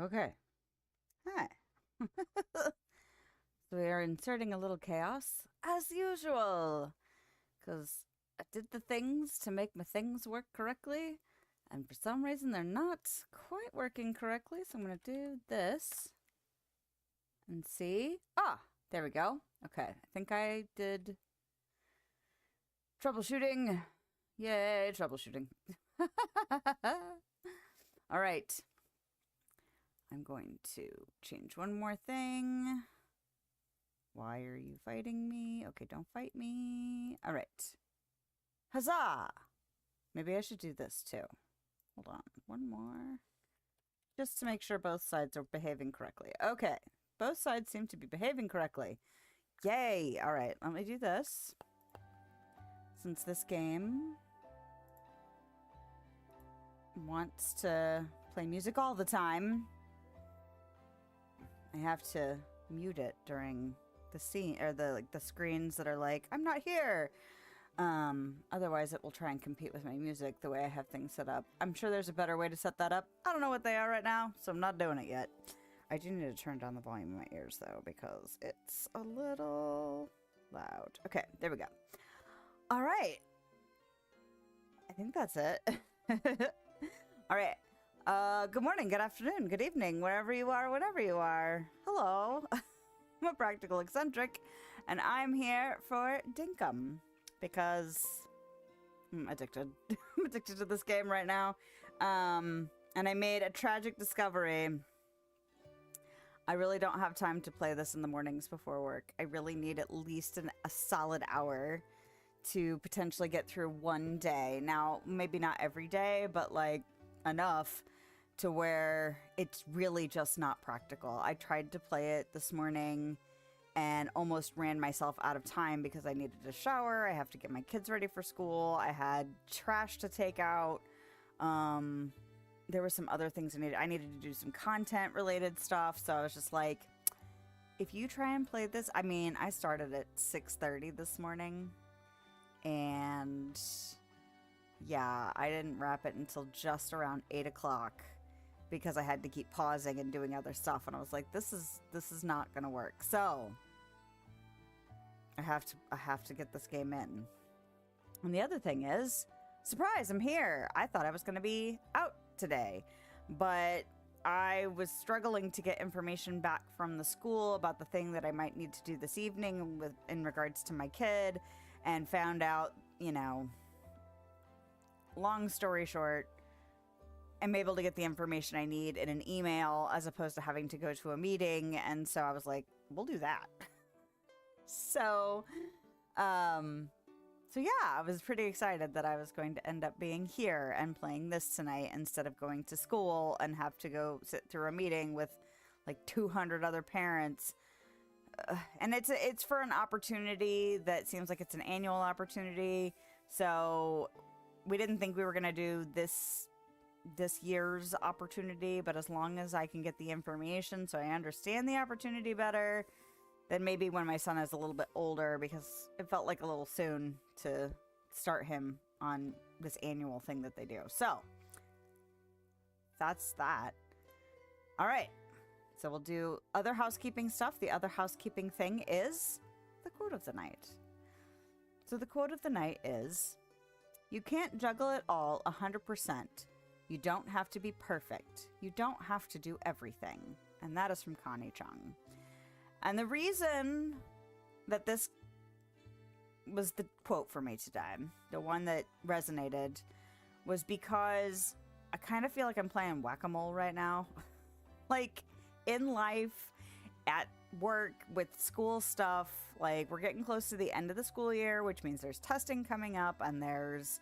Okay. Hi. So we are inserting a little chaos, as usual, because I did the things to make my things work correctly, and for some reason they're not quite working correctly, so I'm going to do this and see. Ah, there we go. Okay, I think I did troubleshooting. Yay, troubleshooting. All right. I'm going to change one more thing. Why are you fighting me? Okay, don't fight me. All right. Huzzah! Maybe I should do this too. Hold on. One more. Just to make sure both sides are behaving correctly. Okay. Both sides seem to be behaving correctly. Yay! All right, let me do this. Since this game wants to play music all the time, I have to mute it during the scene, or the screens that are like, I'm not here. Otherwise it will try and compete with my music the way I have things set up. I'm sure there's a better way to set that up. I don't know what they are right now, so I'm not doing it yet. I do need to turn down the volume in my ears though, because it's a little loud. Okay, there we go. All right. I think that's it. All right. Good morning, good afternoon, good evening, wherever you are, whenever you are. Hello. I'm a practical eccentric, and I'm here for Dinkum because I'm addicted. I'm addicted to this game right now. And I made a tragic discovery. I really don't have time to play this in the mornings before work. I really need at least a solid hour to potentially get through one day. Now, maybe not every day, but like enough to where it's really just not practical. I tried to play it this morning and almost ran myself out of time because I needed a shower. I have to get my kids ready for school. I had trash to take out. There were some other things I needed to do some content related stuff. So I was just like, if you try and play this, I mean, I started at 6:30 this morning and yeah, I didn't wrap it until just around 8 o'clock because I had to keep pausing and doing other stuff. And I was like, this is not going to work. So I have to get this game in. And the other thing is, surprise, I'm here. I thought I was going to be out today, but I was struggling to get information back from the school about the thing that I might need to do this evening in regards to my kid, and found out, you know, long story short, I'm able to get the information I need in an email as opposed to having to go to a meeting. And so I was like, we'll do that. So yeah, I was pretty excited that I was going to end up being here and playing this tonight instead of going to school and have to go sit through a meeting with like 200 other parents. And it's for an opportunity that seems like it's an annual opportunity. So we didn't think we were going to do this year's opportunity, but as long as I can get the information so I understand the opportunity better, then maybe when my son is a little bit older, because it felt like a little soon to start him on this annual thing that they do. So that's that. All right. So we'll do other housekeeping stuff. The other housekeeping thing is the quote of the night. So the quote of the night is, you can't juggle it all 100%. You don't have to be perfect. You don't have to do everything. And that is from Connie Chung. And the reason that this was the quote for me today, the one that resonated, was because I kind of feel like I'm playing whack-a-mole right now. Like, in life, at work, with school stuff, like, we're getting close to the end of the school year, which means there's testing coming up, and there's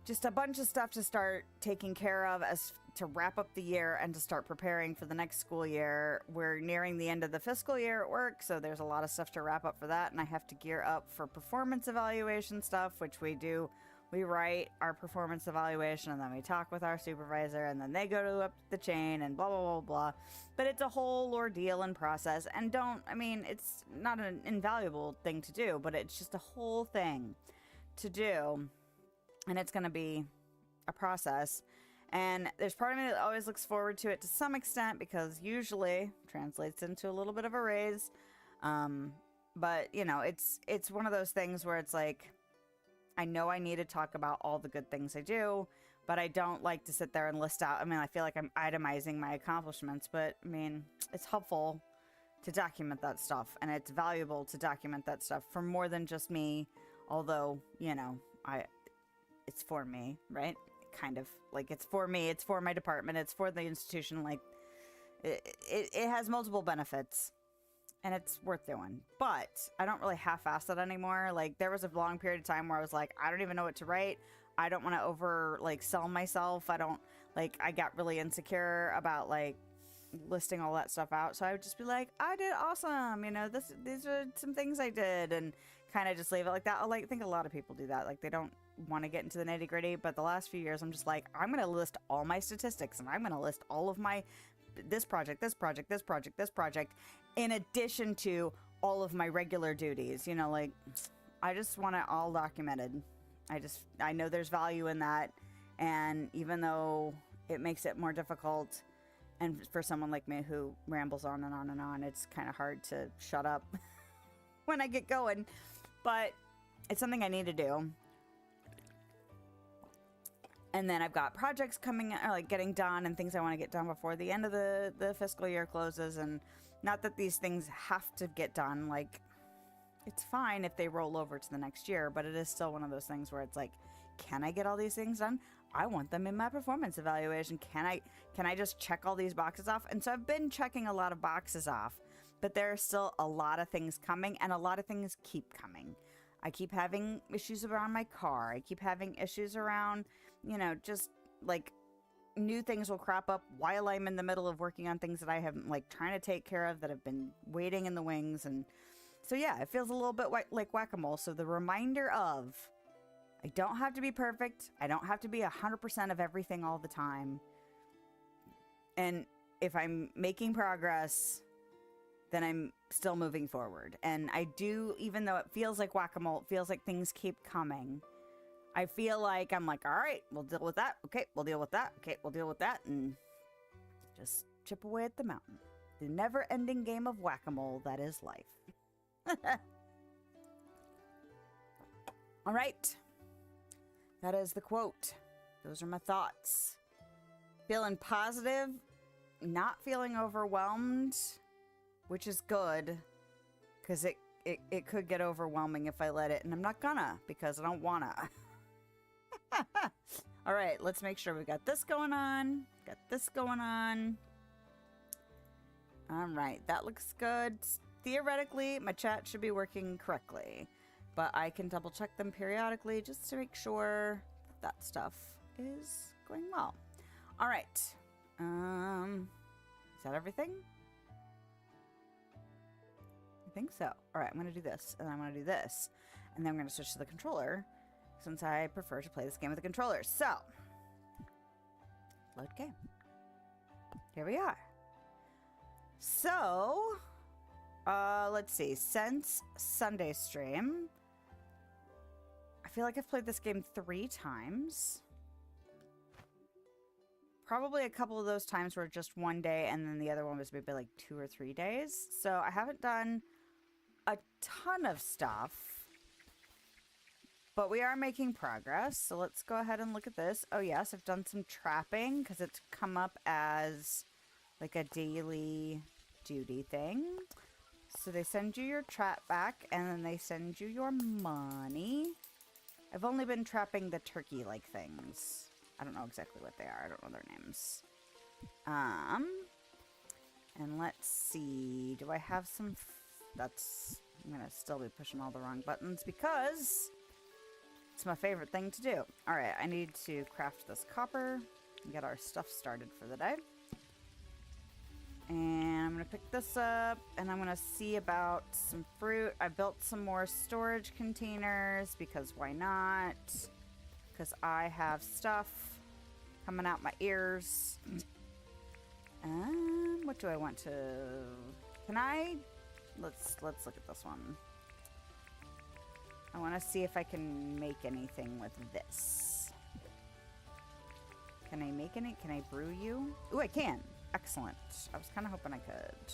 just a bunch of stuff to start taking care of as to wrap up the year and to start preparing for the next school year. We're nearing the end of the fiscal year at work, so there's a lot of stuff to wrap up for that, and I have to gear up for performance evaluation stuff, which we do. We write our performance evaluation, and then we talk with our supervisor, and then they go up the chain, and blah, blah, blah, blah. But it's a whole ordeal and process, and it's not an invaluable thing to do, but it's just a whole thing to do. And it's going to be a process. And there's part of me that always looks forward to it to some extent because usually translates into a little bit of a raise. But, you know, it's one of those things where it's like, I know I need to talk about all the good things I do, but I don't like to sit there and list out. I mean, I feel like I'm itemizing my accomplishments, but I mean, it's helpful to document that stuff, and it's valuable to document that stuff for more than just me. Although, you know, it's for me, right? Kind of like it's for me, it's for my department, it's for the institution. Like it has multiple benefits, and it's worth doing. But I don't really half-ass it anymore. Like there was a long period of time where I was like, I don't even know what to write. I don't want to over like sell myself. I don't like, I got really insecure about like listing all that stuff out. So I would just be like, I did awesome. You know, these are some things I did, and kind of just leave it like that. I think a lot of people do that. Like they don't want to get into the nitty gritty, but the last few years I'm just like, I'm going to list all my statistics, and I'm going to list all of my, this project, in addition to all of my regular duties. You know, like I just want it all documented. I know there's value in that. And even though it makes it more difficult, and for someone like me who rambles on and on and on, it's kind of hard to shut up when I get going. But it's something I need to do. And then I've got projects coming, or like getting done, and things I want to get done before the end of the fiscal year closes. And not that these things have to get done. Like, it's fine if they roll over to the next year, but it is still one of those things where it's like, can I get all these things done? I want them in my performance evaluation. Can I just check all these boxes off? And so I've been checking a lot of boxes off, but there are still a lot of things coming, and a lot of things keep coming. I keep having issues around my car. I keep having issues around, you know, just like new things will crop up while I'm in the middle of working on things that I have like trying to take care of that have been waiting in the wings. And so, yeah, it feels a little bit like whack-a-mole. So the reminder of, I don't have to be perfect. I don't have to be 100% of everything all the time. And if I'm making progress, then I'm still moving forward. And I do, even though it feels like whack-a-mole, it feels like things keep coming. I feel like I'm like, all right, we'll deal with that. Okay, we'll deal with that. Okay, we'll deal with that. And just chip away at the mountain. The never-ending game of whack-a-mole that is life. All right. That is the quote. Those are my thoughts. Feeling positive, not feeling overwhelmed, which is good, because it could get overwhelming if I let it, and I'm not gonna, because I don't wanna. All right, let's make sure we got this going on. Got this going on. All right, that looks good. Theoretically, my chat should be working correctly, but I can double check them periodically just to make sure that stuff is going well. All right. Is that everything? I think so. All right, I'm going to do this, and I'm going to do this, and then I'm going to switch to the controller, since I prefer to play this game with the controller. So, load game. Here we are. So, let's see. Since Sunday stream, I feel like I've played this game 3 times. Probably a couple of those times were just one day, and then the other one was maybe like 2 or 3 days. So I haven't done a ton of stuff, but we are making progress. So let's go ahead and look at this. Oh yes, I've done some trapping because it's come up as like a daily duty thing. So they send you your trap back, and then they send you your money. I've only been trapping the turkey-like things. I don't know exactly what they are. I don't know their names. And let's see. Do I have some... I'm going to still be pushing all the wrong buttons because it's my favorite thing to do. All right, I need to craft this copper and get our stuff started for the day. And I'm going to pick this up, and I'm going to see about some fruit. I built some more storage containers because why not? Because I have stuff coming out my ears. What do I want to... Can I... Let's look at this one. I want to see if I can make anything with this. Can I make any? Can I brew you? Ooh, I can. Excellent. I was kind of hoping I could.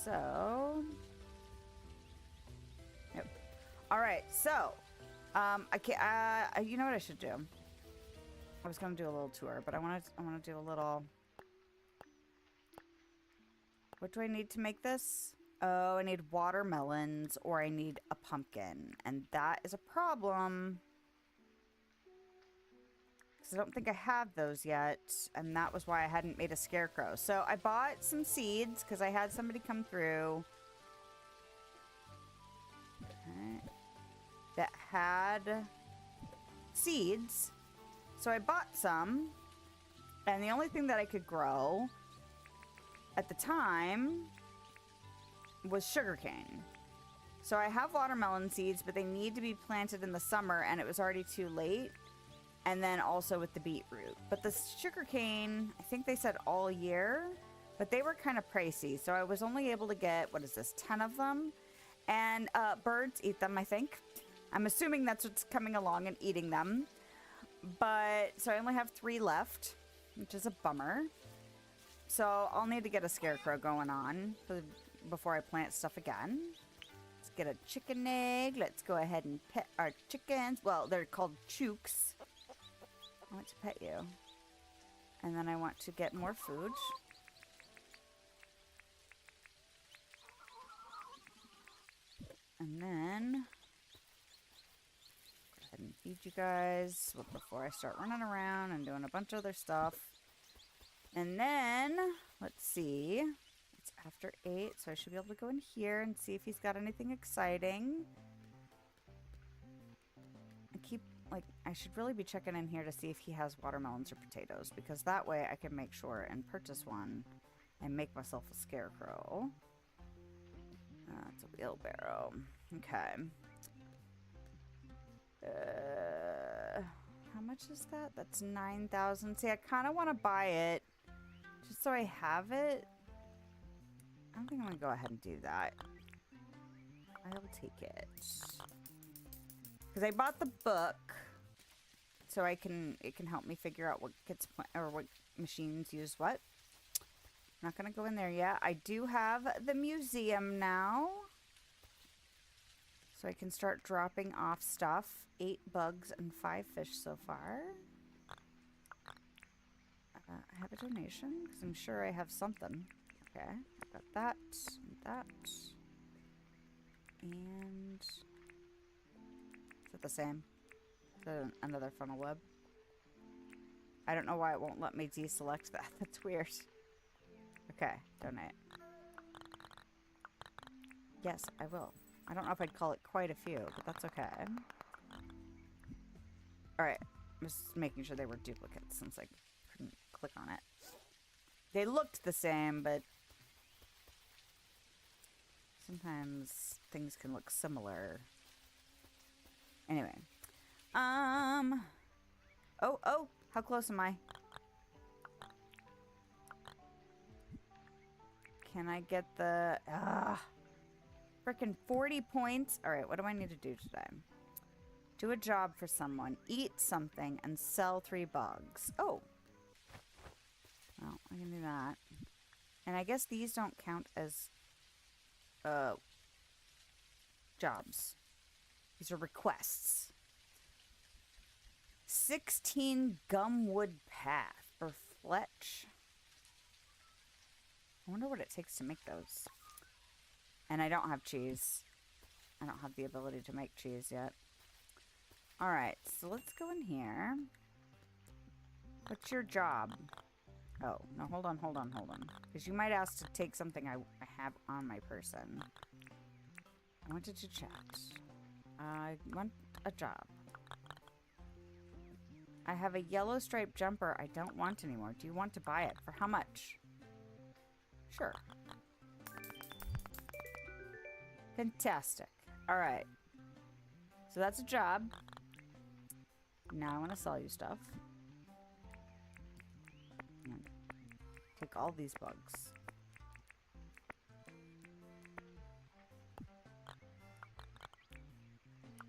So... Yep. All right, so... I can't... you know what I should do? I was going to do a little tour, but I want to do a little... What do I need to make this? Oh, I need watermelons or I need a pumpkin. And that is a problem. Because I don't think I have those yet. And that was why I hadn't made a scarecrow. So I bought some seeds because I had somebody come through. Okay. That had seeds. So I bought some. And the only thing that I could grow at the time was sugarcane. So I have watermelon seeds, but they need to be planted in the summer, and it was already too late. And then also with the beetroot. But the sugarcane, I think they said all year, but they were kind of pricey. So I was only able to get, what is this, 10 of them? And birds eat them, I think. I'm assuming that's what's coming along and eating them. But, so I only have 3 left, which is a bummer. So I'll need to get a scarecrow going on before I plant stuff again. Let's get a chicken egg. Let's go ahead and pet our chickens. Well, they're called chooks. I want to pet you. And then I want to get more food. And then go ahead and feed you guys before I start running around and doing a bunch of other stuff. And then, let's see, it's after 8, so I should be able to go in here and see if he's got anything exciting. I should really be checking in here to see if he has watermelons or potatoes, because that way I can make sure and purchase one and make myself a scarecrow. It's a wheelbarrow. Okay. How much is that? That's 9,000. See, I kind of want to buy it just so I have it. I don't think I'm going to go ahead and do that. I'll take it. Because I bought the book so it can help me figure out what gets or what machines use what. I'm not going to go in there yet. I do have the museum now. So I can start dropping off stuff. 8 bugs and 5 fish so far. I have a donation because I'm sure I have something. Okay, I've got that and that. And is it the same? Is it another funnel web? I don't know why it won't let me deselect that. That's weird. Okay, donate. Yes, I will. I don't know if I'd call it quite a few, but that's okay. Alright, I'm just making sure they were duplicates since I couldn't click on it. They looked the same, but sometimes things can look similar. Anyway. Oh, how close am I? Can I get the... Frickin' 40 points. Alright, what do I need to do today? Do a job for someone. Eat something and sell 3 bugs. Oh. Well, I can do that. And I guess these don't count as jobs. These are requests. 16 gumwood path for Fletch. I wonder what it takes to make those. And I don't have cheese. I don't have the ability to make cheese yet. Alright, so let's go in here. What's your job? Oh, no, hold on. Because you might ask to take something I have on my person. I wanted to chat. I want a job. I have a yellow striped jumper I don't want anymore. Do you want to buy it? For how much? Sure. Fantastic. Alright. So that's a job. Now I want to sell you stuff. Take all these bugs.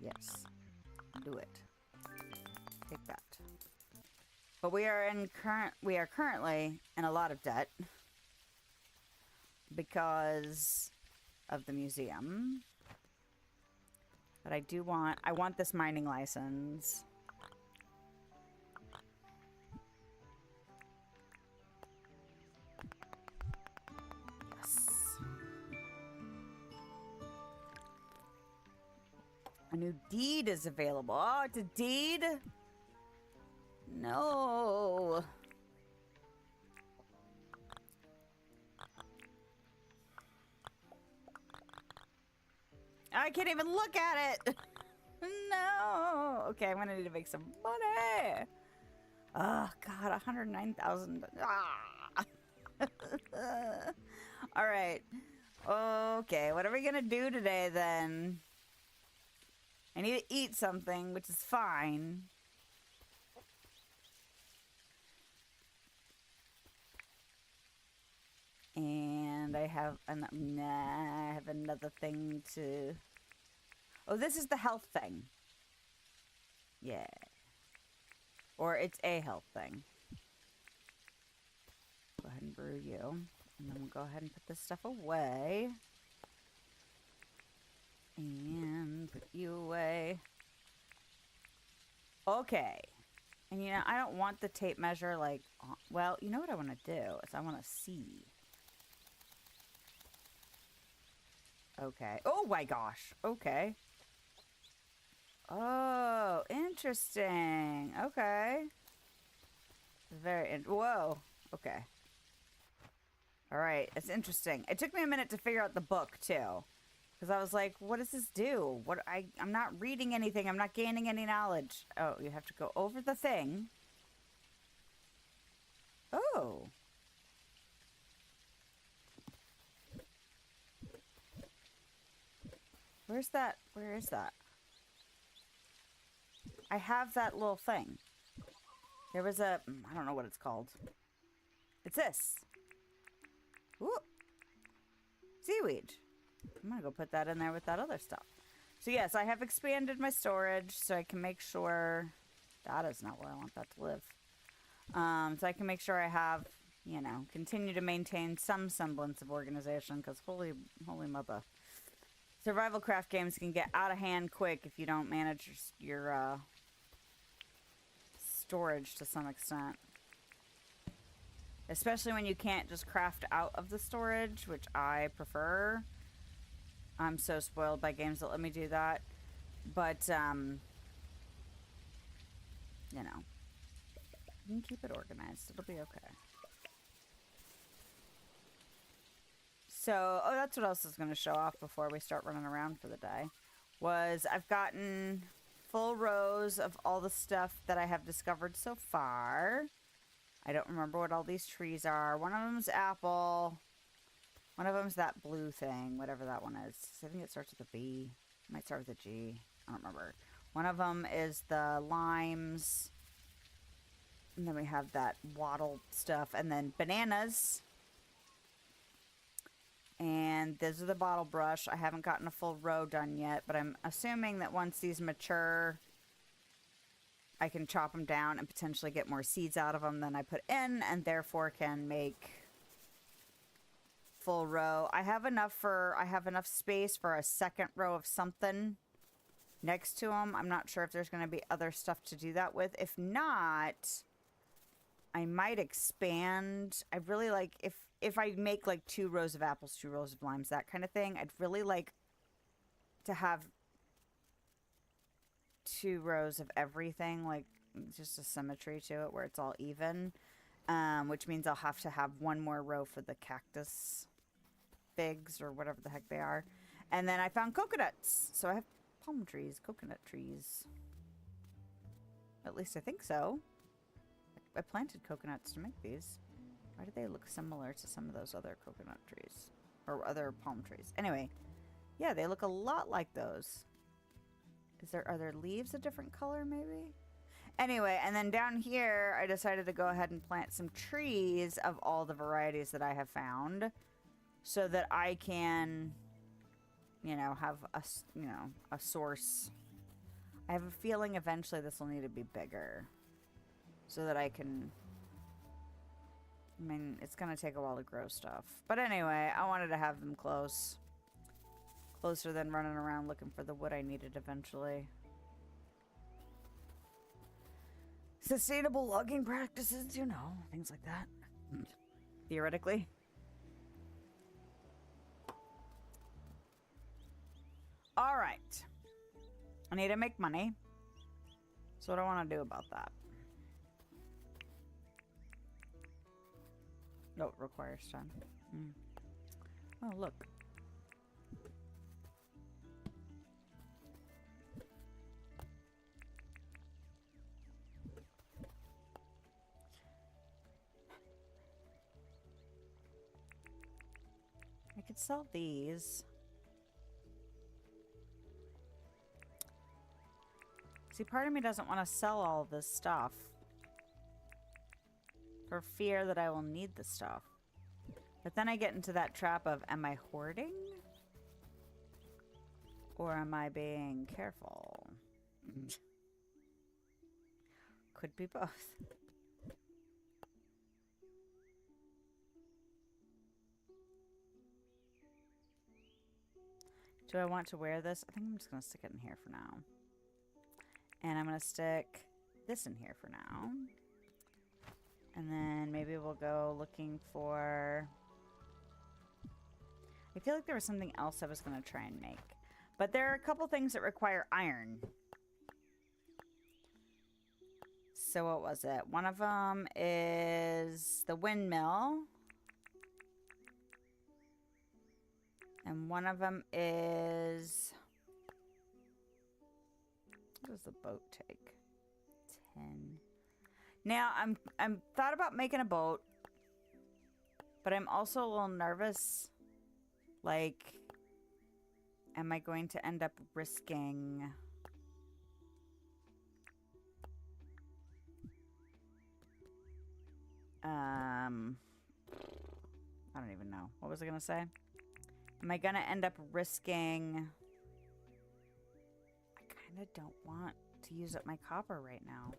Yes. Do it. Take that. But we are currently in a lot of debt because of the museum. But I want this mining license. Yes. A new deed is available. Oh, it's a deed? No. I can't even look at it. No. Okay, I'm gonna need to make some money. Oh God, 109,000. Ah. All right. Okay, what are we gonna do today then? I need to eat something, which is fine. And I have I have another thing to... Oh, this is the health thing. Yeah. Or it's a health thing. Go ahead and brew you. And then we'll go ahead and put this stuff away. And put you away. Okay. And you know, I don't want the tape measure like... Well, you know what I want to do is I want to see. Okay. Oh my gosh. Okay. Oh, interesting. Okay. Whoa. Okay. All right. It's interesting. It took me a minute to figure out the book too, because I was like, "What does this do? What? I'm not reading anything. I'm not gaining any knowledge." Oh, you have to go over the thing. Oh. Where's that? Where is that? I have that little thing. There was a... I don't know what it's called. It's this. Ooh. Seaweed. I'm gonna go put that in there with that other stuff. So yes, I have expanded my storage so I can make sure... That is not where I want that to live. So I can make sure I have, you know, continue to maintain some semblance of organization, because holy mother. Survival craft games can get out of hand quick if you don't manage your storage to some extent. Especially when you can't just craft out of the storage, which I prefer. I'm so spoiled by games that let me do that. But, you know, you can keep it organized. It'll be okay. So, oh, that's what else I was going to show off before we start running around for the day. Was I've gotten full rows of all the stuff that I have discovered so far. I don't remember what all these trees are. One of them's apple. One of them's that blue thing, whatever that one is. I think it starts with a B. It might start with a G. I don't remember. One of them is the limes. And then we have that wattle stuff. And then bananas. And those are the bottle brush. I haven't gotten a full row done yet, but I'm assuming that once these mature, I can chop them down and potentially get more seeds out of them than I put in, and therefore can make full row. I have enough space for a second row of something next to them. I'm not sure if there's going to be other stuff to do that with. If not, I might expand. I really like, if I make like 2 rows of apples, 2 rows of limes, that kind of thing, I'd really like to have 2 rows of everything, like just a symmetry to it where it's all even, which means I'll have to have 1 more row for the cactus figs or whatever the heck they are. And then I found coconuts. So I have palm trees, coconut trees. At least I think so. I planted coconuts to make these. Why do they look similar to some of those other coconut trees? Or other palm trees? Anyway, yeah, they look a lot like those. Are there leaves a different color, maybe? Anyway, and then down here, I decided to go ahead and plant some trees of all the varieties that I have found, so that I can, you know, have a source. I have a feeling eventually this will need to be bigger. so that I can... I mean, it's gonna take a while to grow stuff. But anyway, I wanted to have them close. Closer than running around looking for the wood I needed eventually. Sustainable logging practices, you know, things like that. Theoretically. Alright. I need to make money. So what do I want to do about that? No, it requires time. Oh, look. I could sell these. See, part of me doesn't want to sell all this stuff for fear that I will need the stuff. But then I get into that trap of, am I hoarding? Or am I being careful? Could be both. Do I want to wear this? I think I'm just going to stick it in here for now. And I'm going to stick this in here for now. And then maybe we'll go looking for... I feel like there was something else I was going to try and make. But there are a couple things that require iron. So what was it? One of them is the windmill. And one of them is... What does the boat take? 10. Now, I'm thought about making a boat. But I'm also a little nervous. Like, am I going to end up risking... I don't even know. What was I going to say? Am I going to end up risking... I kind of don't want to use up my copper right now.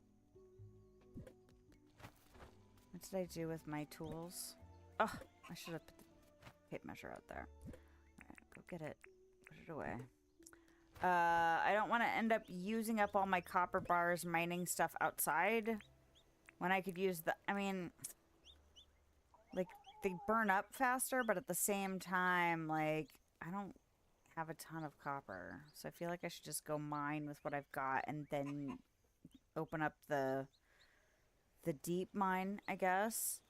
What did I do with my tools? Oh, I should have put the tape measure out there. Alright, go get it. Put it away. I don't want to end up using up all my copper bars mining stuff outside when I could use the... I mean... Like, they burn up faster, but at the same time, like, I don't have a ton of copper. So I feel like I should just go mine with what I've got and then open up the deep mine, I guess.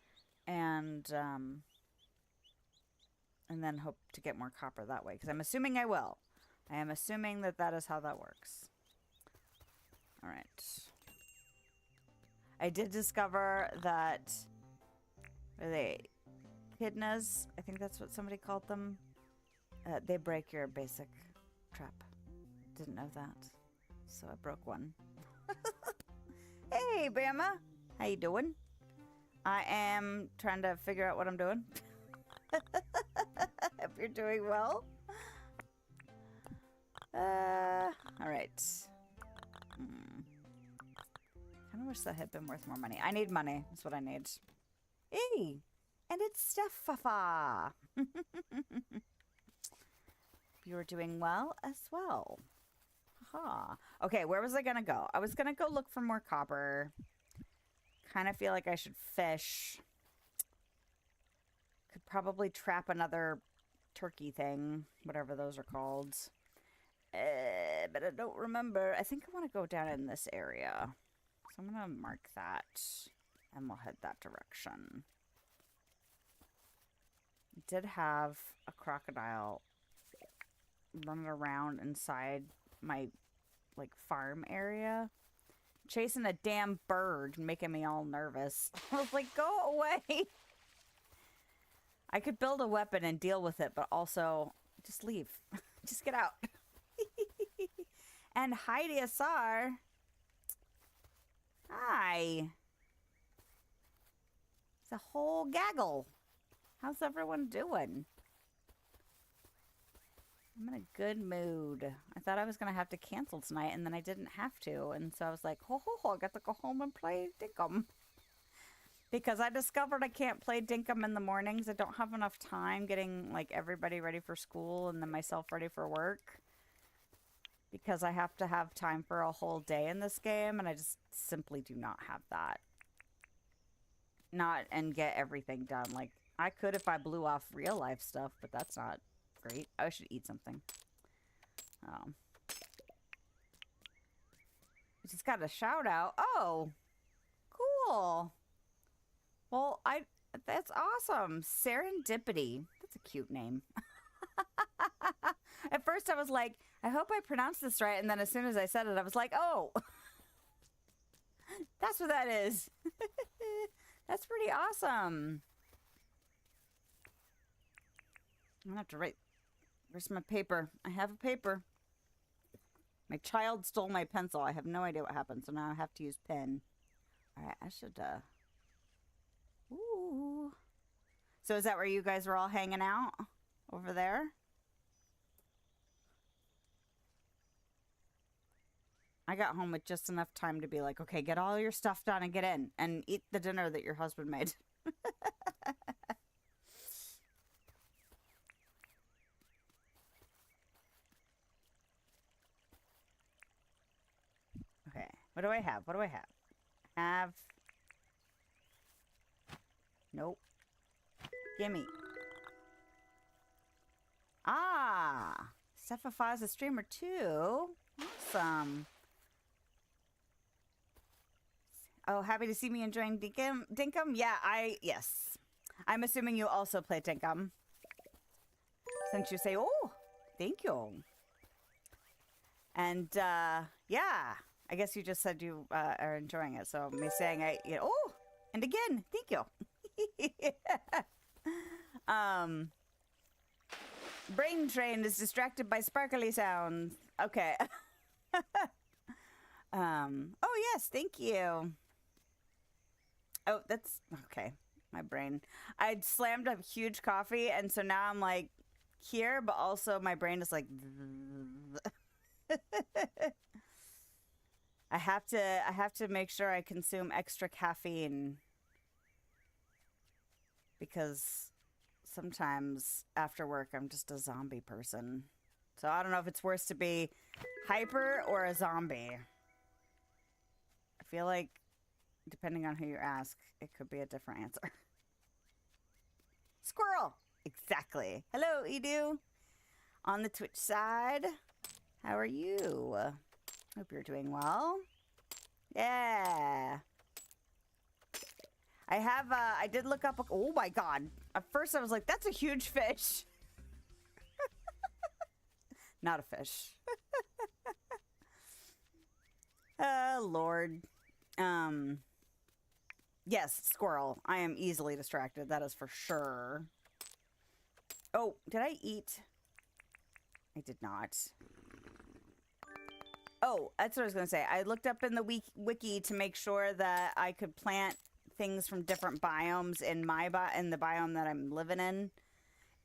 And then hope to get more copper that way. Because I'm assuming I will. I am assuming that that is how that works. Alright. I did discover that... Are they echidnas? I think that's what somebody called them. They break your basic trap. Didn't know that. So I broke one. Hey, Bama! How you doing? I am trying to figure out what I'm doing. If you're doing well. Alright. Kinda wish that had been worth more money. I need money. That's what I need. Hey! And it's Steffafa! You were doing well as well. Haha. Okay, where was I gonna go? I was gonna go look for more copper. Kind of feel like I should fish. Could probably trap another turkey thing. Whatever those are called. But I don't remember. I think I want to go down in this area. So I'm gonna mark that. And we'll head that direction. I did have a crocodile running around inside my, like, farm area. Chasing a damn bird, making me all nervous. I was like, go away! I could build a weapon and deal with it, but also, just leave. Just get out. And Heidi Asar. Hi. It's a whole gaggle. How's everyone doing? I'm in a good mood. I thought I was going to have to cancel tonight, and then I didn't have to. And so I was like, ho, ho, ho, I got to go home and play Dinkum. Because I discovered I can't play Dinkum in the mornings. I don't have enough time getting, like, everybody ready for school and then myself ready for work. Because I have to have time for a whole day in this game, and I just simply do not have that. Not and get everything done. Like, I could if I blew off real life stuff, but that's not great. I should eat something. I just got a shout out. Oh, cool. Well, that's awesome. Serendipity. That's a cute name. At first I was like, I hope I pronounced this right. And then as soon as I said it, I was like, oh, that's what that is. That's pretty awesome. I'm gonna have to write. Where's my paper? I have a paper. My child stole my pencil. I have no idea what happened, so now I have to use pen. All right, I should, Ooh. So is that where you guys were all hanging out? Over there? I got home with just enough time to be like, okay, get all your stuff done and get in and eat the dinner that your husband made. Okay, what do I have? What do I have? Nope. Gimme. Ah! Cephafi's a streamer too. Awesome. Oh, happy to see me enjoying Dinkum? Yeah, yes. I'm assuming you also play Dinkum. Since you say, oh, thank you. And, yeah. I guess you just said you are enjoying it. So me saying oh, and again, thank you. Brain train is distracted by sparkly sounds. Okay. Oh yes, thank you. Oh, that's okay. My brain. I slammed a huge coffee, and so now I'm like here, but also my brain is like. I have to make sure I consume extra caffeine because sometimes after work I'm just a zombie person. So I don't know if it's worse to be hyper or a zombie. I feel like depending on who you ask, it could be a different answer. Squirrel! Exactly. Hello, Edu. On the Twitch side. How are you? Hope you're doing well. Yeah. I did look up, oh my god. At first I was like, that's a huge fish. Not a fish. Lord. Yes, squirrel. I am easily distracted. That is for sure. Oh, did I eat? I did not. Oh, that's what I was going to say. I looked up in the wiki to make sure that I could plant things from different biomes in the biome that I'm living in,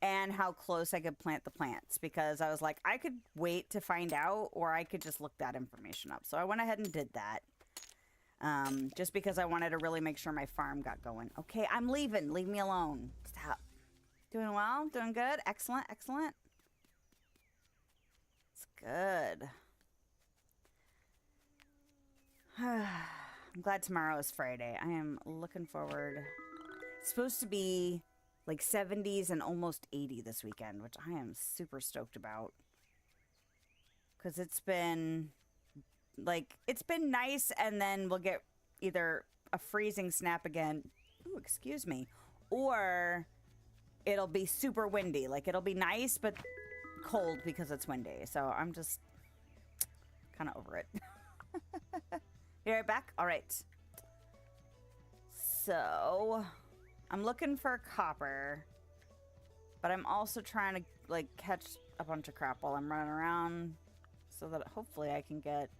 and how close I could plant the plants, because I was like, I could wait to find out, or I could just look that information up. So I went ahead and did that. Just because I wanted to really make sure my farm got going. Okay, I'm leaving. Leave me alone. Stop. Doing well? Doing good? Excellent, excellent. It's good. I'm glad tomorrow is Friday. I am looking forward. It's supposed to be like 70s and almost 80 this weekend, which I am super stoked about. Because it's been nice, and then we'll get either a freezing snap again. Ooh, excuse me. Or it'll be super windy. Like, it'll be nice, but cold because it's windy. So I'm just kind of over it. You right back? All right. So I'm looking for copper, but I'm also trying to like catch a bunch of crap while I'm running around so that hopefully I can get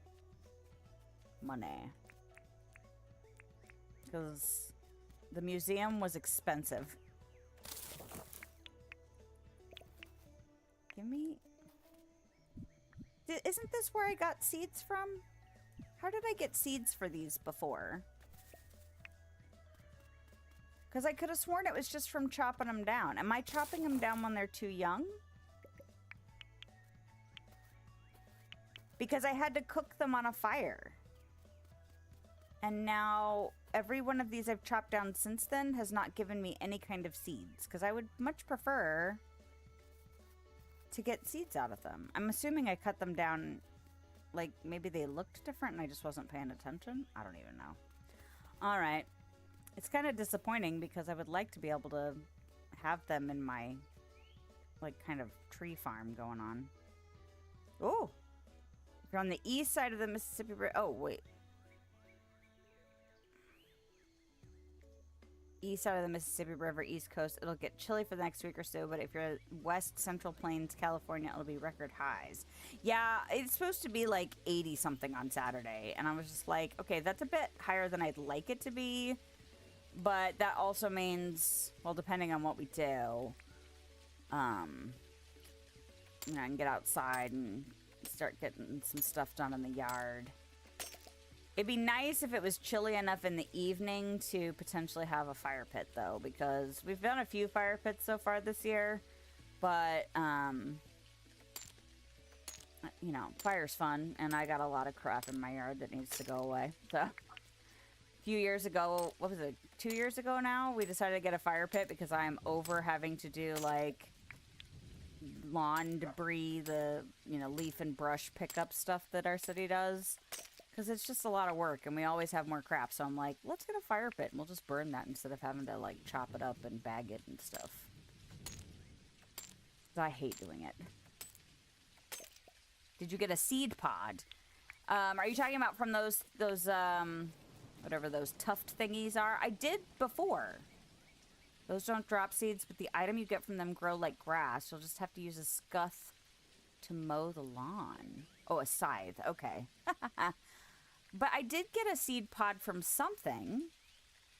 money. Because the museum was expensive. Give me Isn't this where I got seeds from? How did I get seeds for these before? Because I could have sworn it was just from chopping them down. Am I chopping them down when they're too young? Because I had to cook them on a fire. And now every one of these I've chopped down since then has not given me any kind of seeds. Because I would much prefer to get seeds out of them. I'm assuming I cut them down, like maybe they looked different and I just wasn't paying attention. I don't even know. All right. It's kind of disappointing because I would like to be able to have them in my, like, kind of tree farm going on. Oh! If you're on the east side of the Mississippi River... Oh, wait. East side of the Mississippi River, East Coast, it'll get chilly for the next week or so, but if you're West Central Plains, California, it'll be record highs. Yeah, it's supposed to be like 80-something on Saturday, and I was just like, okay, that's a bit higher than I'd like it to be. But that also means, well, depending on what we do, you know, I can get outside and start getting some stuff done in the yard. It'd be nice if it was chilly enough in the evening to potentially have a fire pit, though, because we've done a few fire pits so far this year, but, you know, fire's fun, and I got a lot of crap in my yard that needs to go away, so... Few years ago, what was it, 2 years ago now, we decided to get a fire pit because I'm over having to do, like, lawn debris, the, you know, leaf and brush pickup stuff that our city does. Because it's just a lot of work, and we always have more crap, so I'm like, let's get a fire pit, and we'll just burn that instead of having to, like, chop it up and bag it and stuff. I hate doing it. Did you get a seed pod? Are you talking about from those, whatever those tuft thingies are? I did before. Those don't drop seeds, but the item you get from them grow like grass. You'll just have to use a scuff to mow the lawn. Oh, a scythe. Okay. But I did get a seed pod from something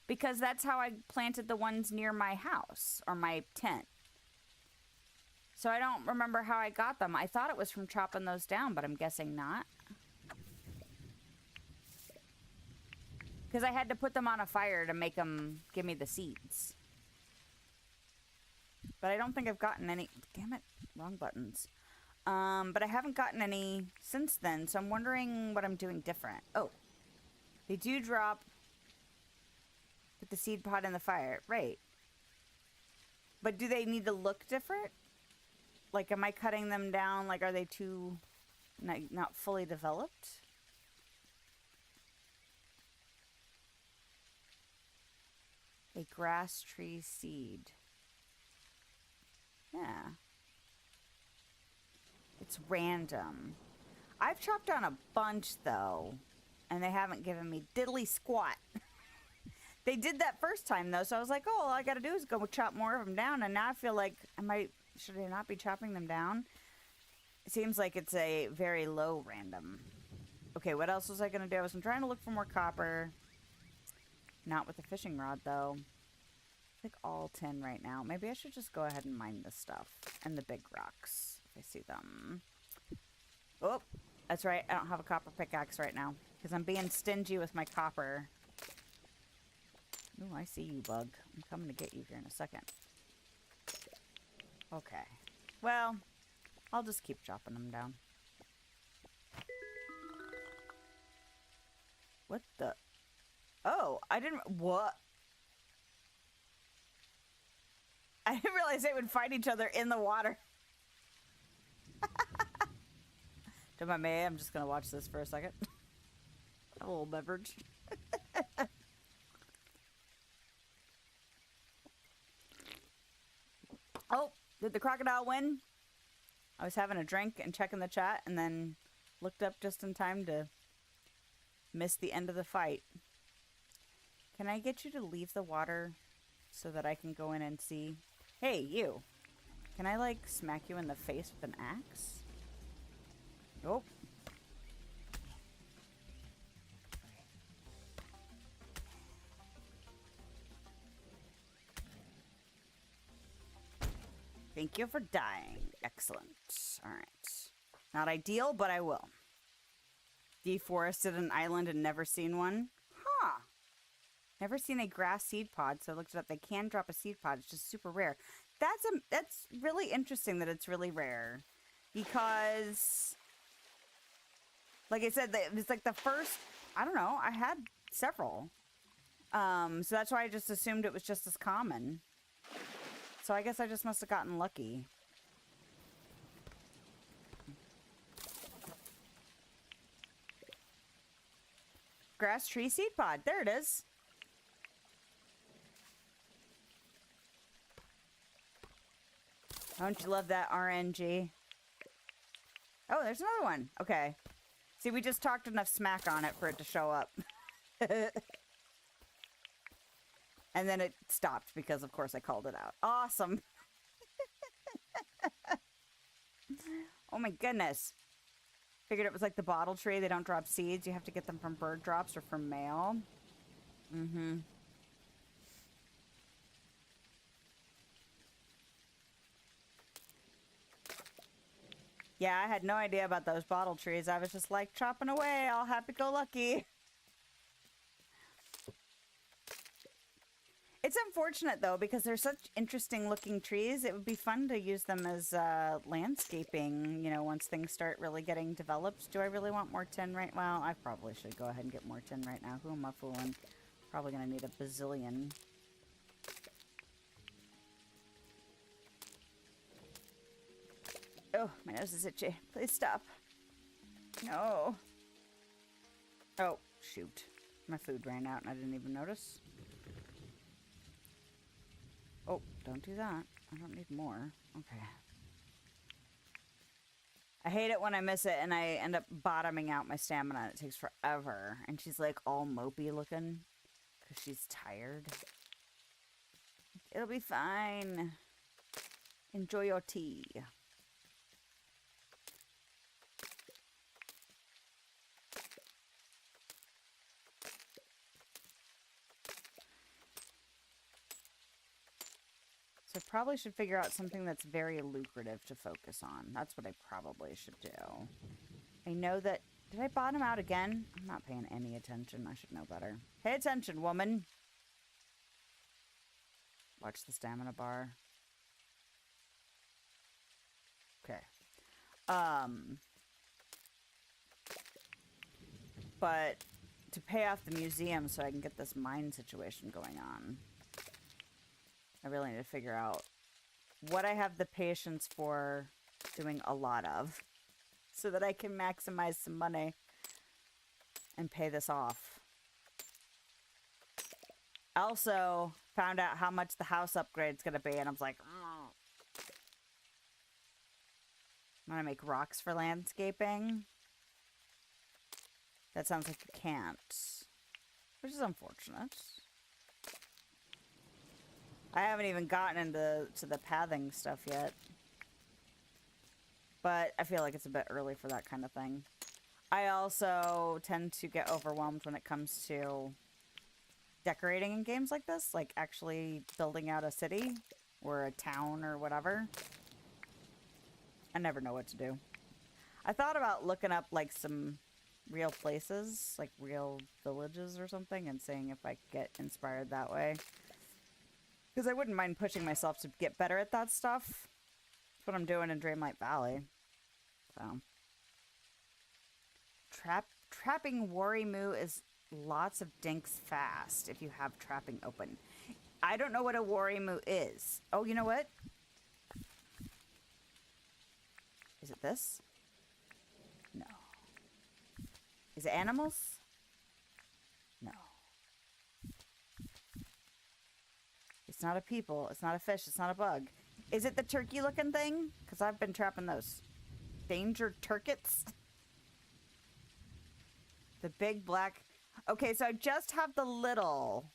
because that's how I planted the ones near my house or my tent. So I don't remember how I got them. I thought it was from chopping those down, but I'm guessing not. Because I had to put them on a fire to make them give me the seeds. But I don't think I've gotten any... Damn it. Wrong buttons. But I haven't gotten any since then, so I'm wondering what I'm doing different. Oh. They do drop... Put the seed pod in the fire. Right. But do they need to look different? Like, am I cutting them down? Like, are they too... not fully developed? A grass tree seed. Yeah. It's random. I've chopped down a bunch, though, and they haven't given me diddly squat. They did that first time, though, so I was like, oh, all I gotta do is go chop more of them down, and now I feel like, should I not be chopping them down? It seems like it's a very low random. Okay, what else was I gonna do? I was trying to look for more copper. Not with the fishing rod, though. Like all 10 right now. Maybe I should just go ahead and mine this stuff. And the big rocks, if I see them. Oh, that's right. I don't have a copper pickaxe right now. Because I'm being stingy with my copper. Ooh, I see you, bug. I'm coming to get you here in a second. Okay. Well, I'll just keep chopping them down. What the... Oh, I didn't... What? I didn't realize they would fight each other in the water. Don't mind me, I'm just going to watch this for a second. A little beverage. Oh, did the crocodile win? I was having a drink and checking the chat and then looked up just in time to miss the end of the fight. Can I get you to leave the water so that I can go in and see? Hey, you. Can I, like, smack you in the face with an axe? Nope. Thank you for dying. Excellent. Alright. Not ideal, but I will. Deforested an island and never seen one? Huh. Never seen a grass seed pod, so I looked it up. They can drop a seed pod. It's just super rare. That's really interesting that it's really rare. Because, like I said, it's like the first, I don't know, I had several. So that's why I just assumed it was just as common. So I guess I just must have gotten lucky. Grass tree seed pod. There it is. Don't you love that RNG? Oh, there's another one. Okay. See, we just talked enough smack on it for it to show up. And then it stopped because, of course, I called it out. Awesome. Oh, my goodness. Figured it was like the bottle tree. They don't drop seeds. You have to get them from bird drops or from mail. Mm-hmm. Yeah, I had no idea about those bottle trees. I was just like chopping away, all happy-go-lucky. It's unfortunate, though, because they're such interesting-looking trees. It would be fun to use them as landscaping, you know, once things start really getting developed. Do I really want more tin right now? Well, I probably should go ahead and get more tin right now. Who am I fooling? Probably going to need a bazillion. Oh, my nose is itchy. Please stop. No. Oh, shoot. My food ran out and I didn't even notice. Oh, don't do that. I don't need more. Okay. I hate it when I miss it and I end up bottoming out my stamina and it takes forever. And she's like all mopey looking because she's tired. It'll be fine. Enjoy your tea. So I probably should figure out something that's very lucrative to focus on. That's what I probably should do. I know that... Did I bottom out again? I'm not paying any attention. I should know better. Pay attention, woman! Watch the stamina bar. Okay. But to pay off the museum so I can get this mine situation going on, I really need to figure out what I have the patience for doing a lot of so that I can maximize some money and pay this off. I also found out how much the house upgrade's gonna be, and I was like, oh. I'm gonna make rocks for landscaping. That sounds like you can't, which is unfortunate. I haven't even gotten into the pathing stuff yet. But I feel like it's a bit early for that kind of thing. I also tend to get overwhelmed when it comes to decorating in games like this. Like actually building out a city or a town or whatever. I never know what to do. I thought about looking up like some real places, like real villages or something, and seeing if I could get inspired that way. Because I wouldn't mind pushing myself to get better at that stuff. That's what I'm doing in Dreamlight Valley. So. Trapping Warimu is lots of dinks fast if you have trapping open. I don't know what a Warimu is. Oh, you know what? Is it this? No. Is it animals? No. It's not a people. It's not a fish. It's not a bug. Is it the turkey-looking thing? Because I've been trapping those. Danger turkets? The big black... Okay, so I just have the little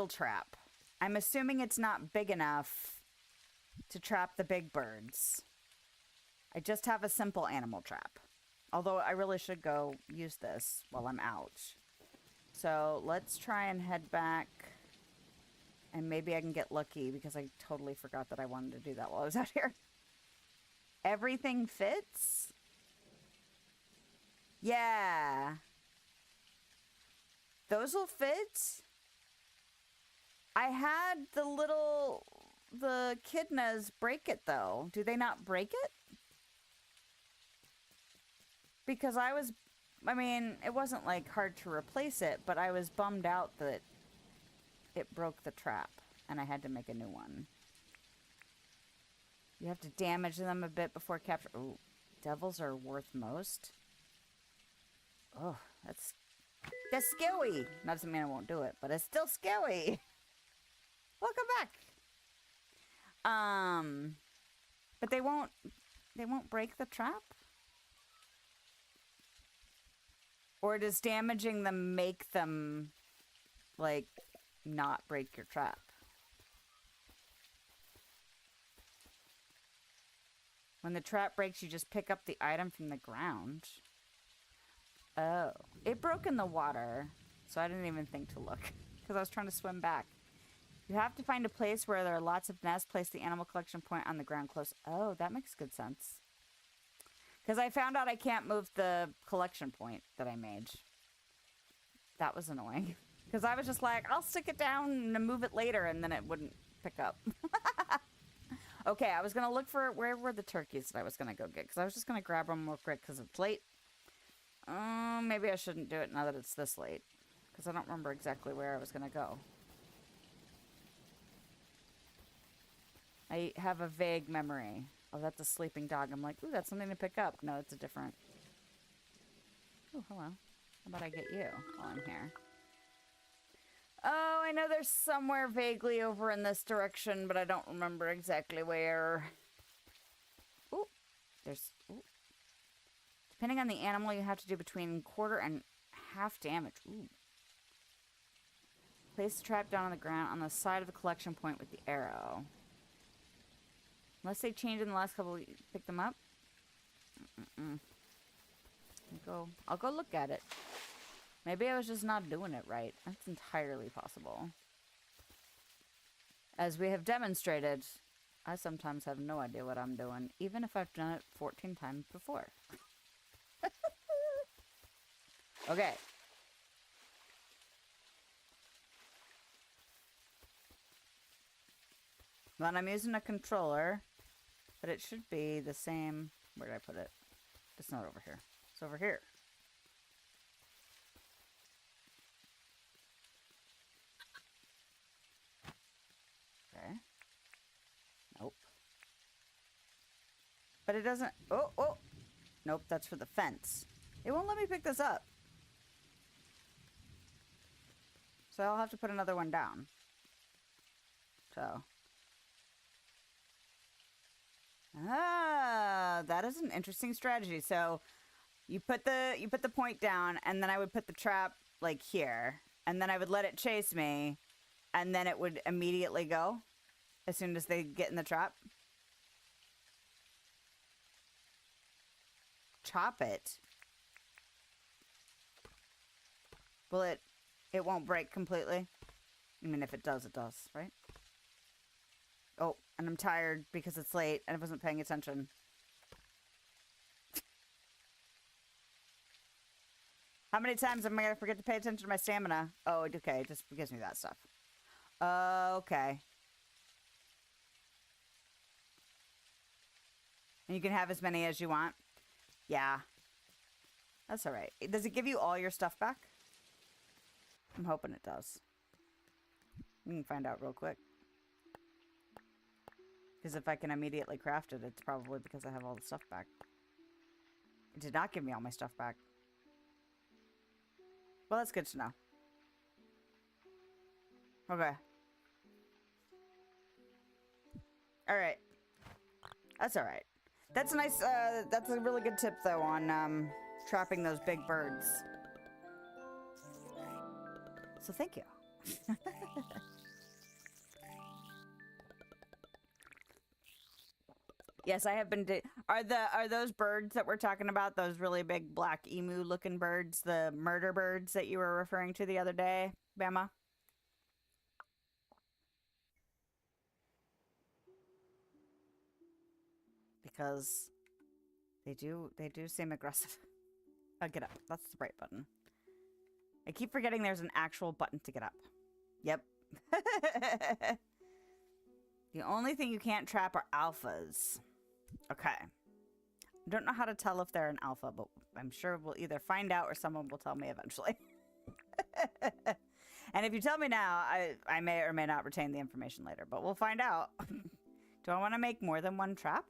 trap. I'm assuming it's not big enough to trap the big birds. I just have a simple animal trap. Although I really should go use this while I'm out. So let's try and head back. And maybe I can get lucky because I totally forgot that I wanted to do that while I was out here. Everything fits? Yeah. Those will fit. I had the echidnas break it though. Do they not break it? Because I mean, it wasn't like hard to replace it, but I was bummed out that it broke the trap and I had to make a new one. You have to damage them a bit before capture. Ooh, devils are worth most. Oh, that's scary. Not doesn't mean I won't do it, but it's still scary. Welcome back. But they won't break the trap? Or does damaging them make them, like, not break your trap? When the trap breaks, you just pick up the item from the ground. Oh. It broke in the water, so I didn't even think to look, because I was trying to swim back. You have to find a place where there are lots of nests. Place the animal collection point on the ground close. Oh, that makes good sense. Because I found out I can't move the collection point that I made. That was annoying. Because I was just like, I'll stick it down and move it later, and then it wouldn't pick up. Okay, I was going to look for where were the turkeys that I was going to go get. Because I was just going to grab them real quick because it's late. Maybe I shouldn't do it now that it's this late. Because I don't remember exactly where I was going to go. I have a vague memory. Oh, that's a sleeping dog. I'm like, ooh, that's something to pick up. No, it's a different... Oh, hello. How about I get you while I'm here? Oh, I know there's somewhere vaguely over in this direction, but I don't remember exactly where. Ooh, there's... Ooh. Depending on the animal, you have to do between quarter and half damage. Ooh. Place the trap down on the ground on the side of the collection point with the arrow. Unless they changed in the last couple, pick them up. I'll go look at it. Maybe I was just not doing it right. That's entirely possible. As we have demonstrated, I sometimes have no idea what I'm doing, even if I've done it 14 times before. Okay. Well, I'm using a controller, but it should be the same. Where did I put it? It's not over here. It's over here. Okay. Nope. But it doesn't... Oh, oh! Nope, that's for the fence. It won't let me pick this up. So I'll have to put another one down. So... Ah, that is an interesting strategy. So you put the point down, and then I would put the trap like here, and then I would let it chase me, and then it would immediately go as soon as they get in the trap. Chop it. Will it? It won't break completely. I mean, if it does, it does, right? Oh, and I'm tired because it's late and I wasn't paying attention. How many times am I going to forget to pay attention to my stamina? Oh, okay, it just gives me that stuff. Okay. And you can have as many as you want? Yeah. That's alright. Does it give you all your stuff back? I'm hoping it does. We can find out real quick. Because if I can immediately craft it, it's probably because I have all the stuff back. It did not give me all my stuff back. Well, that's good to know. Okay. Alright. That's alright. That's a nice, that's a really good tip, though, on, trapping those big birds. So thank you. Yes, I have been. Are those birds that we're talking about? Those really big black emu-looking birds, the murder birds that you were referring to the other day, Bama? because they do seem aggressive. Get up. That's the right button. I keep forgetting there's an actual button to get up. Yep. The only thing you can't trap are alphas. Okay. I don't know how to tell if they're an alpha, but I'm sure we'll either find out or someone will tell me eventually. And if you tell me now, I may or may not retain the information later, but we'll find out. Do I want to make more than one trap?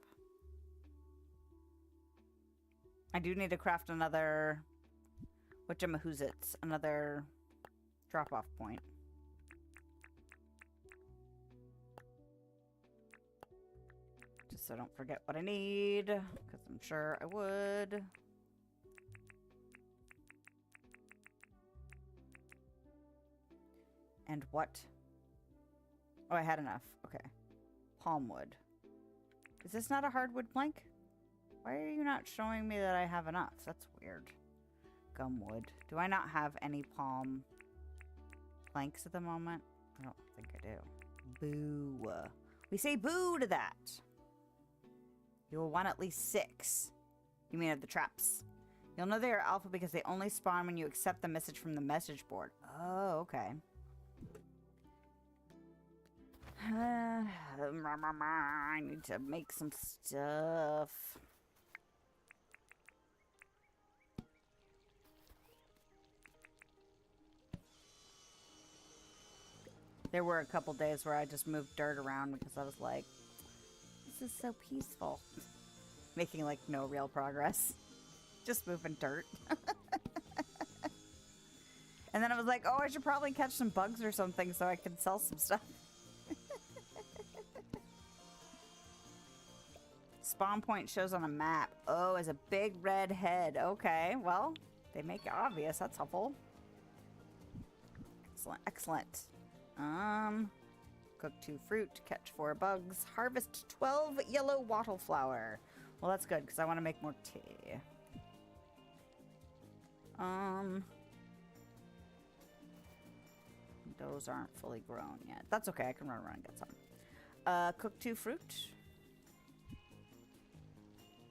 I do need to craft another... whatchamahoozits, another drop-off point. Just so I don't forget what I need, because I'm sure I would. And what? Oh, I had enough. Okay. Palm wood. Is this not a hardwood plank? Why are you not showing me that I have enough? That's weird. Gumwood. Do I not have any palm planks at the moment? I don't think I do. Boo. We say boo to that. You will want at least 6. You mean of the traps. You'll know they are alpha because they only spawn when you accept the message from the message board. Oh, okay. I need to make some stuff. There were a couple days where I just moved dirt around because I was like, this is so peaceful. Making like no real progress. Just moving dirt. And then I was like, oh, I should probably catch some bugs or something so I can sell some stuff. Spawn point shows on a map. Oh, as a big red head. Okay, well, they make it obvious. That's helpful. Excellent, excellent. Cook 2 fruit, catch 4 bugs, harvest 12 yellow wattle flower. Well, that's good because I want to make more tea. Those aren't fully grown yet. That's okay. I can run around and get some. Cook 2 fruit.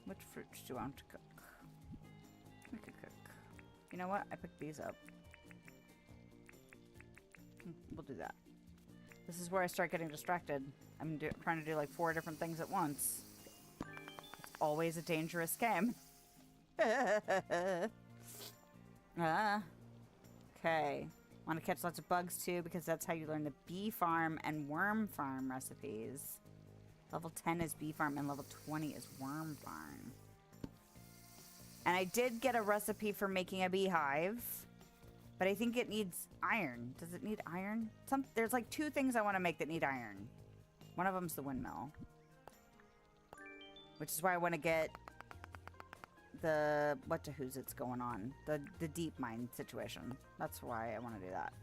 Which fruits do I want to cook? We could cook. You know what? I picked these up. We'll do that. This is where I start getting distracted. I'm trying to do like 4 different things at once. It's always a dangerous game. Okay. Want to catch lots of bugs too because that's how you learn the bee farm and worm farm recipes. Level 10 is bee farm and level 20 is worm farm. And I did get a recipe for making a beehive. But I think it needs iron. Does it need iron? There's like 2 things I want to make that need iron. One of them's the windmill. Which is why I want to get the whatchahoozits going on. The deep mine situation. That's why I want to do that.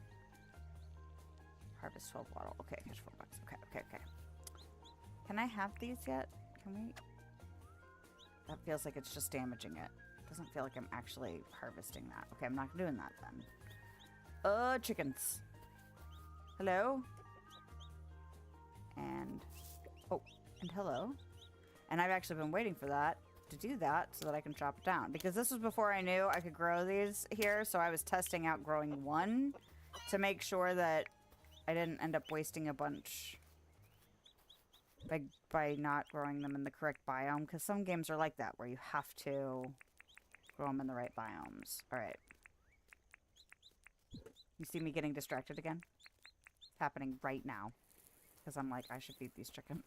Harvest 12 wattle. Okay, catch 4 bucks. Okay. Can I have these yet? Can we? That feels like it's just damaging it. Doesn't feel like I'm actually harvesting that. Okay, I'm not doing that then. Chickens. Hello? And, oh, and hello. And I've actually been waiting for that, to do that, so that I can chop it down. Because this was before I knew I could grow these here, so I was testing out growing 1 to make sure that I didn't end up wasting a bunch by not growing them in the correct biome. Because some games are like that, where you have to grow them in the right biomes. Alright. You see me getting distracted again? It's happening right now. Because I'm like, I should feed these chickens.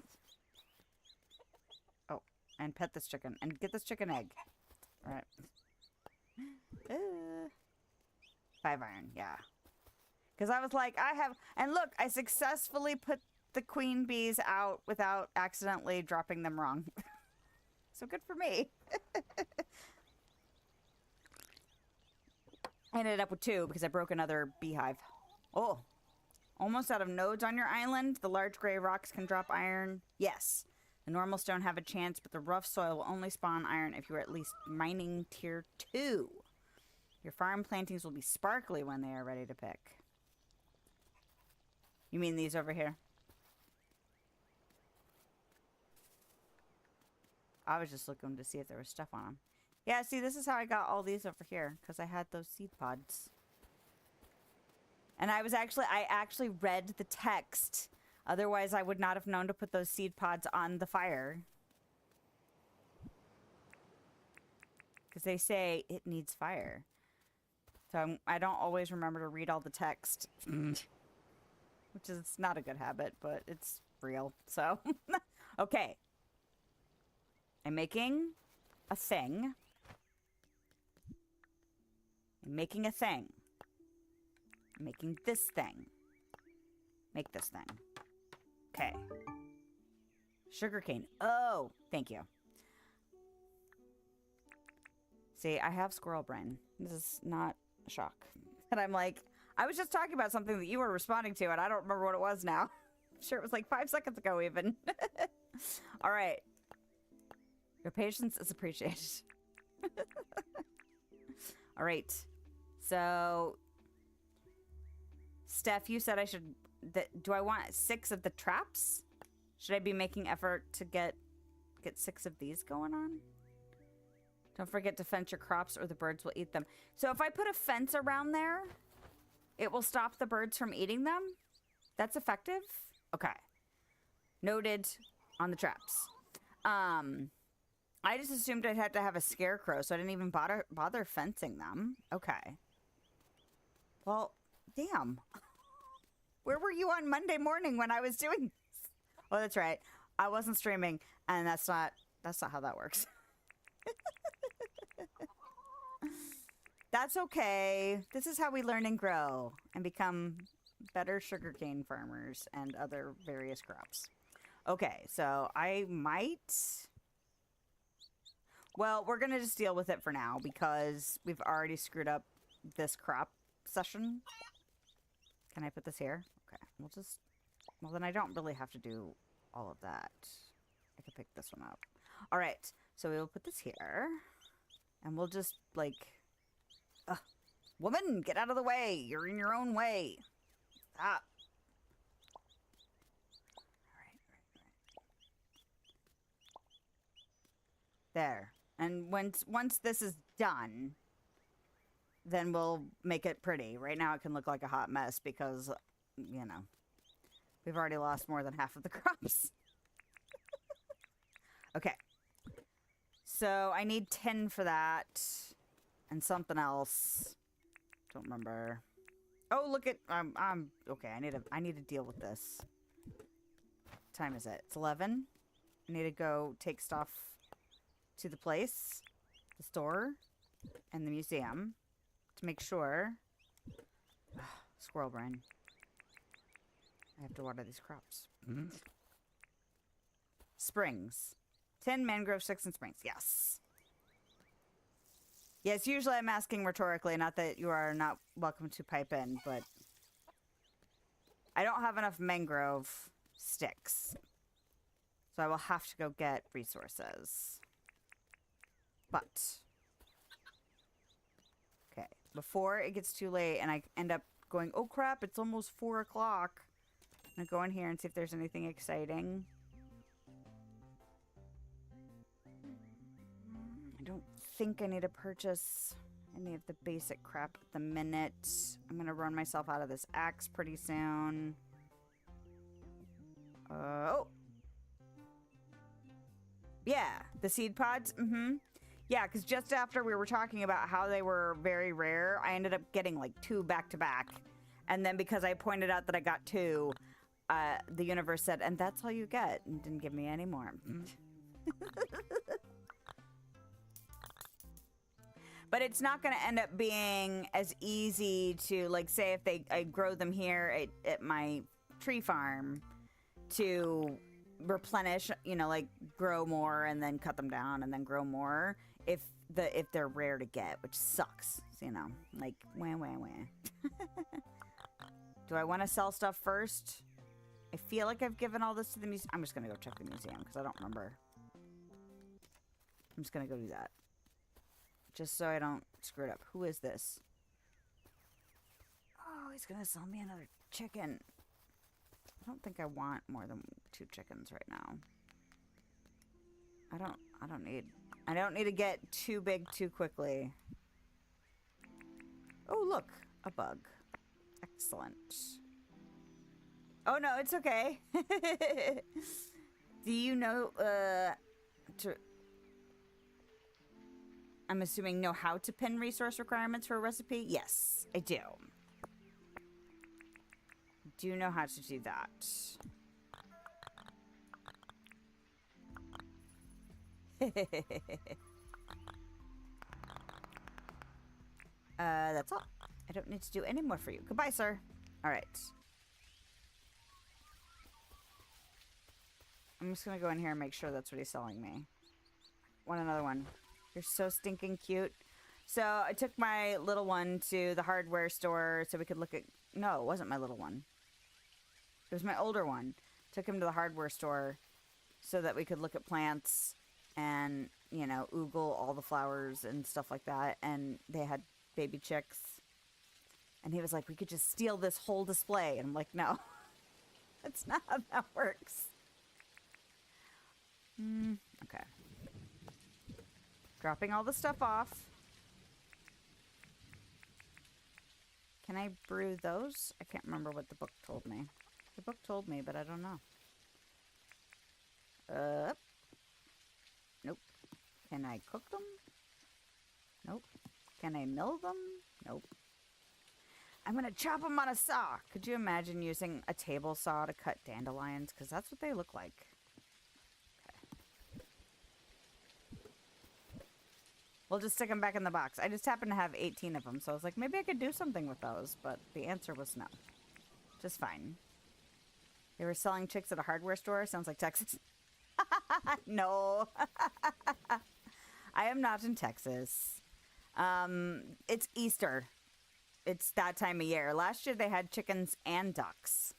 Oh, and pet this chicken. And get this chicken egg. Alright. 5 iron, yeah. Because I was like, and look, I successfully put the queen bees out without accidentally dropping them wrong. So good for me. I ended up with 2 because I broke another beehive. Oh, almost out of nodes on your island. The large gray rocks can drop iron. Yes. The normal stone have a chance, but the rough soil will only spawn iron if you are at least mining tier 2. Your farm plantings will be sparkly when they are ready to pick. You mean these over here? I was just looking to see if there was stuff on them. Yeah, see, this is how I got all these over here, because I had those seed pods. And I actually read the text. Otherwise, I would not have known to put those seed pods on the fire. Because they say it needs fire. So I don't always remember to read all the text. Which is not a good habit, but it's real. So, okay. I'm making a thing. I'm making a thing. I'm making this thing. Make this thing. Okay. Sugarcane. Oh, thank you. See, I have squirrel brain. This is not a shock. And I'm like, I was just talking about something that you were responding to, and I don't remember what it was now. I'm sure it was like 5 seconds ago, even. All right. Your patience is appreciated. All right. So, Steph, you said I should... do I want 6 of the traps? Should I be making effort to get 6 of these going on? Don't forget to fence your crops or the birds will eat them. So if I put a fence around there, it will stop the birds from eating them? That's effective? Okay. Noted on the traps. I just assumed I'd have to have a scarecrow, so I didn't even bother fencing them. Okay. Well, damn. Where were you on Monday morning when I was doing this? Oh, that's right. I wasn't streaming, and that's not how that works. That's okay. This is how we learn and grow and become better sugarcane farmers and other various crops. Okay, so I might... Well, we're going to just deal with it for now because we've already screwed up this crop session. Can I put this here? Okay, we'll just... Well, then I don't really have to do all of that. I can pick this one up. All right, so we'll put this here. And we'll just, like... woman, get out of the way! You're in your own way! Stop! Alright. There. And once this is done, then we'll make it pretty. Right now it can look like a hot mess because, you know, we've already lost more than half of the crops. Okay. So I need 10 for that. And something else. Don't remember. Oh, look at... okay, I need to deal with this. What time is it? It's 11. I need to go take stuff to the place, the store, and the museum to make sure... Squirrel brain. I have to water these crops. Springs. 10 mangrove sticks and springs. Yes. Yes, usually I'm asking rhetorically, not that you are not welcome to pipe in, but I don't have enough mangrove sticks. So I will have to go get resources. But, okay, before it gets too late and I end up going, oh crap, it's almost 4 o'clock. I'm going to go in here and see if there's anything exciting. I don't think I need to purchase any of the basic crap at the minute. I'm going to run myself out of this axe pretty soon. Oh. Yeah, the seed pods. Yeah, because just after we were talking about how they were very rare, I ended up getting like 2 back to back. And then because I pointed out that I got 2, the universe said, and that's all you get. And didn't give me any more. But it's not going to end up being as easy to, like, say if I grow them here at my tree farm to replenish, you know, like grow more and then cut them down and then grow more if they're rare to get, which sucks, you know, like wah. Do I want to sell stuff first? I feel like I've given all this to the museum. I'm just going to go check the museum because I don't remember. I'm just going to go do that. Just so I don't screw it up. Who is this? Oh, he's going to sell me another chicken. I don't think I want more than 2 chickens right now. I don't need to get too big too quickly. Oh, look, a bug. Excellent. Oh, no, it's okay. Do you know, I'm assuming know how to pin resource requirements for a recipe? Yes, I do. Do know how to do that. That's all. I don't need to do any more for you. Goodbye, sir. All right. I'm just gonna go in here and make sure that's what he's selling me. Want another one. You're so stinking cute. So I took my little one to the hardware store so we could look at... No, it wasn't my little one. It was my older one. Took him to the hardware store so that we could look at plants and, you know, oogle all the flowers and stuff like that. And they had baby chicks. And he was like, we could just steal this whole display. And I'm like, no. That's not how that works. Okay. Dropping all the stuff off. Can I brew those? I can't remember what the book told me. The book told me, but I don't know. Nope. Can I cook them? Nope. Can I mill them? Nope. I'm gonna chop them on a saw. Could you imagine using a table saw to cut dandelions? Because that's what they look like. We'll just stick them back in the box. I just happen to have 18 of them, so I was like, maybe I could do something with those, but the answer was no. Just fine. They were selling chicks at a hardware store? Sounds like Texas. No. I am not in Texas. It's Easter. It's that time of year. Last year they had chickens and ducks.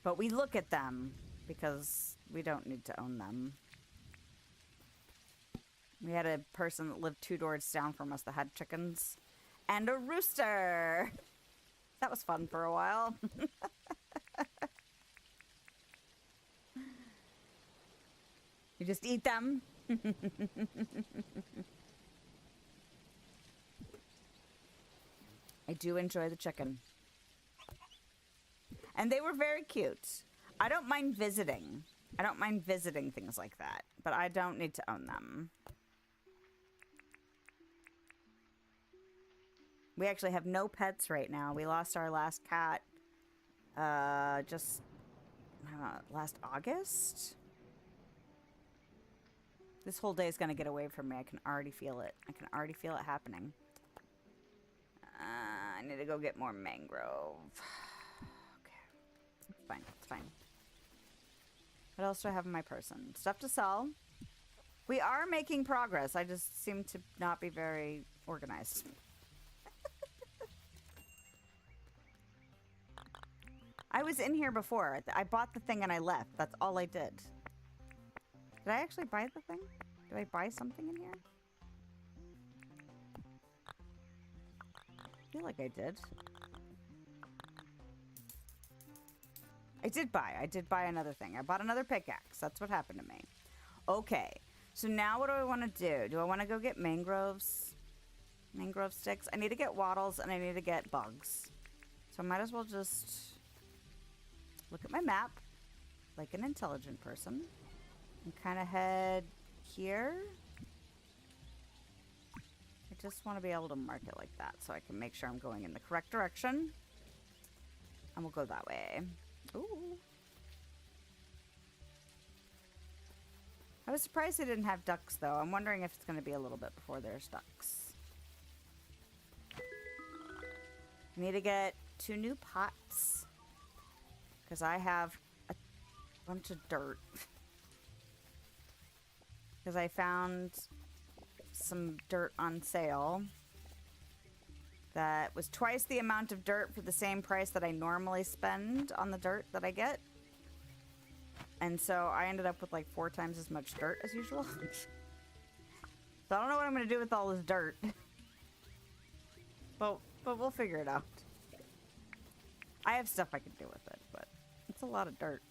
But we look at them because we don't need to own them. We had a person that lived 2 doors down from us that had chickens and a rooster. That was fun for a while. You just eat them. I do enjoy the chicken. And they were very cute. I don't mind visiting. I don't mind visiting things like that, but I don't need to own them. We actually have no pets right now. We lost our last cat just last August. This whole day is going to get away from me. I can already feel it. I can already feel it happening. I need to go get more mangrove. Okay. It's fine. It's fine. What else do I have in my person? Stuff to sell. We are making progress. I just seem to not be very organized. I was in here before. I bought the thing and I left. That's all I did. Did I actually buy the thing? Did I buy something in here? I feel like I did. I did buy another thing. I bought another pickaxe. That's what happened to me. Okay. So now what do I want to do? Do I want to go get mangroves? Mangrove sticks? I need to get wattles and I need to get bugs. So I might as well just look at my map like an intelligent person and kind of head here. I just want to be able to mark it like that so I can make sure I'm going in the correct direction. And we'll go that way. Ooh. I was surprised they didn't have ducks, though. I'm wondering if it's going to be a little bit before there's ducks. I need to get 2 new pots. Because I have a bunch of dirt. Because I found some dirt on sale that was twice the amount of dirt for the same price that I normally spend on the dirt that I get. And so I ended up with like 4 times as much dirt as usual. So I don't know what I'm going to do with all this dirt. But we'll figure it out. I have stuff I can do with it, but it's a lot of dirt.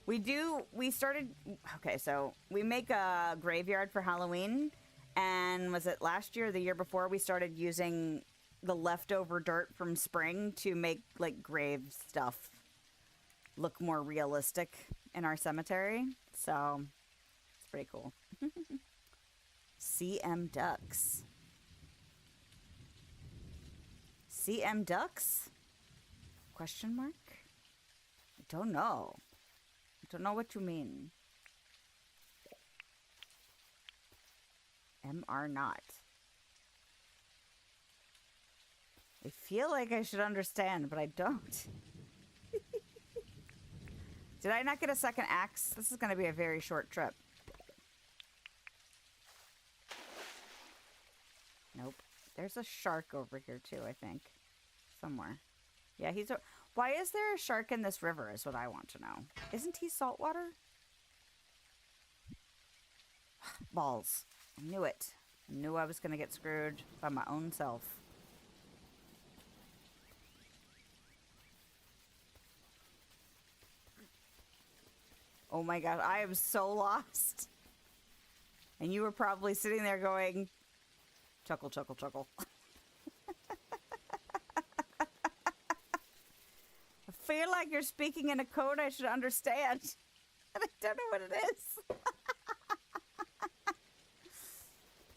We started, okay, so we make a graveyard for Halloween, and was it last year or the year before we started using the leftover dirt from spring to make, like, grave stuff look more realistic in our cemetery, so it's pretty cool. CM Ducks. CM Ducks? Question mark? I don't know. I don't know what you mean. MR not. I feel like I should understand, but I don't. Did I not get a second axe? This is going to be a very short trip. Nope. There's a shark over here too, I think. Somewhere. Yeah, he's a... Why is there a shark in this river is what I want to know. Isn't he saltwater? Balls. I knew it. I knew I was going to get screwed by my own self. Oh my god, I am so lost. And you were probably sitting there going, chuckle, chuckle, chuckle. I feel like you're speaking in a code I should understand. And I don't know what it is.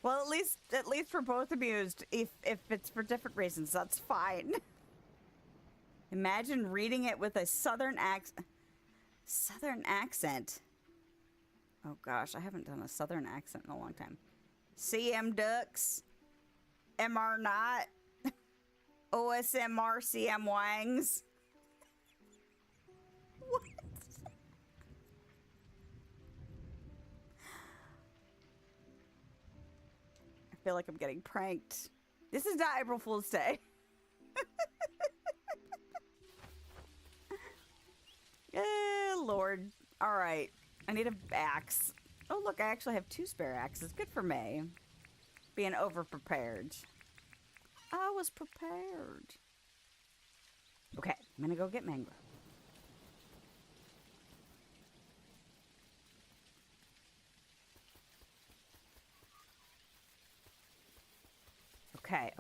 Well, at least we're both amused. If it's for different reasons, that's fine. Imagine reading it with a southern accent. Southern accent. Oh gosh, I haven't done a southern accent in a long time. CM Ducks. MR not. OSMR CM Wangs. What? I feel like I'm getting pranked. This is not April Fool's Day. Lord. Alright. I need an axe. Oh, look, I actually have 2 spare axes. Good for me. Being over-prepared. I was prepared. Okay, I'm gonna go get mangrove. Okay.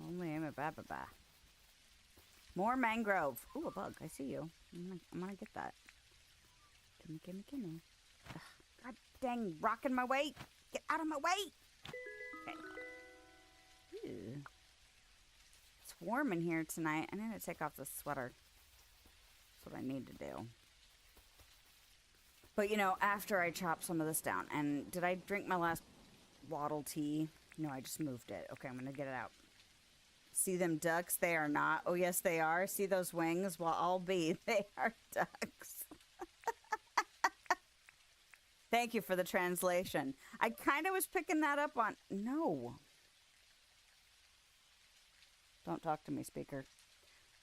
Only aim at ba. More mangrove. Ooh, a bug. I see you. I'm gonna get that. Gimme. Ugh, God dang, rocking my weight. Get out of my way. Okay. Ew. It's warm in here tonight. I need to take off this sweater. That's what I need to do. But, you know, after I chop some of this down, and did I drink my last waddle tea? No, I just moved it. Okay, I'm gonna get it out. See them ducks? They are not. Oh, yes, they are. See those wings? Well, I'll be. They are ducks. Thank you for the translation. I kind of was picking that up on... No. Don't talk to me, speaker.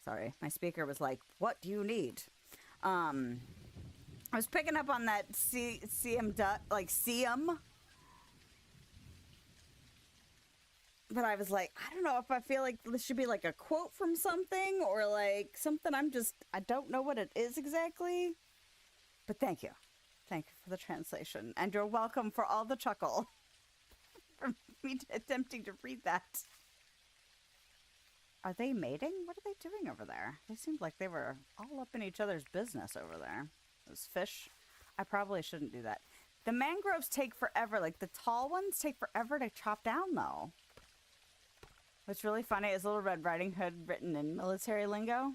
Sorry. My speaker was like, what do you need? I was picking up on that CM duck, like CM. But I was like, I don't know if I feel like this should be like a quote from something or like something I don't know what it is exactly. But thank you. Thank you for the translation. And you're welcome for all the chuckle for me attempting to read that. Are they mating? What are they doing over there? They seemed like they were all up in each other's business over there. Those fish. I probably shouldn't do that. The mangroves take forever. Like the tall ones take forever to chop down though. What's really funny is Little Red Riding Hood written in military lingo.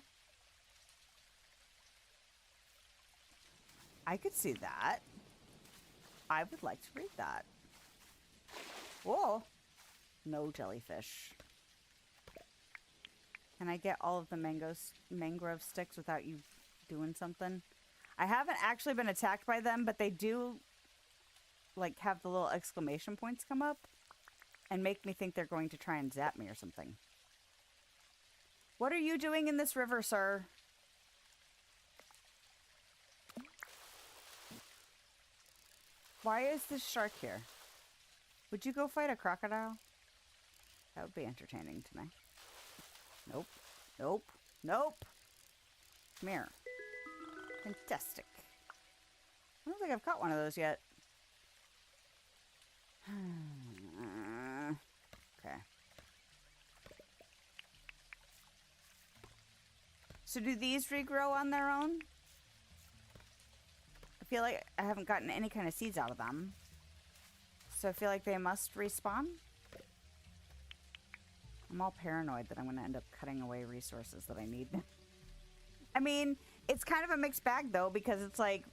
I could see that. I would like to read that. Whoa. No jellyfish. Can I get all of the mangrove sticks without you doing something? I haven't actually been attacked by them, but they do like have the little exclamation points come up and make me think they're going to try and zap me or something. What are you doing in this river, sir? Why is this shark here? Would you go fight a crocodile? That would be entertaining to me. Nope. Nope. Nope. Come here. Fantastic. think I've caught one of those yet. Okay. So do these regrow on their own? I feel like I haven't gotten any kind of seeds out of them. So I feel like they must respawn. I'm all paranoid that I'm going to end up cutting away resources that I need. I mean, it's kind of a mixed bag, though, because it's like,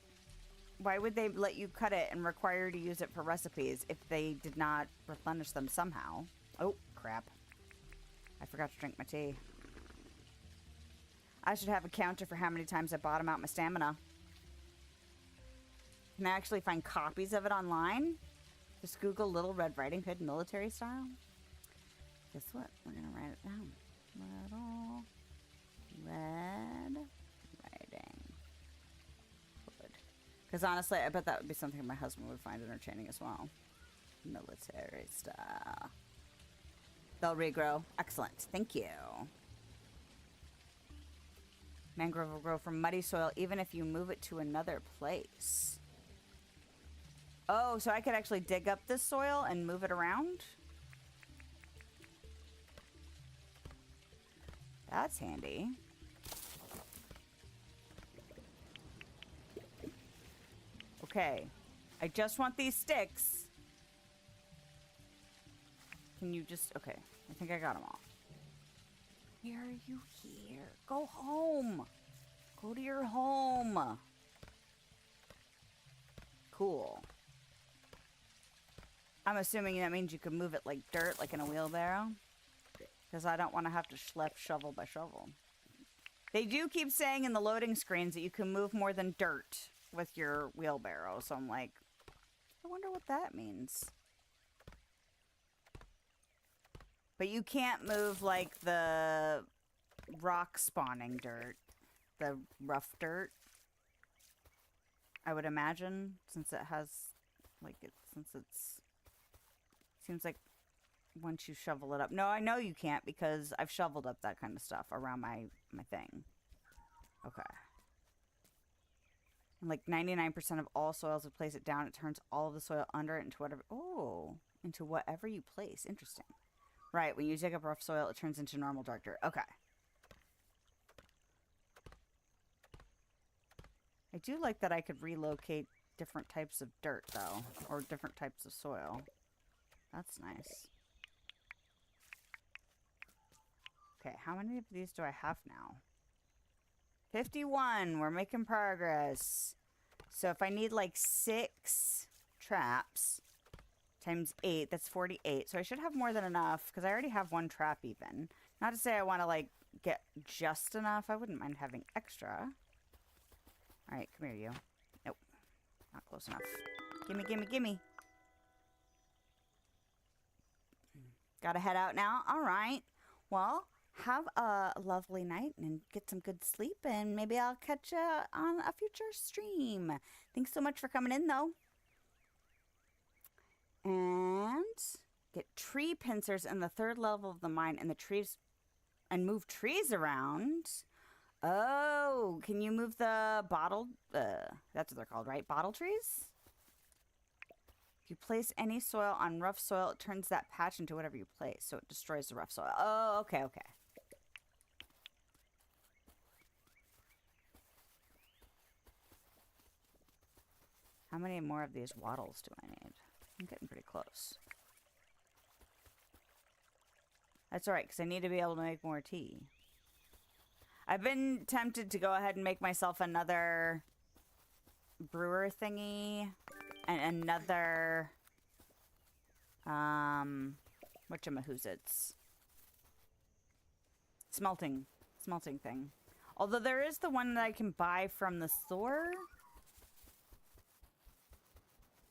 why would they let you cut it and require you to use it for recipes if they did not replenish them somehow? Oh, crap. I forgot to drink my tea. I should have a counter for how many times I bottom out my stamina. Can I actually find copies of it online? Just Google Little Red Riding Hood military style. Guess what? We're going to write it down. Little Red Riding Hood. Because honestly, I bet that would be something my husband would find entertaining as well. Military style. They'll regrow. Excellent. Thank you. Mangrove will grow from muddy soil even if you move it to another place. Oh, so I could actually dig up this soil and move it around? That's handy. Okay. I just want these sticks. Can you just... Okay. I think I got them all. Why are you here? Go home. Go to your home. Cool. I'm assuming that means you can move it like dirt, like in a wheelbarrow. Because I don't want to have to schlep shovel by shovel. They do keep saying in the loading screens that you can move more than dirt with your wheelbarrow. So I'm like, I wonder what that means. But you can't move like the rock spawning dirt. The rough dirt. I would imagine, since it has, like, since it's, seems like once you shovel it up. No, I know you can't because I've shoveled up that kind of stuff around my thing. Okay. And like 99% of all soils, if you place it down, it turns all of the soil under it into whatever, into whatever you place. Interesting. Right, when you dig up rough soil, it turns into normal dark dirt. Okay. I do like that I could relocate different types of dirt, though. Or different types of soil. That's nice. Okay, how many of these do I have now? 51. We're making progress. So if I need like 6 traps times 8, that's 48. So I should have more than enough because I already have 1 trap even. Not to say I want to like get just enough. I wouldn't mind having extra. All right, come here, you. Nope. Not close enough. Gimme, gimme, gimme. Gotta head out now. All right. Well, have a lovely night and get some good sleep. And maybe I'll catch you on a future stream. Thanks so much for coming in, though. And get tree pincers in the 3rd level of the mine and the trees and move trees around. Oh, can you move the bottle? That's what they're called, right? Bottle trees? If you place any soil on rough soil, it turns that patch into whatever you place. So it destroys the rough soil. Oh, okay, okay. How many more of these wattles do I need? I'm getting pretty close. That's alright, because I need to be able to make more tea. I've been tempted to go ahead and make myself another brewer thingy and another whatchamahoozits. Smelting thing. Although there is the one that I can buy from the store.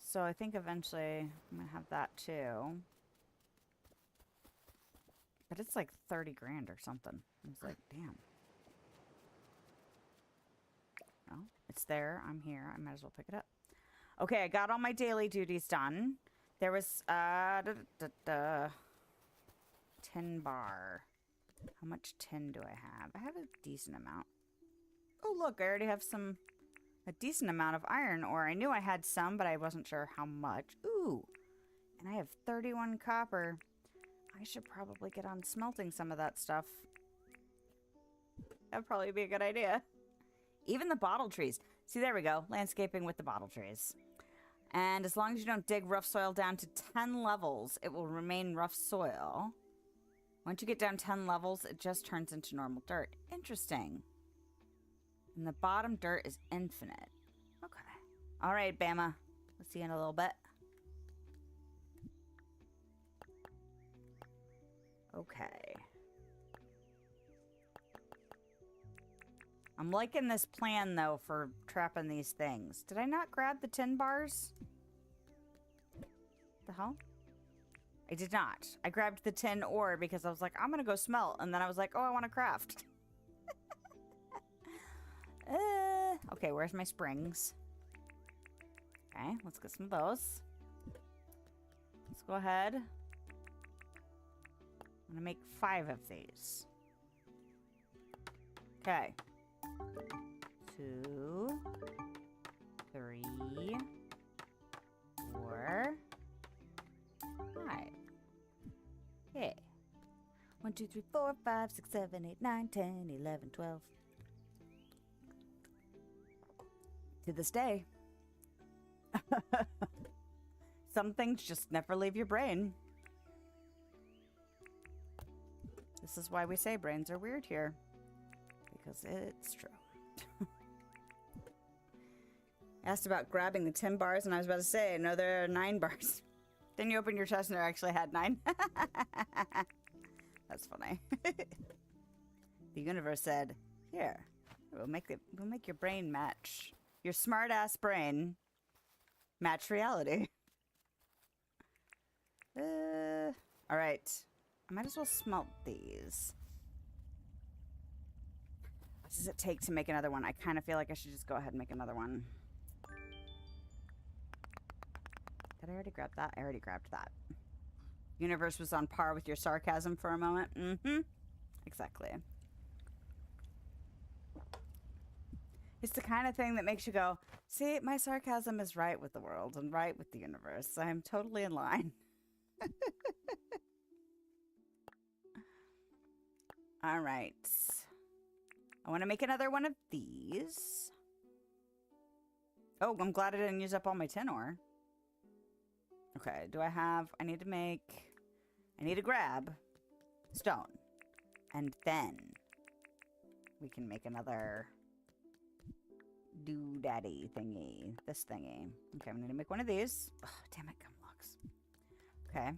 So I think eventually I'm gonna have that too. But it's like 30 grand or something. I was like, damn. Well, it's there. I'm here. I might as well pick it up. Okay, I got all my daily duties done. There was, 10 bar. How much tin do I have? I have a decent amount. Oh, look, I already have some a decent amount of iron ore. I knew I had some, but I wasn't sure how much. Ooh, and I have 31 copper. I should probably get on smelting some of that stuff. That'd probably be a good idea. Even the bottle trees. See, there we go. Landscaping with the bottle trees. And as long as you don't dig rough soil down to 10 levels, it will remain rough soil. Once you get down 10 levels, it just turns into normal dirt. Interesting. And the bottom dirt is infinite. Okay. All right, Bama. We'll see you in a little bit. Okay. I'm liking this plan, though, for trapping these things. Did I not grab the tin bars? The hell? I did not. I grabbed the tin ore because I was like, I'm going to go smelt. And then I was like, oh, I want to craft. Okay, where's my springs? Okay, let's get some of those. Let's go ahead. I'm going to make 5 of these. Okay. 2, 3, 4, 5. Okay. 1, 2, 3, 4, 5, 6, 7, 8, 9, 10, 11, 12. To this day. Some things just never leave your brain. This is why we say brains are weird here. Because it's true. Asked about grabbing the 10 bars, and I was about to say, no, there are 9 bars. Then you opened your chest and there actually had 9. That's funny. The universe said, here, we'll make your brain match. Your smart-ass brain match reality. Alright. I might as well smelt these. What does it take to make another one? I kind of feel like I should just go ahead and make another one. Did I already grab that? I already grabbed that. Universe was on par with your sarcasm for a moment. Mm-hmm. Exactly. It's the kind of thing that makes you go, see, my sarcasm is right with the world and right with the universe. I'm totally in line. All right. I want to make another one of these. Oh, I'm glad I didn't use up all my tin ore. Okay, I need to grab stone. And then we can make another doodaddy thingy. This thingy. Okay, I'm going to make one of these. Oh, damn it, gumlocks. Okay.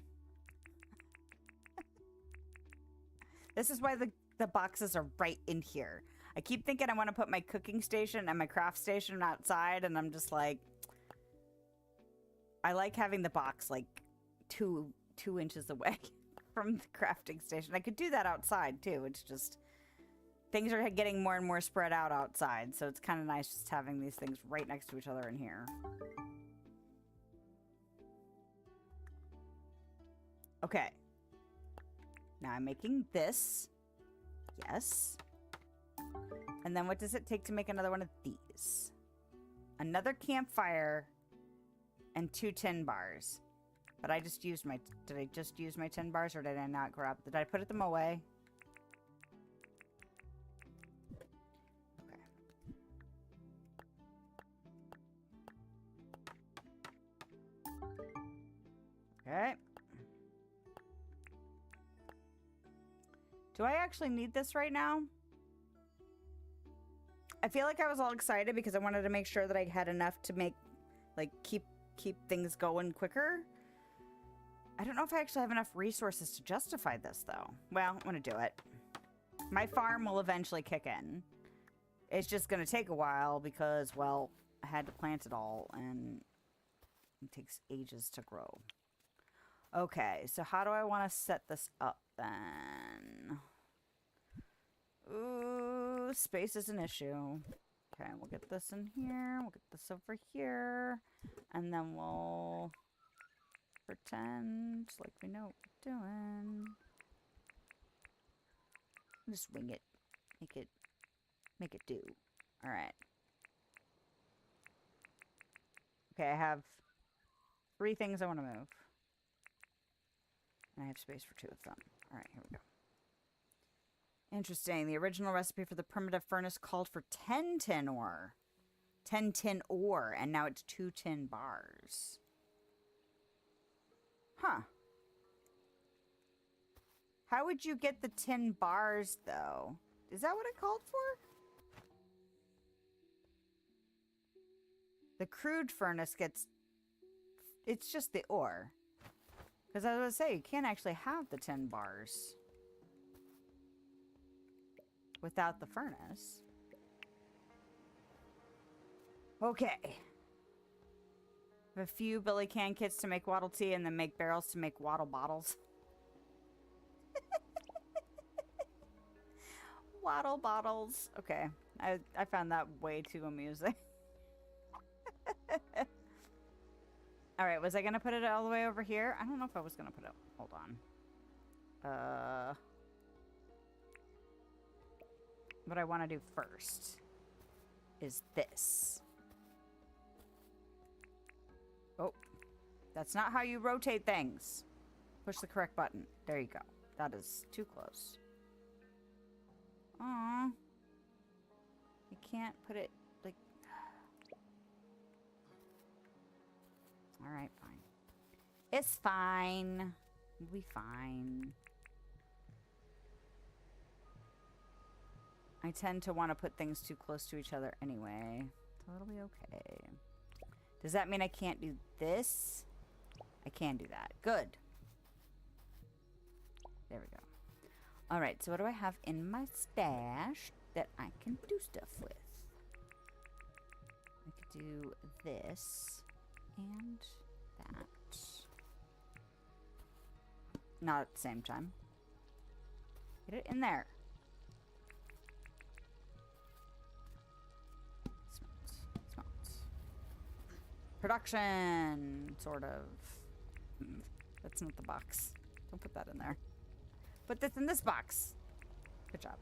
This is why the boxes are right in here. I keep thinking I want to put my cooking station and my craft station outside, and I'm just like, I like having the box like two inches away from the crafting station. I could do that outside too. It's just things are getting more and more spread out outside, so it's kind of nice just having these things right next to each other in here. Okay. Now I'm making this. Yes. And then what does it take to make another one of these? Another campfire and 2 tin bars. But I just used my... Did I just use my 10 bars or did I not grab... Did I put them away? Okay. Okay. Do I actually need this right now? I feel like I was all excited because I wanted to make sure that I had enough to make, like, keep things going quicker. I don't know if I actually have enough resources to justify this, though. Well, I'm going to do it. My farm will eventually kick in. It's just going to take a while because, well, I had to plant it all, and it takes ages to grow. Okay, so how do I want to set this up, then? Ooh, space is an issue. Okay, we'll get this in here. We'll get this over here. And then we'll pretend like we know what we're doing. Just wing it. Make it do. Alright. Okay, I have 3 things I want to move. And I have space for 2 of them. All right, here we go. Interesting. The original recipe for the primitive furnace called for 10 tin ore. 10 tin ore, and now it's 2 tin bars. Huh. How would you get the tin bars, though? Is that what it called for? The crude furnace gets... It's just the ore. Because I was going to say, you can't actually have the tin bars without the furnace. Okay. Have a few Billy Can kits to make waddle tea and then make barrels to make waddle bottles. Waddle bottles. Okay. I found that way too amusing. Alright, was I going to put it all the way over here? I don't know if I was going to put it... Hold on. What I want to do first is this. Oh. That's not how you rotate things. Push the correct button. There you go. That is too close. Aw. You can't put it, like... Alright, fine. It's fine. We'll be fine. I tend to want to put things too close to each other anyway. So it'll be okay. Does that mean I can't do this? I can do that. Good. There we go. Alright, so what do I have in my stash that I can do stuff with? I could do this and that. Not at the same time. Get it in there. Production, sort of. That's not the box. Don't put that in there. Put this in this box. Good job.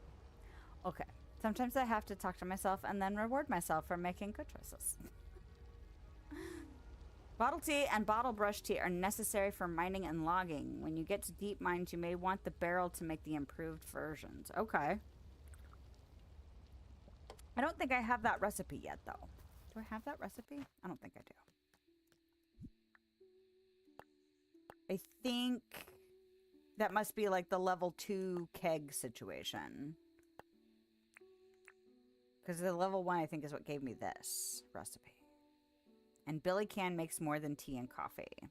Okay. Sometimes I have to talk to myself and then reward myself for making good choices. Bottle tea and bottle brush tea are necessary for mining and logging. When you get to deep mines, you may want the barrel to make the improved versions. Okay. I don't think I have that recipe yet, though. Do I have that recipe? I don't think I do. I think that must be like the level 2 keg situation. Because the level 1, I think, is what gave me this recipe. And Billy Can makes more than tea and coffee.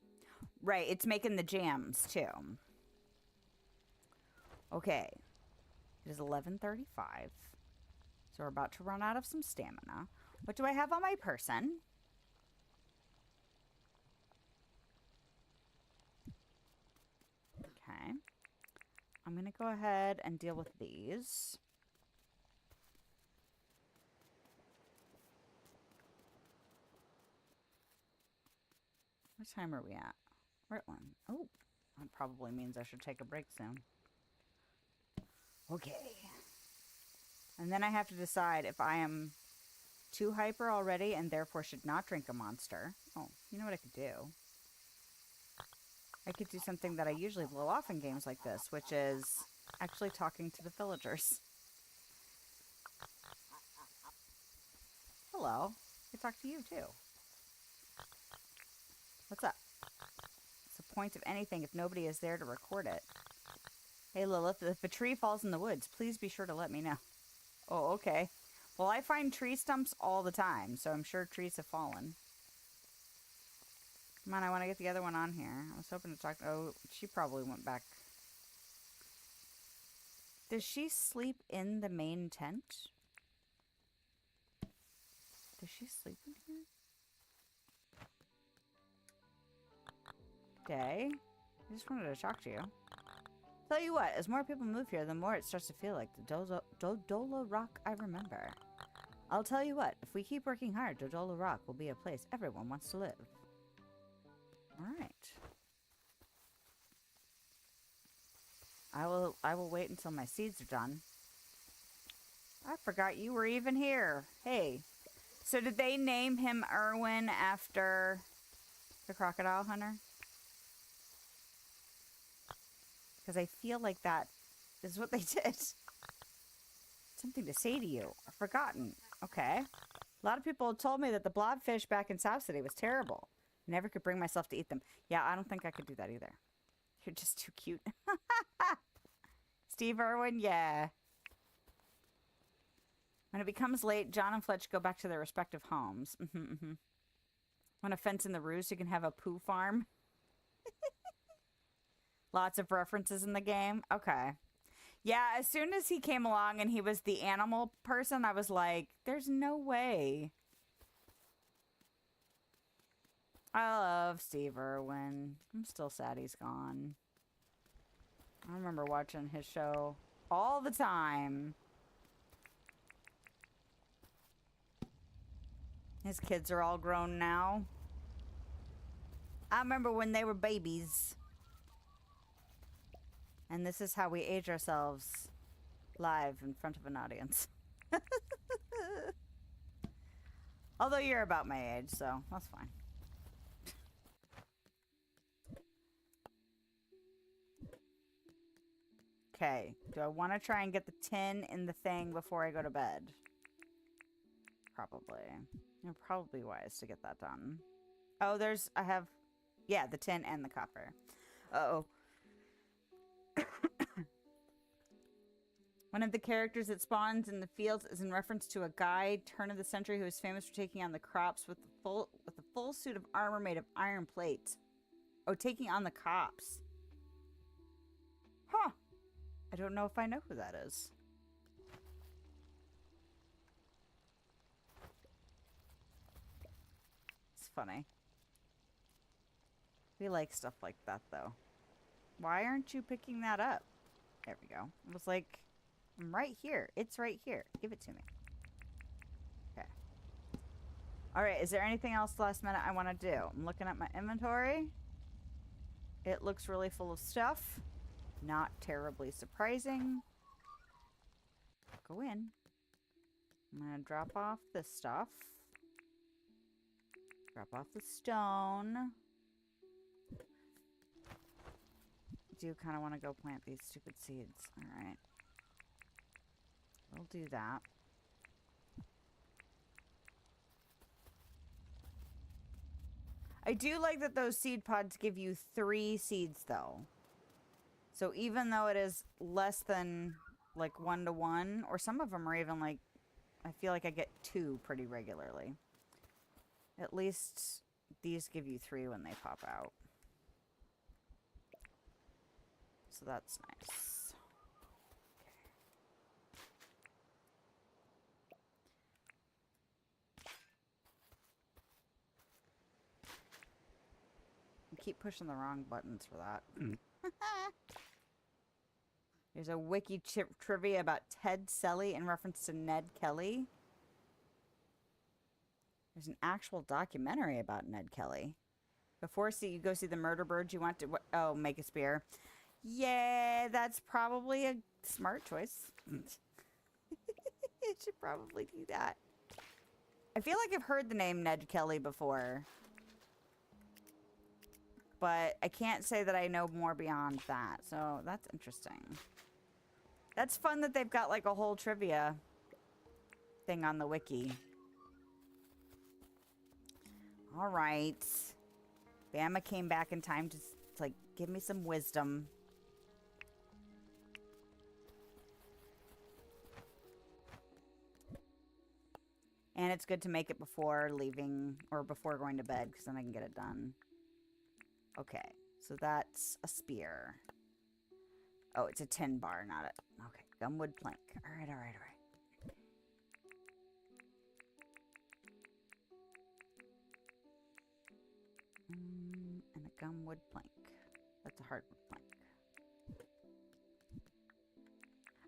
Right, it's making the jams, too. Okay. It is 11:35. So we're about to run out of some stamina. What do I have on my person? Okay. I'm going to go ahead and deal with these. What time are we at? We're at 1. Oh, that probably means I should take a break soon. Okay. And then I have to decide if I am too hyper already and therefore should not drink a monster. Oh, you know what I could do? I could do something that I usually blow off in games like this, which is actually talking to the villagers. Hello. I can talk to you, too. What's up? What's the point of anything if nobody is there to record it? Hey, Lilith, if a tree falls in the woods, please be sure to let me know. Oh, okay. Well, I find tree stumps all the time, so I'm sure trees have fallen. Come on, I want to get the other one on here. I was hoping to talk... Oh, she probably went back. Does she sleep in the main tent? Does she sleep in here? Day? I just wanted to talk to you. Tell you what, as more people move here, the more it starts to feel like the Dodola Rock I remember. I'll tell you what, if we keep working hard, Dodola Rock will be a place everyone wants to live. Alright. I will wait until my seeds are done. I forgot you were even here. Hey, So did they name him Erwin after the crocodile hunter? Because I feel like that is what they did. Something to say to you. I've forgotten. Okay. A lot of people have told me that the blobfish back in South City was terrible. Never could bring myself to eat them. Yeah, I don't think I could do that either. You're just too cute. Steve Irwin, yeah. When it becomes late, John and Fletch go back to their respective homes. Want a fence in the roost? You can have a poo farm. Lots of references in the game. Okay. Yeah, as soon as he came along and he was the animal person, I was like, there's no way. I love Steve Irwin. I'm still sad he's gone. I remember watching his show all the time. His kids are all grown now. I remember when they were babies. And this is how we age ourselves live in front of an audience. Although you're about my age, so that's fine. Okay, do I want to try and get the tin in the thing before I go to bed? Probably. You're probably wise to get that done. Oh, I have, yeah, the tin and the copper. Uh-oh. One of the characters that spawns in the fields is in reference to a guy, turn of the century, who is famous for taking on the crops with a full suit of armor made of iron plates. Oh, taking on the cops. Huh. I don't know if I know who that is. It's funny. We like stuff like that, though. Why aren't you picking that up? There we go. It was like, I'm right here. It's right here. Give it to me. Okay. Alright, is there anything else last minute I want to do? I'm looking at my inventory. It looks really full of stuff. Not terribly surprising. Go in. I'm going to drop off this stuff. Drop off the stone. Do kind of want to go plant these stupid seeds. Alright. We'll do that. I do like that those seed pods give you 3 seeds, though. So even though it is less than, like, 1-to-1, or some of them are even, like, I feel like I get 2 pretty regularly. At least these give you 3 when they pop out. So that's nice. I keep pushing the wrong buttons for that. There's a wiki trivia about Ted Selly in reference to Ned Kelly. There's an actual documentary about Ned Kelly. Before you go see the murder birds, you want to... Oh, make a spear. Yeah, that's probably a smart choice. You should probably do that. I feel like I've heard the name Ned Kelly before. But I can't say that I know more beyond that. So that's interesting. That's fun that they've got like a whole trivia thing on the wiki. Alright. Bama came back in time to like give me some wisdom. And it's good to make it before leaving or before going to bed because then I can get it done. Okay, so that's a spear. Oh, it's a tin bar, not a... Okay, gumwood plank. Alright, alright, alright. And a gumwood plank. That's a hardwood plank.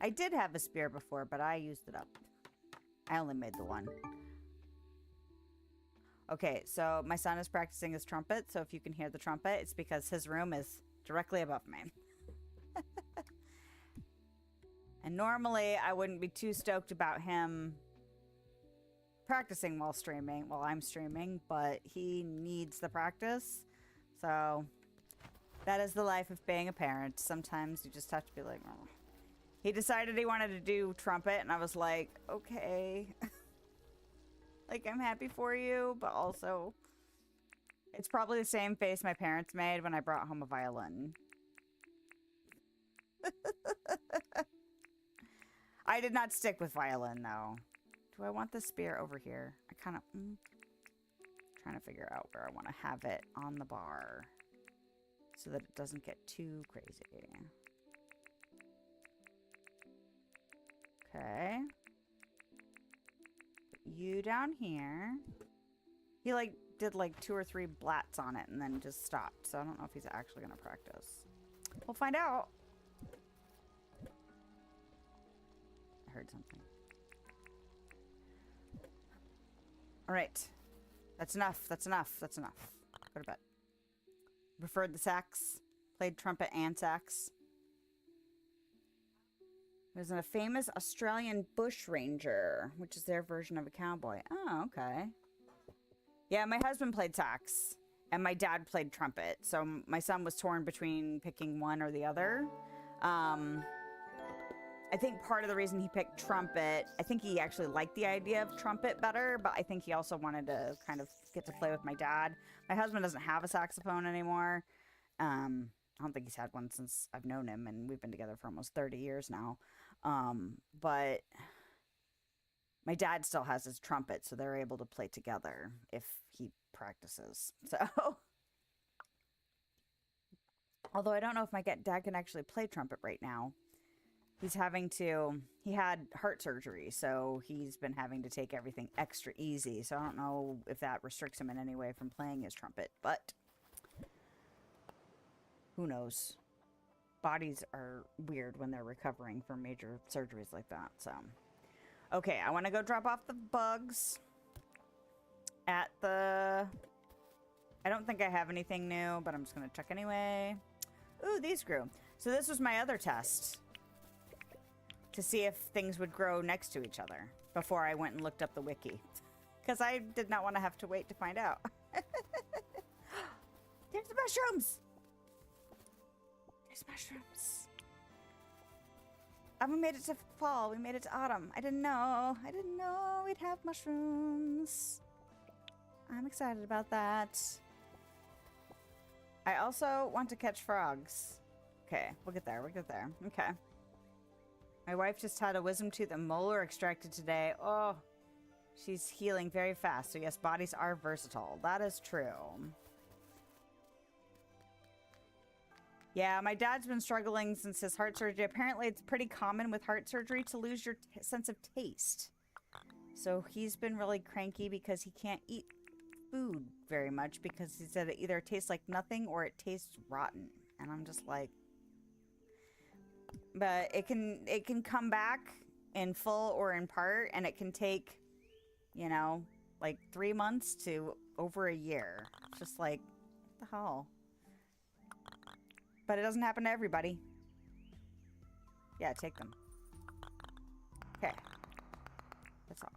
I did have a spear before, but I used it up. I only made the one. Okay, so my son is practicing his trumpet, so if you can hear the trumpet, it's because his room is directly above mine. And normally, I wouldn't be too stoked about him practicing while streaming, while I'm streaming, but he needs the practice. So that is the life of being a parent. Sometimes you just have to be like, oh. He decided he wanted to do trumpet, and I was like, okay. Like, I'm happy for you, but also it's probably the same face my parents made when I brought home a violin. I did not stick with violin, though. Do I want the spear over here? I kind of... trying to figure out where I want to have it on the bar so that it doesn't get too crazy. Okay. Put you down here. He, like, did, like, 2 or 3 blats on it and then just stopped. So I don't know if he's actually going to practice. We'll find out. I heard something. All right. That's enough. That's enough. That's enough. Go to bed. Preferred the sax. Played trumpet and sax. There's a famous Australian bush ranger, which is their version of a cowboy. Oh, okay. Yeah, my husband played sax, and my dad played trumpet. So my son was torn between picking one or the other. I think part of the reason he picked trumpet, I think he actually liked the idea of trumpet better, but I think he also wanted to kind of get to play with my dad. My husband doesn't have a saxophone anymore. I don't think he's had one since I've known him, and we've been together for almost 30 years now. But my dad still has his trumpet, so they're able to play together if he practices. So, although I don't know if my dad can actually play trumpet right now. He's having to, he had heart surgery, so he's been having to take everything extra easy. So I don't know if that restricts him in any way from playing his trumpet, but who knows? Bodies are weird when they're recovering from major surgeries like that. So, okay, I want to go drop off the bugs at the, I don't think I have anything new, but I'm just going to check anyway. Ooh, these grew. So this was my other test to see if things would grow next to each other before I went and looked up the wiki. Because I did not want to have to wait to find out. There's the mushrooms! There's mushrooms. We made it to fall. We made it to autumn. I didn't know. I didn't know we'd have mushrooms. I'm excited about that. I also want to catch frogs. Okay, we'll get there. We'll get there. Okay. My wife just had a wisdom tooth and molar extracted today. Oh, she's healing very fast. So yes, bodies are versatile. That is true. Yeah, my dad's been struggling since his heart surgery. Apparently, it's pretty common with heart surgery to lose your sense of taste. So he's been really cranky because he can't eat food very much because he said it either tastes like nothing or it tastes rotten. And I'm just like... But it can come back in full or in part, and it can take, you know, like 3 months to over a year. It's just like, what the hell? But it doesn't happen to everybody. Yeah, take them. Okay. That's all.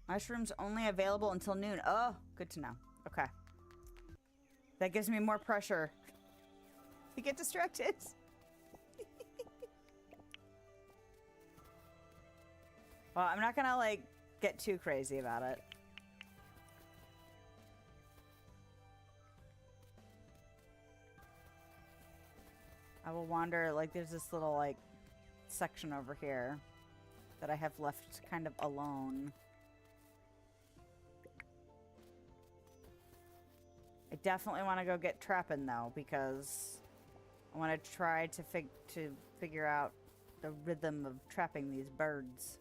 Mushrooms only available until noon. Oh, good to know. Okay. That gives me more pressure to get distracted. Well, I'm not gonna, like, get too crazy about it. I will wander, like, there's this little, like, section over here that I have left kind of alone. I definitely want to go get trapping, though, because I want to try to figure out the rhythm of trapping these birds.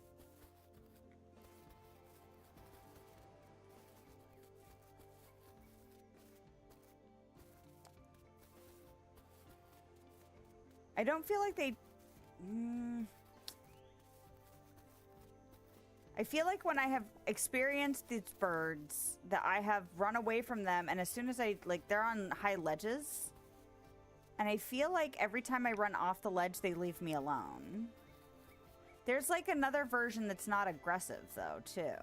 I don't feel like they... I feel like when I have experienced these birds, that I have run away from them, and as soon as I, like, they're on high ledges, and I feel like every time I run off the ledge, they leave me alone. There's, like, another version that's not aggressive, though, too.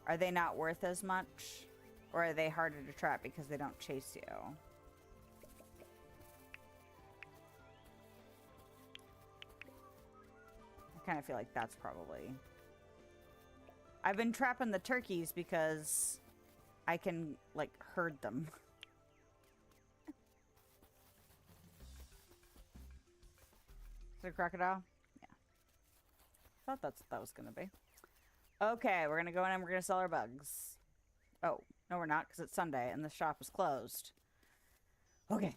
Are they not worth as much? Or are they harder to trap because they don't chase you? I kind of feel like that's probably... I've been trapping the turkeys because I can, like, herd them. Is it a crocodile? Yeah. Thought that's what that was gonna be. Okay, we're gonna go in and we're gonna sell our bugs. Oh, no we're not, because it's Sunday and the shop is closed. Okay.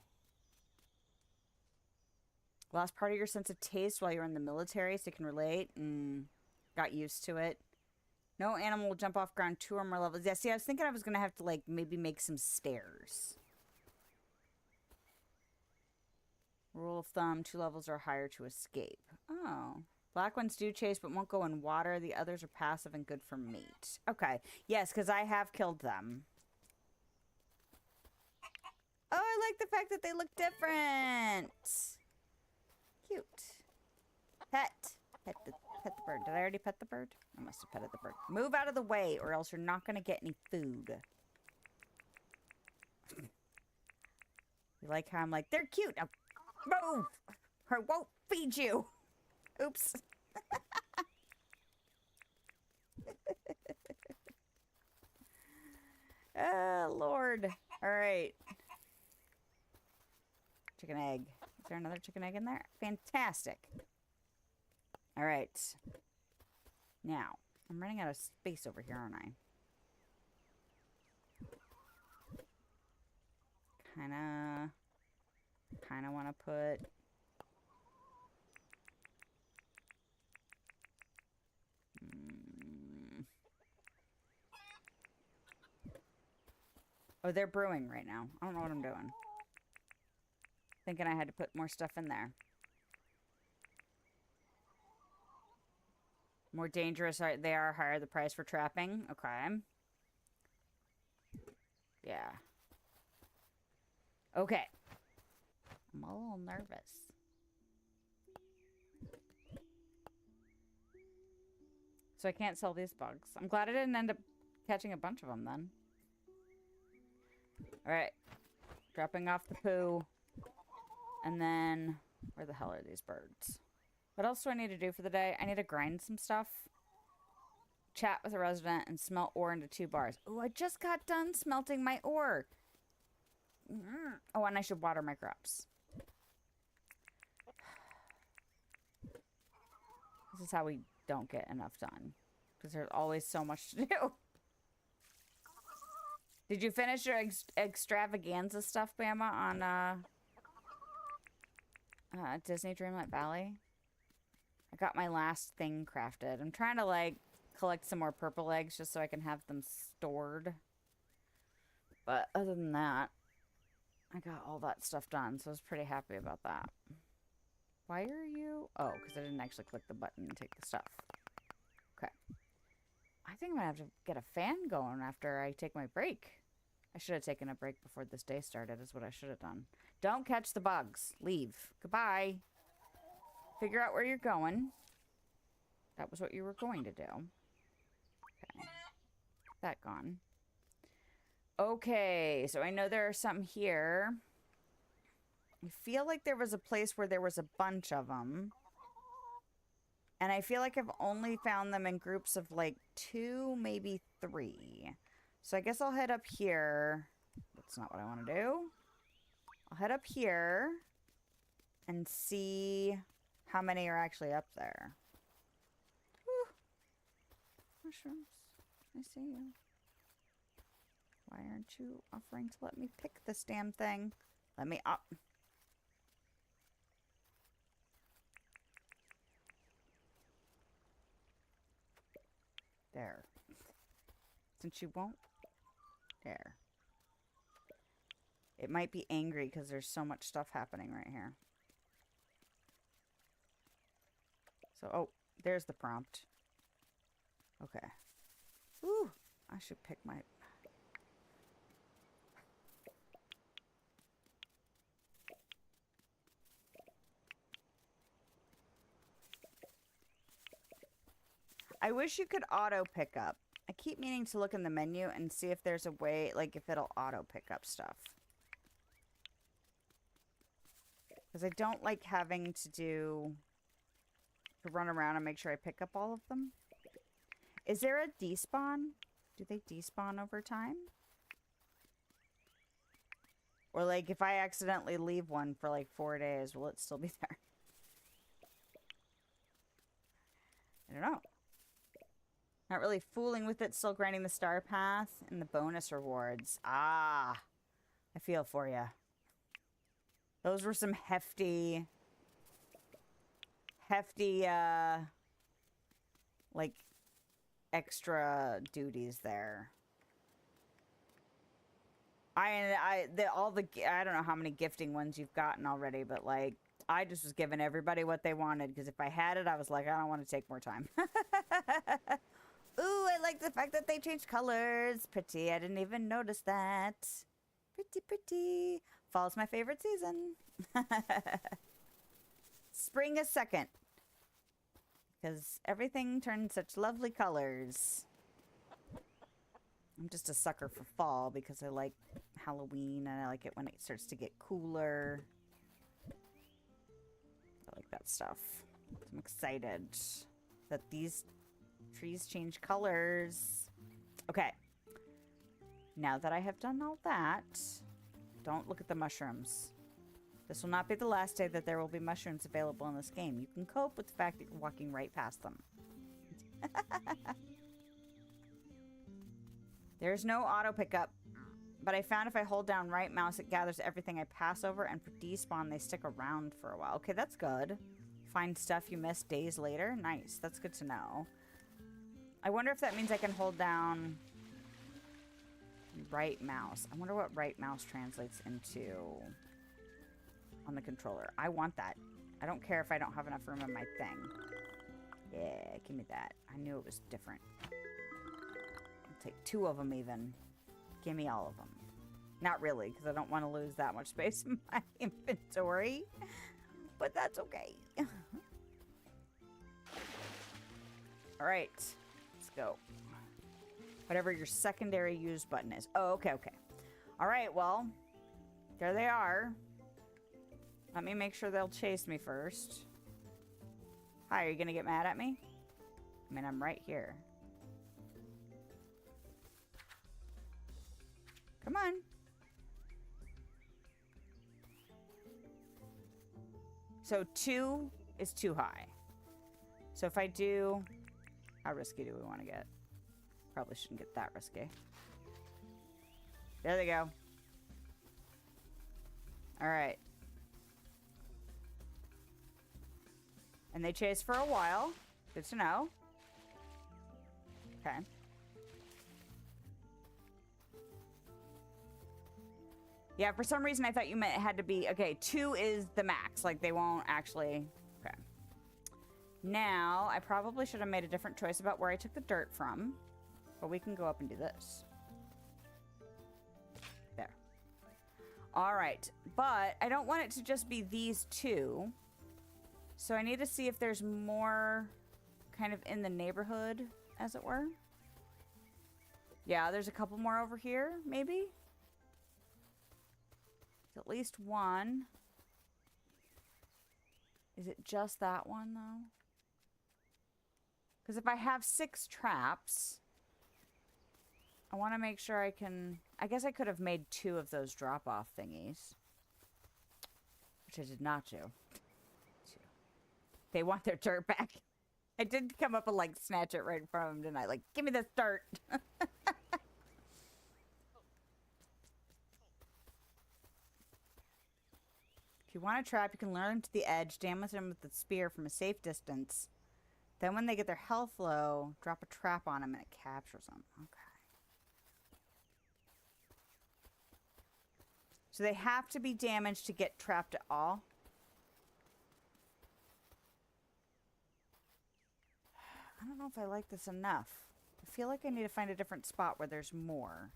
Lost part of your sense of taste while you were in the military, so you can relate and got used to it. No animal will jump off ground 2 or more levels. Yeah, see, I was thinking I was gonna have to, like, maybe make some stairs. Rule of thumb, 2 levels or higher to escape. Oh. Black ones do chase but won't go in water. The others are passive and good for meat. Okay. Yes, because I have killed them. Oh, I like the fact that they look different. Cute. Pet. Pet the bird. Did I already pet the bird? I must have petted the bird. Move out of the way or else you're not going to get any food. You like how I'm like, they're cute. Now move! Or I won't feed you. Oops. Oh, Lord. All right. Chicken egg. Is there another chicken egg in there? Fantastic. All right. Now, I'm running out of space over here, aren't I? Kinda want to put... Oh, they're brewing right now. I don't know what I'm doing. Thinking I had to put more stuff in there. More dangerous they are, higher the price for trapping. Okay. Yeah. Okay. I'm a little nervous. So I can't sell these bugs. I'm glad I didn't end up catching a bunch of them then. Alright. Dropping off the poo. And then... Where the hell are these birds? What else do I need to do for the day? I need to grind some stuff. Chat with a resident and smelt ore into 2 bars. Oh, I just got done smelting my ore. Oh, and I should water my crops. This is how we don't get enough done. Because there's always so much to do. Did you finish your extravaganza stuff, Bama, on Disney Dreamlight Valley? I got my last thing crafted. I'm trying to, like, collect some more purple eggs just so I can have them stored. But other than that, I got all that stuff done, so I was pretty happy about that. Why are you... Oh, because I didn't actually click the button and take the stuff. Okay. I think I'm going to have to get a fan going after I take my break. I should have taken a break before this day started, is what I should have done. Don't catch the bugs. Leave. Goodbye. Figure out where you're going. That was what you were going to do. Okay. That gone. Okay, so I know there are some here. I feel like there was a place where there was a bunch of them. And I feel like I've only found them in groups of like 2, maybe 3. So I guess I'll head up here. That's not what I want to do. I'll head up here and see how many are actually up there. Whew. Mushrooms. I see you. Why aren't you offering to let me pick this damn thing? Let me up. There. Since you won't. There. It might be angry because there's so much stuff happening right here. So, oh, there's the prompt. Okay. Ooh, I should pick my... I wish you could auto pick up. I keep meaning to look in the menu and see if there's a way, like if it'll auto pick up stuff. Because I don't like having to run around and make sure I pick up all of them. Is there a despawn? Do they despawn over time? Or like if I accidentally leave one for like 4 days, will it still be there? I don't know. Not really fooling with it, still grinding the star path and the bonus rewards. Ah, I feel for you. Those were some hefty, like, extra duties there. I don't know how many gifting ones you've gotten already, but like, I just was giving everybody what they wanted, because if I had it, I was like, I don't want to take more time. Ooh, I like the fact that they changed colors. Pretty, I didn't even notice that. Pretty, pretty. Fall's my favorite season. Spring is second. Because everything turns such lovely colors. I'm just a sucker for fall because I like Halloween and I like it when it starts to get cooler. I like that stuff. I'm excited that these trees change colors. Okay. Now that I have done all that, don't look at the mushrooms. This will not be the last day that there will be mushrooms available in this game. You can cope with the fact that you're walking right past them. There's no auto pickup, but I found if I hold down right mouse, it gathers everything I pass over, and for despawn, they stick around for a while. Okay, that's good. Find stuff you missed days later. Nice. That's good to know. I wonder if that means I can hold down right mouse. I wonder what right mouse translates into on the controller. I want that. I don't care if I don't have enough room in my thing. Yeah, give me that. I knew it was different. I'll take 2 of them even. Give me all of them. Not really, because I don't want to lose that much space in my inventory. But that's okay. Alright. Let's go. Whatever your secondary use button is. Oh, okay, okay. Alright, well. There they are. Let me make sure they'll chase me first. Hi, are you gonna get mad at me? I mean, I'm right here. Come on. So 2 is too high. So if I do... How risky do we want to get? Probably shouldn't get that risky. There they go. Alright. And they chase for a while. Good to know. Okay. Yeah, for some reason I thought you meant it had to be... Okay, 2 is the max. Like, they won't actually... Okay. Now, I probably should have made a different choice about where I took the dirt from. But we can go up and do this. There. Alright. But I don't want it to just be these 2. So I need to see if there's more kind of in the neighborhood, as it were. Yeah, there's a couple more over here, maybe? At least one. Is it just that one, though? Because if I have 6 traps, I want to make sure I can... I guess I could have made 2 of those drop-off thingies. Which I did not do. They want their dirt back. I did come up and, like, snatch it right in front of them, didn't I? Like, give me this dirt. If you want a trap, you can lure them to the edge, damage them with the spear from a safe distance. Then when they get their health low, drop a trap on them and it captures them. Okay. So they have to be damaged to get trapped at all? I don't know if I like this enough. I feel like I need to find a different spot where there's more.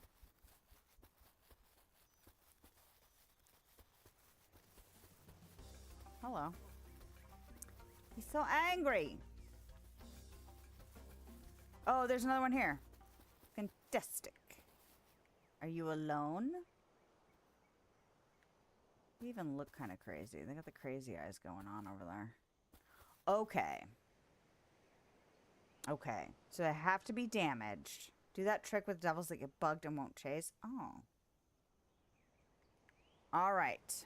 Hello. He's so angry. Oh, there's another one here. Fantastic. Are you alone? You even look kind of crazy. They got the crazy eyes going on over there. Okay. Okay. So I have to be damaged. Do that trick with devils that get bugged and won't chase. Oh. All right.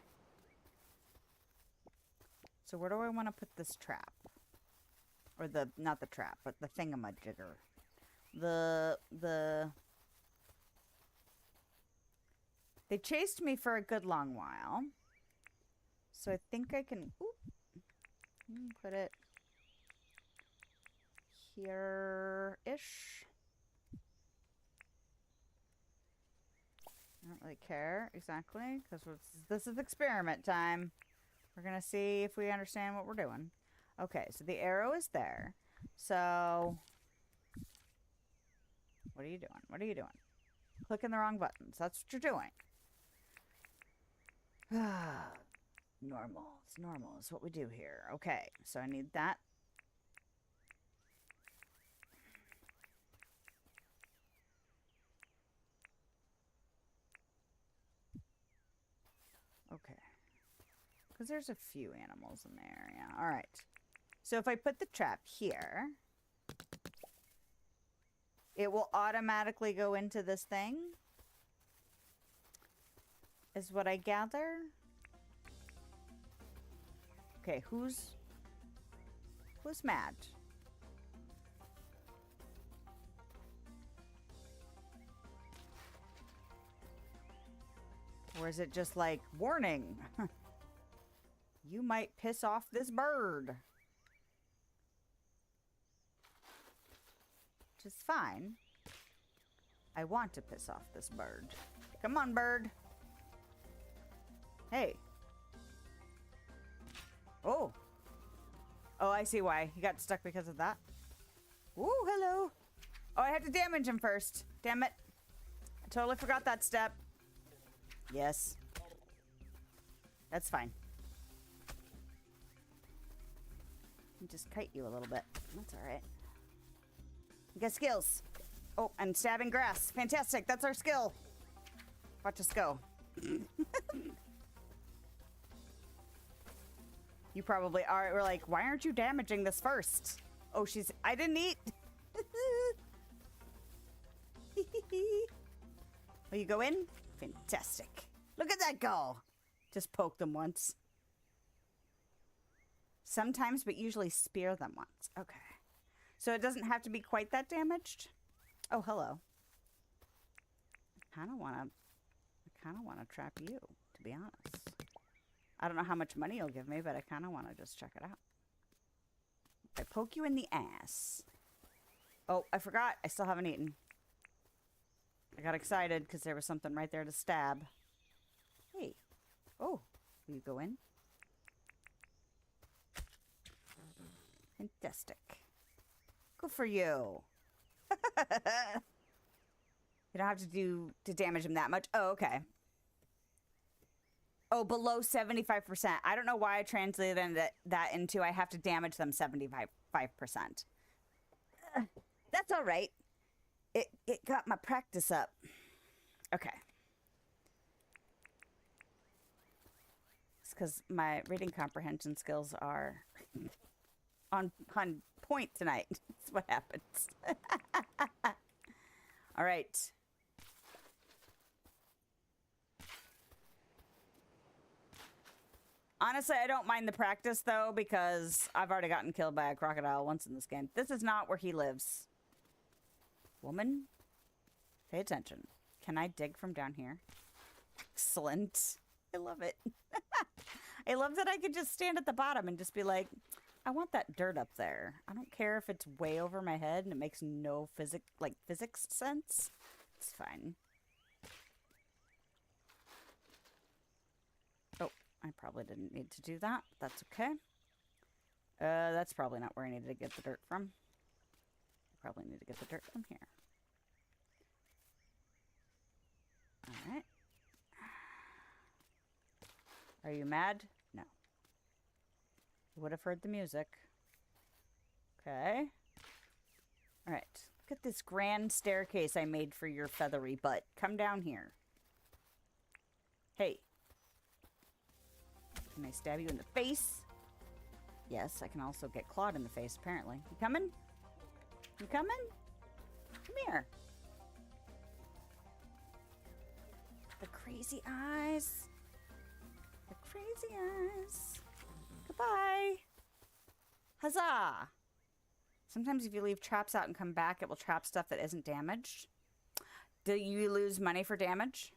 So where do I want to put this trap? Or not the trap, but the thingamajigger. They chased me for a good long while. So I think I can, put it here-ish. I don't really care exactly, because this is experiment time. We're going to see if we understand what we're doing. Okay, so the arrow is there. So, what are you doing? What are you doing? Clicking the wrong buttons. That's what you're doing. Normal. It's normal. It's what we do here. Okay, so I need that. Okay. Because there's a few animals in the area. All right. So if I put the trap here, it will automatically go into this thing, is what I gather. Okay, who's mad? Or is it just like, warning, you might piss off this bird? Which is fine. I want to piss off this bird. Come on, bird. Hey. Oh. Oh, I see why. He got stuck because of that. Ooh, hello. Oh, I have to damage him first. Damn it. I totally forgot that step. Yes. That's fine. I'll just kite you a little bit. That's all right. You got skills. Oh, and stabbing grass. Fantastic. That's our skill. Watch us go. You probably are. We're like, why aren't you damaging this first? Oh, I didn't eat. Will you go in? Fantastic. Look at that go. Just poke them once. Sometimes, but usually spear them once. Okay. So it doesn't have to be quite that damaged. Oh, hello. I kind of want to trap you, to be honest. I don't know how much money you'll give me, but I kind of want to just check it out. I poke you in the ass. Oh, I forgot. I still haven't eaten. I got excited because there was something right there to stab. Hey. Oh, will you go in? Fantastic. Good for you. You don't have to damage him that much. Oh, okay. Oh, below 75%. I don't know why I translated that into I have to damage them 75%. That's all right. It got my practice up. Okay. It's because my reading comprehension skills are on point tonight. That's what happens. All right. Honestly, I don't mind the practice, though, because I've already gotten killed by a crocodile once in this game. This is not where he lives. Woman, pay attention. Can I dig from down here? Excellent. I love it. I love that I could just stand at the bottom and just be like, I want that dirt up there. I don't care if it's way over my head and it makes no physics sense. It's fine. Oh, I probably didn't need to do that. That's okay. That's probably not where I needed to get the dirt from. I probably need to get the dirt from here. All right. Are you mad? No. You would have heard the music. Okay. All right. Look at this grand staircase I made for your feathery butt. Come down here. Hey. Can I stab you in the face? Yes, I can also get clawed in the face, apparently. You coming? You coming? Come here. The crazy eyes. The crazy eyes. Goodbye. Huzzah! Sometimes if you leave traps out and come back, it will trap stuff that isn't damaged. Do you lose money for damage?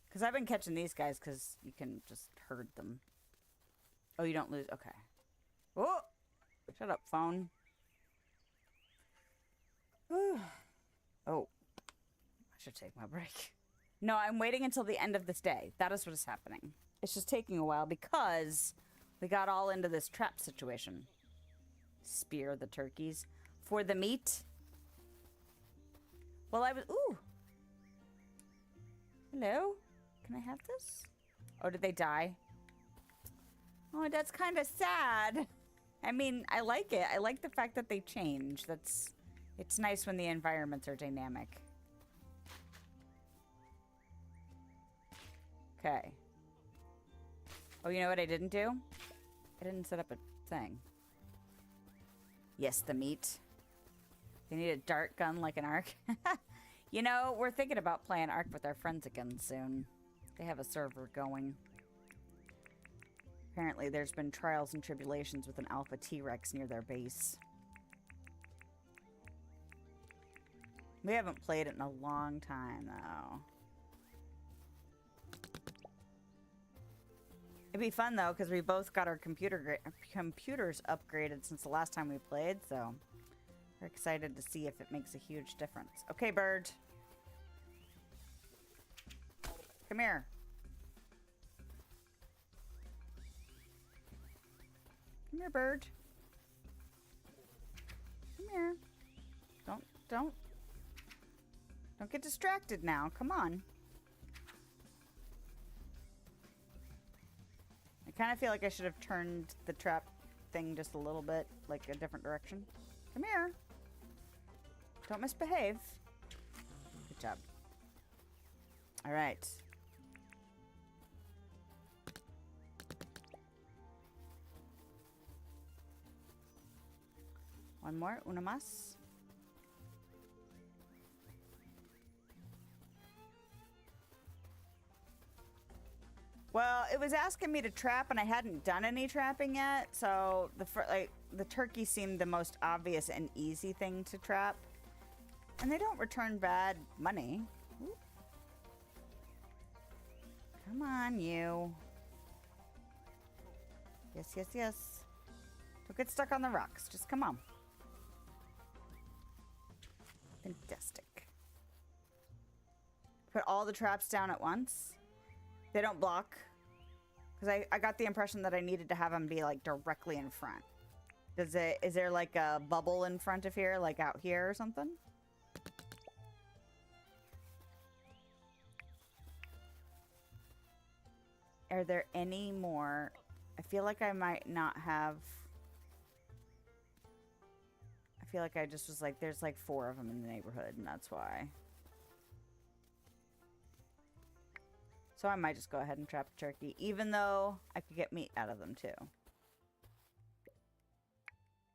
Because I've been catching these guys because you can just herd them. Oh, you don't lose. Okay. Oh! Shut up, phone. Oh. I should take my break. No, I'm waiting until the end of this day. That is what is happening. It's just taking a while because we got all into this trap situation. Spear the turkeys. For the meat. Well, I was... Ooh. Hello? Can I have this? Oh, did they die? Oh, that's kind of sad. I mean, I like it. I like the fact that they change. It's nice when the environments are dynamic. Okay. Oh, you know what I didn't do? I didn't set up a thing. Yes, the meat. They need a dart gun like an Ark. You know, we're thinking about playing Ark with our friends again soon. They have a server going. Apparently, there's been trials and tribulations with an alpha T-Rex near their base. We haven't played it in a long time, though. It'd be fun, though, because we both got our computers upgraded since the last time we played, so we're excited to see if it makes a huge difference. Okay, bird. Come here. Come here, bird. Come here. Don't get distracted now. Come on. I kind of feel like I should have turned the trap thing just a little bit, like a different direction. Come here. Don't misbehave. Good job. All right. One more. Una más. Well, it was asking me to trap, and I hadn't done any trapping yet, so the turkey seemed the most obvious and easy thing to trap. And they don't return bad money. Ooh. Come on, you. Yes, yes, yes. Don't get stuck on the rocks. Just come on. Fantastic. Put all the traps down at once. They don't block. Because I got the impression that I needed to have them be like directly in front. Is there like a bubble in front of here? Like out here or something? Are there any more? I feel like I might not have... I feel like I just was like, there's like 4 of them in the neighborhood, and that's why. So I might just go ahead and trap a turkey, even though I could get meat out of them too.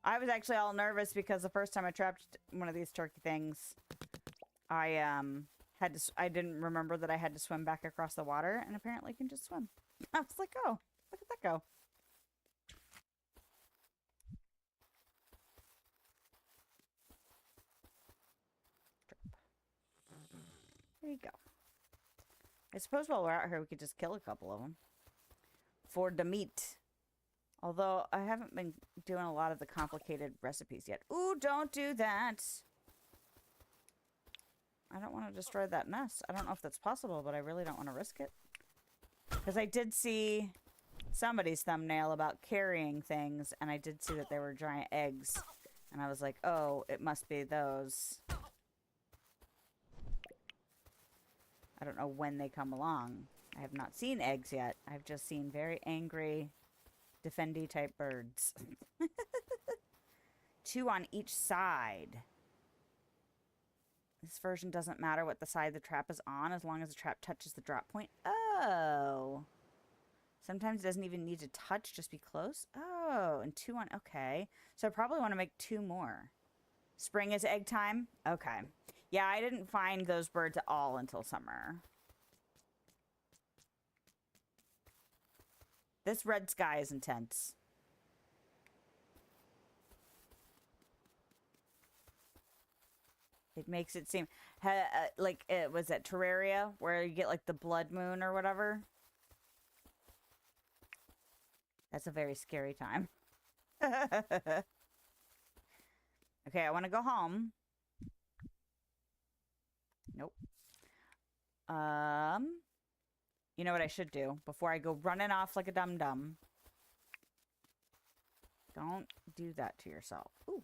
I was actually all nervous because the first time I trapped one of these turkey things, I didn't remember that I had to swim back across the water, and apparently can just swim. I was like, oh, look at that go. There you go. I suppose while we're out here, we could just kill a couple of them. For the meat. Although, I haven't been doing a lot of the complicated recipes yet. Ooh, don't do that! I don't want to destroy that nest. I don't know if that's possible, but I really don't want to risk it. Because I did see somebody's thumbnail about carrying things, and I did see that there were giant eggs. And I was like, oh, it must be those. I don't know when they come along. I have not seen eggs yet. I've just seen very angry, defendy type birds. 2 on each side. This version doesn't matter what the side the trap is on as long as the trap touches the drop point. Oh. Sometimes it doesn't even need to touch, just be close. Oh, and 2 on... Okay. So I probably want to make 2 more. Spring is egg time? Okay. Yeah, I didn't find those birds at all until summer. This red sky is intense. It makes it seem... like, was that Terraria? Where you get, like, the blood moon or whatever? That's a very scary time. Okay, I want to go home. Nope. You know what I should do? Before I go running off like a dum-dum. Don't do that to yourself. Ooh.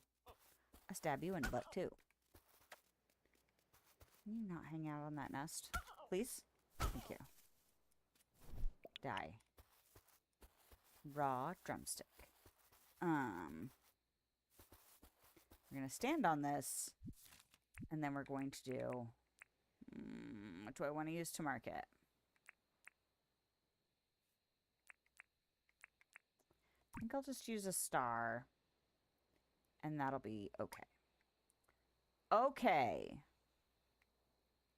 I stab you in the butt, too. Can you not hang out on that nest? Please? Thank you. Die. Raw drumstick. We're going to stand on this, and then we're going to do... what do I want to use to mark it? I think I'll just use a star, and that'll be okay. Okay.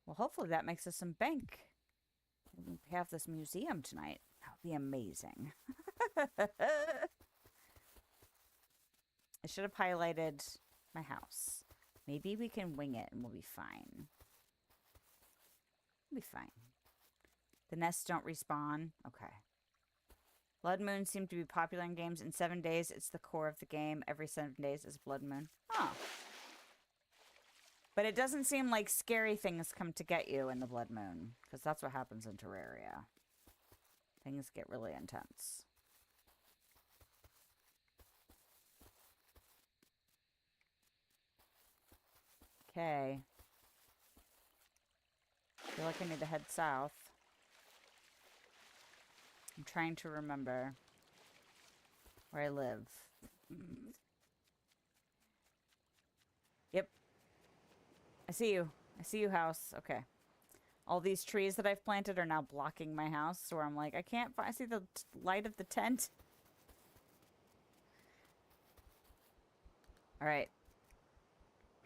Well, hopefully that makes us some bank. We have this museum tonight. That would be amazing. I should have highlighted my house. Maybe we can wing it and we'll be fine. We'll be fine. The nests don't respawn. Okay. Blood moons seem to be popular in games. In 7 days, it's the core of the game. Every 7 days is blood moon. Huh. But it doesn't seem like scary things come to get you in the blood moon. Because that's what happens in Terraria. Things get really intense. Okay. I feel like I need to head south. I'm trying to remember where I live. Yep. I see you. I see you, house. Okay. All these trees that I've planted are now blocking my house, so I'm like, I can't find... I see the light of the tent. All right.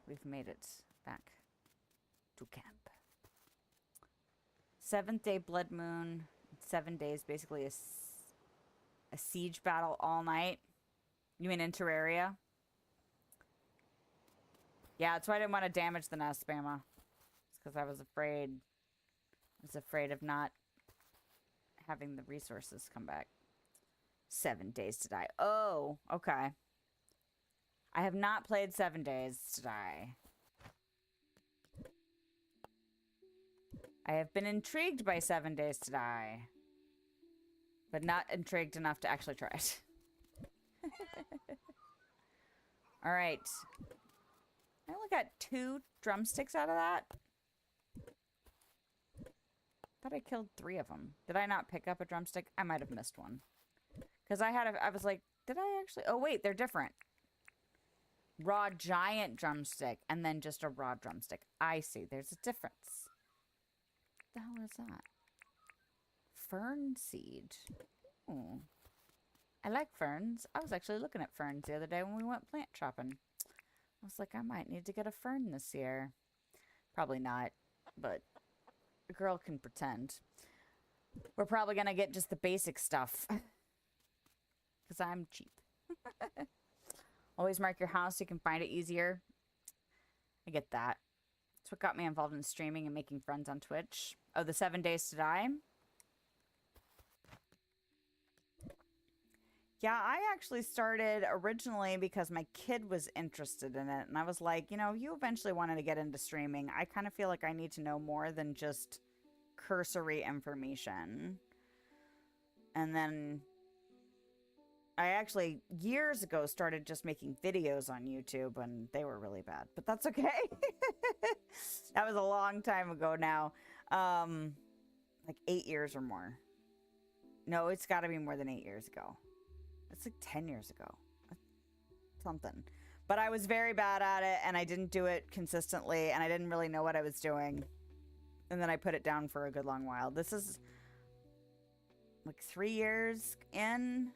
We've made it back to camp. 7th day blood moon. 7 days, basically a siege battle all night. You mean in Terraria? Yeah, that's why I didn't want to damage the nest, Bama. It's because I was afraid. I was afraid of not having the resources come back. 7 days to die. Oh, okay. I have not played 7 days to die. I have been intrigued by 7 days to die. But not intrigued enough to actually try it. Alright. I only got 2 drumsticks out of that. Thought I killed 3 of them. Did I not pick up a drumstick? I might have missed one. Because I was like, did I actually... Oh, wait, they're different. Raw giant drumstick and then just a raw drumstick. I see. There's a difference. What the hell is that? Fern seed. Oh. I like ferns. I was actually looking at ferns the other day when we went plant shopping. I was like, I might need to get a fern this year. Probably not, but a girl can pretend. We're probably going to get just the basic stuff. Because I'm cheap. Always mark your house so you can find it easier. I get that. That's what got me involved in streaming and making friends on Twitch. Oh, the 7 days to die? Yeah, I actually started originally because my kid was interested in it. And I was like, you know, you eventually wanted to get into streaming. I kind of feel like I need to know more than just cursory information. And then I actually, years ago, started just making videos on YouTube, and they were really bad. But that's okay. That was a long time ago now. Like 8 years or more. No, it's got to be more than 8 years ago. It's like 10 years ago. Something. But I was very bad at it, and I didn't do it consistently, and I didn't really know what I was doing. And then I put it down for a good long while. This is like 3 years in.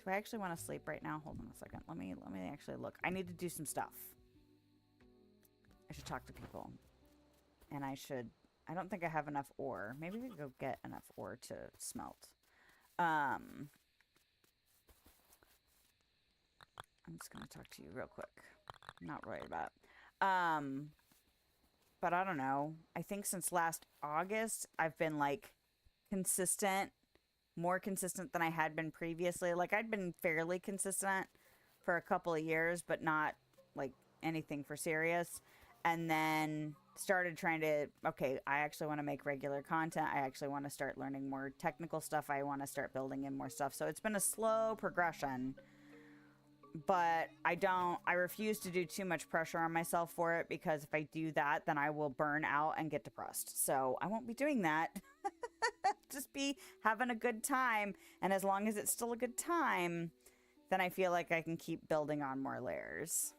Do I actually want to sleep right now? Hold on a second. Let me actually look. I need to do some stuff. I should talk to people. And I don't think I have enough ore. Maybe we could go get enough ore to smelt. I'm just going to talk to you real quick. I'm not worried about it. But I don't know. I think since last August, I've been like consistent, more consistent than I had been previously. Like I'd been fairly consistent for a couple of years, but not like anything for serious. And then started trying to, okay, I actually want to make regular content. I actually want to start learning more technical stuff. I want to start building in more stuff. So it's been a slow progression. But I refuse to do too much pressure on myself for it, because if I do that, then I will burn out and get depressed. So I won't be doing that. Just be having a good time. And as long as it's still a good time, then I feel like I can keep building on more layers.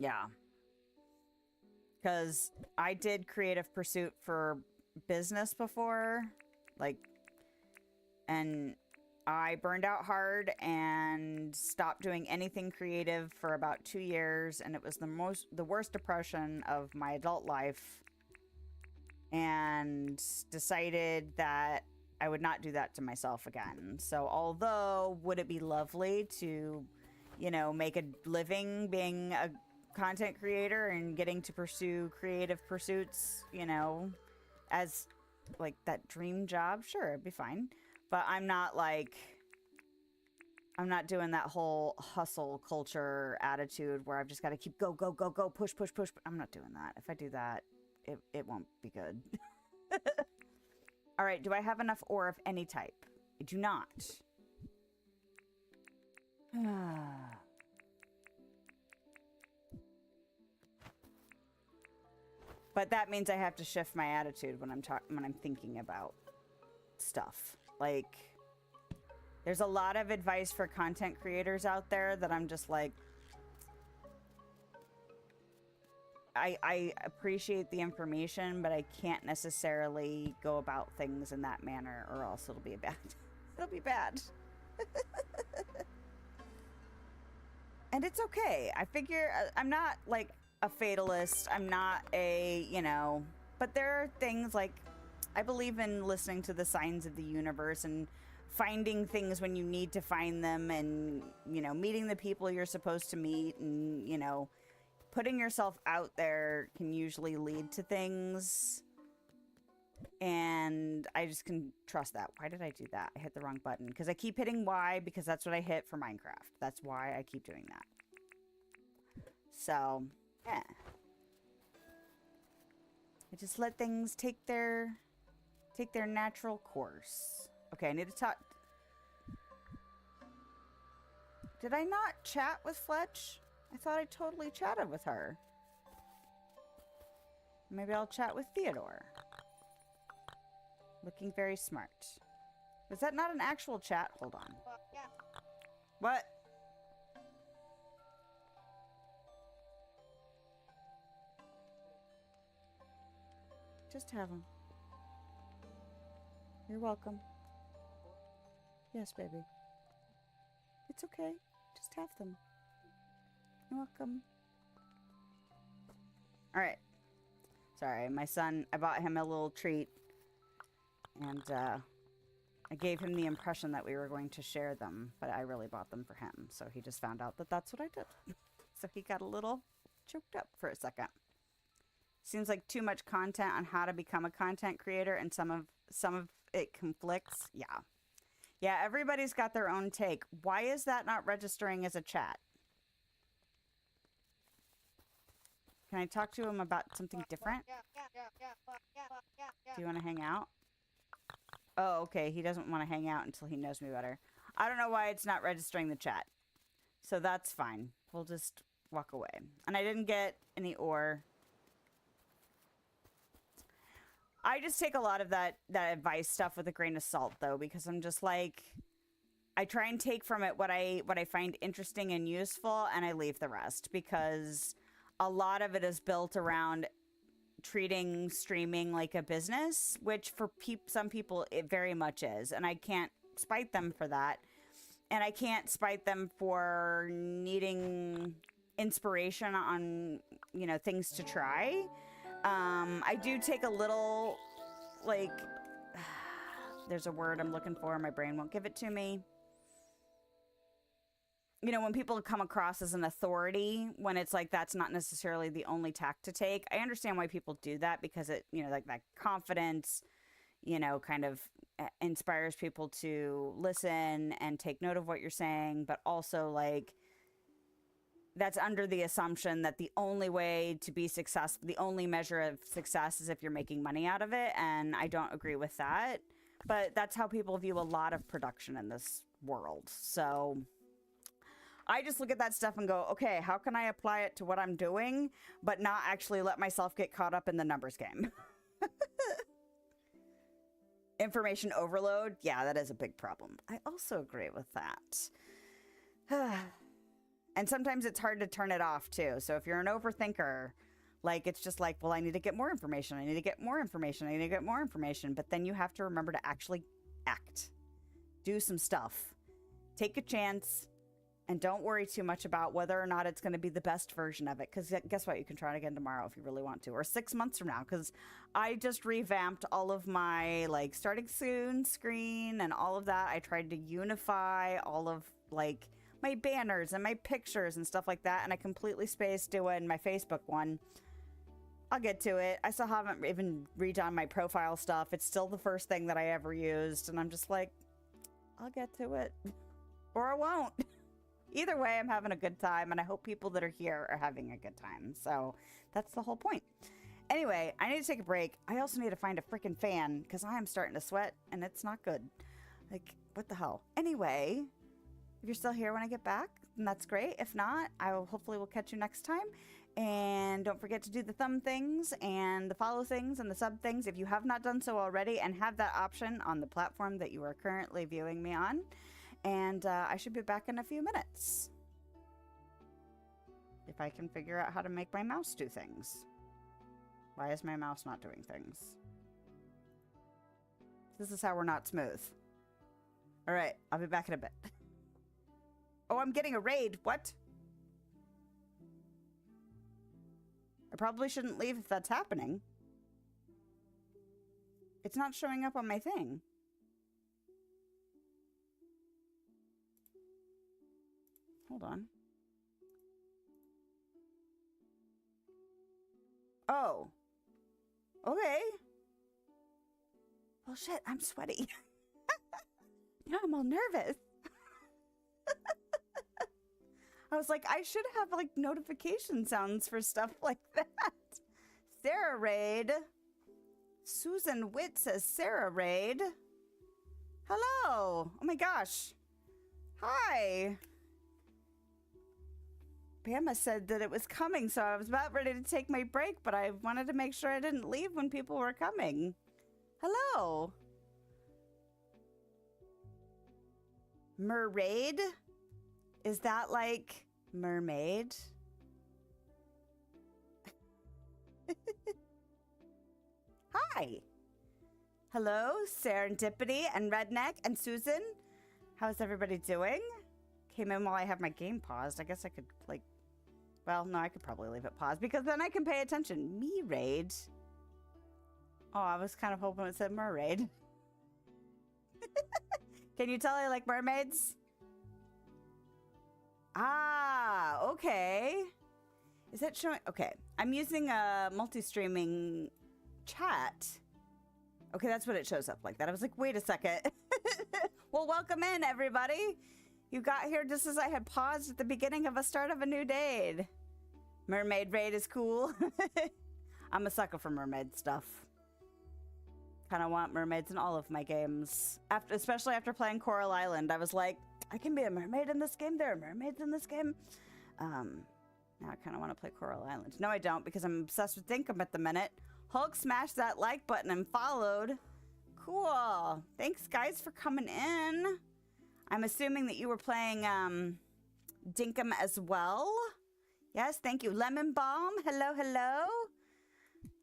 Yeah. Because I did creative pursuit for business before. And I burned out hard and stopped doing anything creative for about 2 years, and it was the worst depression of my adult life, and decided that I would not do that to myself again. So although would it be lovely to, you know, make a living being a content creator and getting to pursue creative pursuits, you know, as like that dream job, sure, it'd be fine. But I'm not doing that whole hustle culture attitude where I've just got to keep go, push. I'm not doing that. If I do that, it won't be good. All right, do I have enough ore of any type? I do not. But that means I have to shift my attitude when I'm thinking about stuff. Like, there's a lot of advice for content creators out there that I'm just like, I appreciate the information, but I can't necessarily go about things in that manner, or else it'll be it'll be bad. And it's okay. I figure I'm not like a fatalist. I'm not a, you know, but there are things like, I believe in listening to the signs of the universe and finding things when you need to find them, and, you know, meeting the people you're supposed to meet, and, you know, putting yourself out there can usually lead to things. And I just can trust that. Why did I do that? I hit the wrong button. Because I keep hitting Y, because that's what I hit for Minecraft. That's why I keep doing that. So, yeah. I just let things take their natural course. Okay, I need to talk. Did I not chat with Fletch? I thought I totally chatted with her. Maybe I'll chat with Theodore. Looking very smart. Was that not an actual chat? Hold on. Yeah. What? Just have him. You're welcome. Yes, baby. It's okay. Just have them. You're welcome. Alright. Sorry, my son, I bought him a little treat. And, I gave him the impression that we were going to share them, but I really bought them for him. So he just found out that that's what I did. So he got a little choked up for a second. Seems like too much content on how to become a content creator, and some of it conflicts. Yeah. Yeah, everybody's got their own take. Why is that not registering as a chat? Can I talk to him about something different? Do you want to hang out? Oh, okay. He doesn't want to hang out until he knows me better. I don't know why it's not registering the chat. So that's fine. We'll just walk away. And I didn't get any ore. I just take a lot of that advice stuff with a grain of salt, though, because I'm just like, I try and take from it what I find interesting and useful, and I leave the rest, because a lot of it is built around treating streaming like a business, which for some people it very much is, and I can't spite them for that. And I can't spite them for needing inspiration on, you know, things to try. I do take a little, like, there's a word I'm looking for, my brain won't give it to me. You know, when people come across as an authority, when it's like that's not necessarily the only tack to take, I understand why people do that, because it, you know, like that confidence, you know, kind of inspires people to listen and take note of what you're saying, but also like that's under the assumption that the only way to be successful, the only measure of success is if you're making money out of it, and I don't agree with that. But that's how people view a lot of production in this world. So I just look at that stuff and go, okay, how can I apply it to what I'm doing, but not actually let myself get caught up in the numbers game? Information overload, yeah, that is a big problem. I also agree with that. And sometimes it's hard to turn it off too. So if you're an overthinker, like it's just like, well, I need to get more information. I need to get more information. I need to get more information. But then you have to remember to actually act. Do some stuff. Take a chance. And don't worry too much about whether or not it's going to be the best version of it. Because guess what? You can try it again tomorrow if you really want to. Or 6 months from now. Because I just revamped all of my, like, starting soon screen and all of that. I tried to unify all of, like, my banners and my pictures and stuff like that. And I completely spaced doing my Facebook one. I'll get to it. I still haven't even redone my profile stuff. It's still the first thing that I ever used. And I'm just like, I'll get to it. Or I won't. Either way, I'm having a good time, and I hope people that are here are having a good time. So that's the whole point. Anyway, I need to take a break. I also need to find a freaking fan, because I am starting to sweat, and it's not good. Like, what the hell? Anyway, if you're still here when I get back, then that's great. If not, I will hopefully will catch you next time. And don't forget to do the thumb things and the follow things and the sub things if you have not done so already, and have that option on the platform that you are currently viewing me on. And I should be back in a few minutes. If I can figure out how to make my mouse do things. Why is my mouse not doing things? This is how we're not smooth. Alright, I'll be back in a bit. Oh, I'm getting a raid. What? I probably shouldn't leave if that's happening. It's not showing up on my thing. Hold on. Oh. Okay. Well, shit, I'm sweaty. Now I'm all nervous. I was like, I should have, like, notification sounds for stuff like that. Sarah Raid. Susan Witt says Sarah Raid. Hello. Oh my gosh. Hi. Bama said that it was coming, so I was about ready to take my break, but I wanted to make sure I didn't leave when people were coming. Hello. Mermaid? Is that like mermaid? Hi. Hello, Serendipity and Redneck and Susan. How's everybody doing? Came in while I have my game paused. I guess I could, like, well, no, I could probably leave it paused because then I can pay attention. Me raid. Oh, I was kind of hoping it said mermaid. Can you tell I like mermaids? Ah, okay. Is that showing? Okay, I'm using a multi-streaming chat. Okay, that's what it shows up like that. I was like, wait a second. Well, welcome in, everybody. You got here just as I had paused at the beginning of a start of a new day. Mermaid raid is cool. I'm a sucker for mermaid stuff. Kind of want mermaids in all of my games. Especially after playing Coral Island, I was like, I can be a mermaid in this game. There are mermaids in this game. Now I kind of want to play Coral Island. No, I don't, because I'm obsessed with Dinkum at the minute. Hulk smashed that like button and followed. Cool. Thanks, guys, for coming in. I'm assuming that you were playing Dinkum as well. Yes, thank you. Lemon Balm, hello, hello.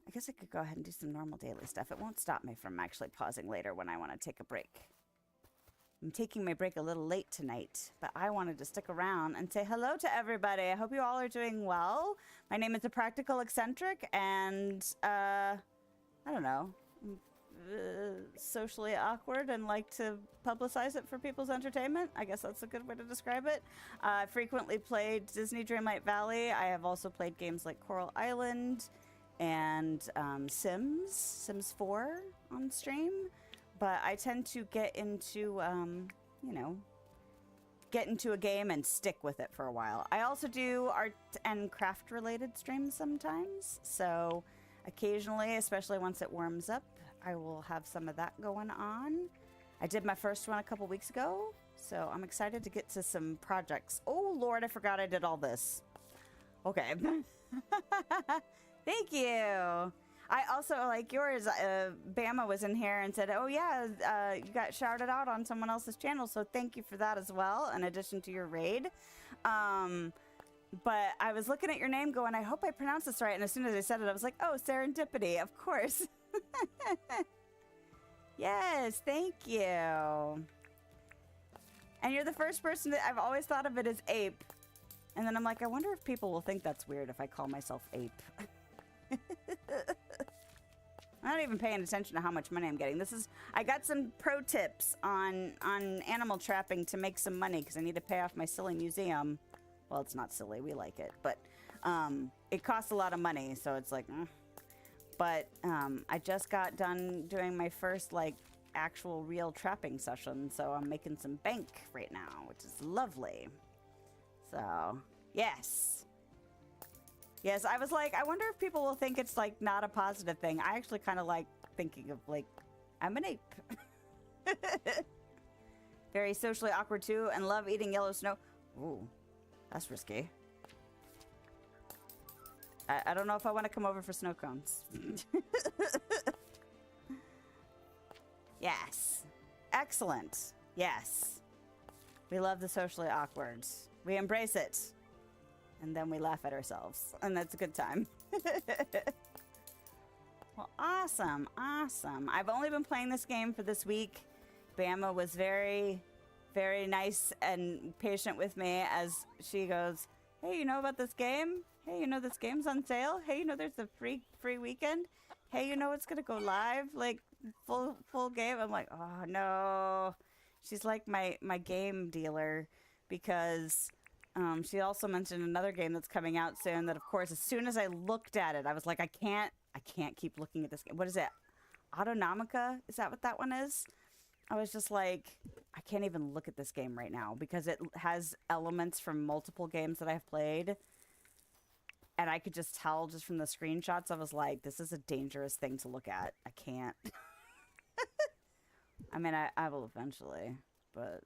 I guess I could go ahead and do some normal daily stuff. It won't stop me from actually pausing later when I want to take a break. I'm taking my break a little late tonight, but I wanted to stick around and say hello to everybody. I hope you all are doing well. My name is The Practical Eccentric, and I don't know, socially awkward and like to publicize it for people's entertainment. I guess that's a good way to describe it. I frequently played Disney Dreamlight Valley. I have also played games like Coral Island and Sims 4 on stream. But I tend to get into, you know, get into a game and stick with it for a while. I also do art and craft related streams sometimes. So occasionally, especially once it warms up, I will have some of that going on. I did my first one a couple weeks ago, so I'm excited to get to some projects. Oh, Lord, I forgot I did all this. Okay. Thank you. I also, like yours, Bama was in here and said, oh, yeah, you got shouted out on someone else's channel, so thank you for that as well, in addition to your raid. But I was looking at your name going, I hope I pronounced this right, and as soon as I said it, I was like, oh, serendipity, of course. Yes, thank you. And you're the first person that I've always thought of it as Ape. And then I'm like, I wonder if people will think that's weird if I call myself Ape. I'm not even paying attention to how much money I'm getting. I got some pro tips on animal trapping to make some money because I need to pay off my silly museum. Well, it's not silly. We like it. But it costs a lot of money, so it's like... But I just got done doing my first, like, actual real trapping session, so I'm making some bank right now, which is lovely. So, yes. Yes, I was like, I wonder if people will think it's, like, not a positive thing. I actually kind of like thinking of, like, I'm an ape. Very socially awkward, too, and love eating yellow snow. Ooh, that's risky. I don't know if I want to come over for snow cones. Yes. Excellent. Yes. We love the socially awkward. We embrace it. And then we laugh at ourselves. And that's a good time. Well, awesome. Awesome. I've only been playing this game for this week. Bama was very, very nice and patient with me as she goes, hey, you know about this game? Hey, you know this game's on sale? Hey, you know there's a free weekend? Hey, you know it's gonna go live? Like, full game? I'm like, oh, no. She's like my game dealer because she also mentioned another game that's coming out soon that, of course, as soon as I looked at it, I was like, I can't keep looking at this game. What is it? Autonomica? Is that what that one is? I was just like, I can't even look at this game right now because it has elements from multiple games that I've played. And I could just tell just from the screenshots, I was like, this is a dangerous thing to look at. I can't. I mean, I will eventually, but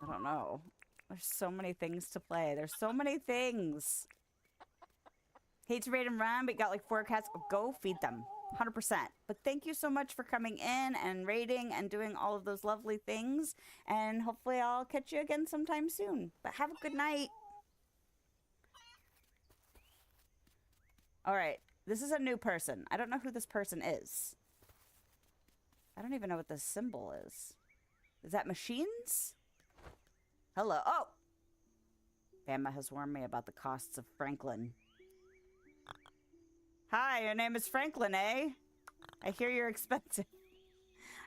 I don't know. There's so many things to play. There's so many things. Hate to raid and run, but you got like 4 cats. Go feed them. 100%. But thank you so much for coming in and raiding and doing all of those lovely things. And hopefully I'll catch you again sometime soon. But have a good night. All right. This is a new person. I don't know who this person is. I don't even know what this symbol is. Is that machines? Hello. Oh! Bama has warned me about the costs of Franklin. Hi, your name is Franklin, eh? I hear you're expensive.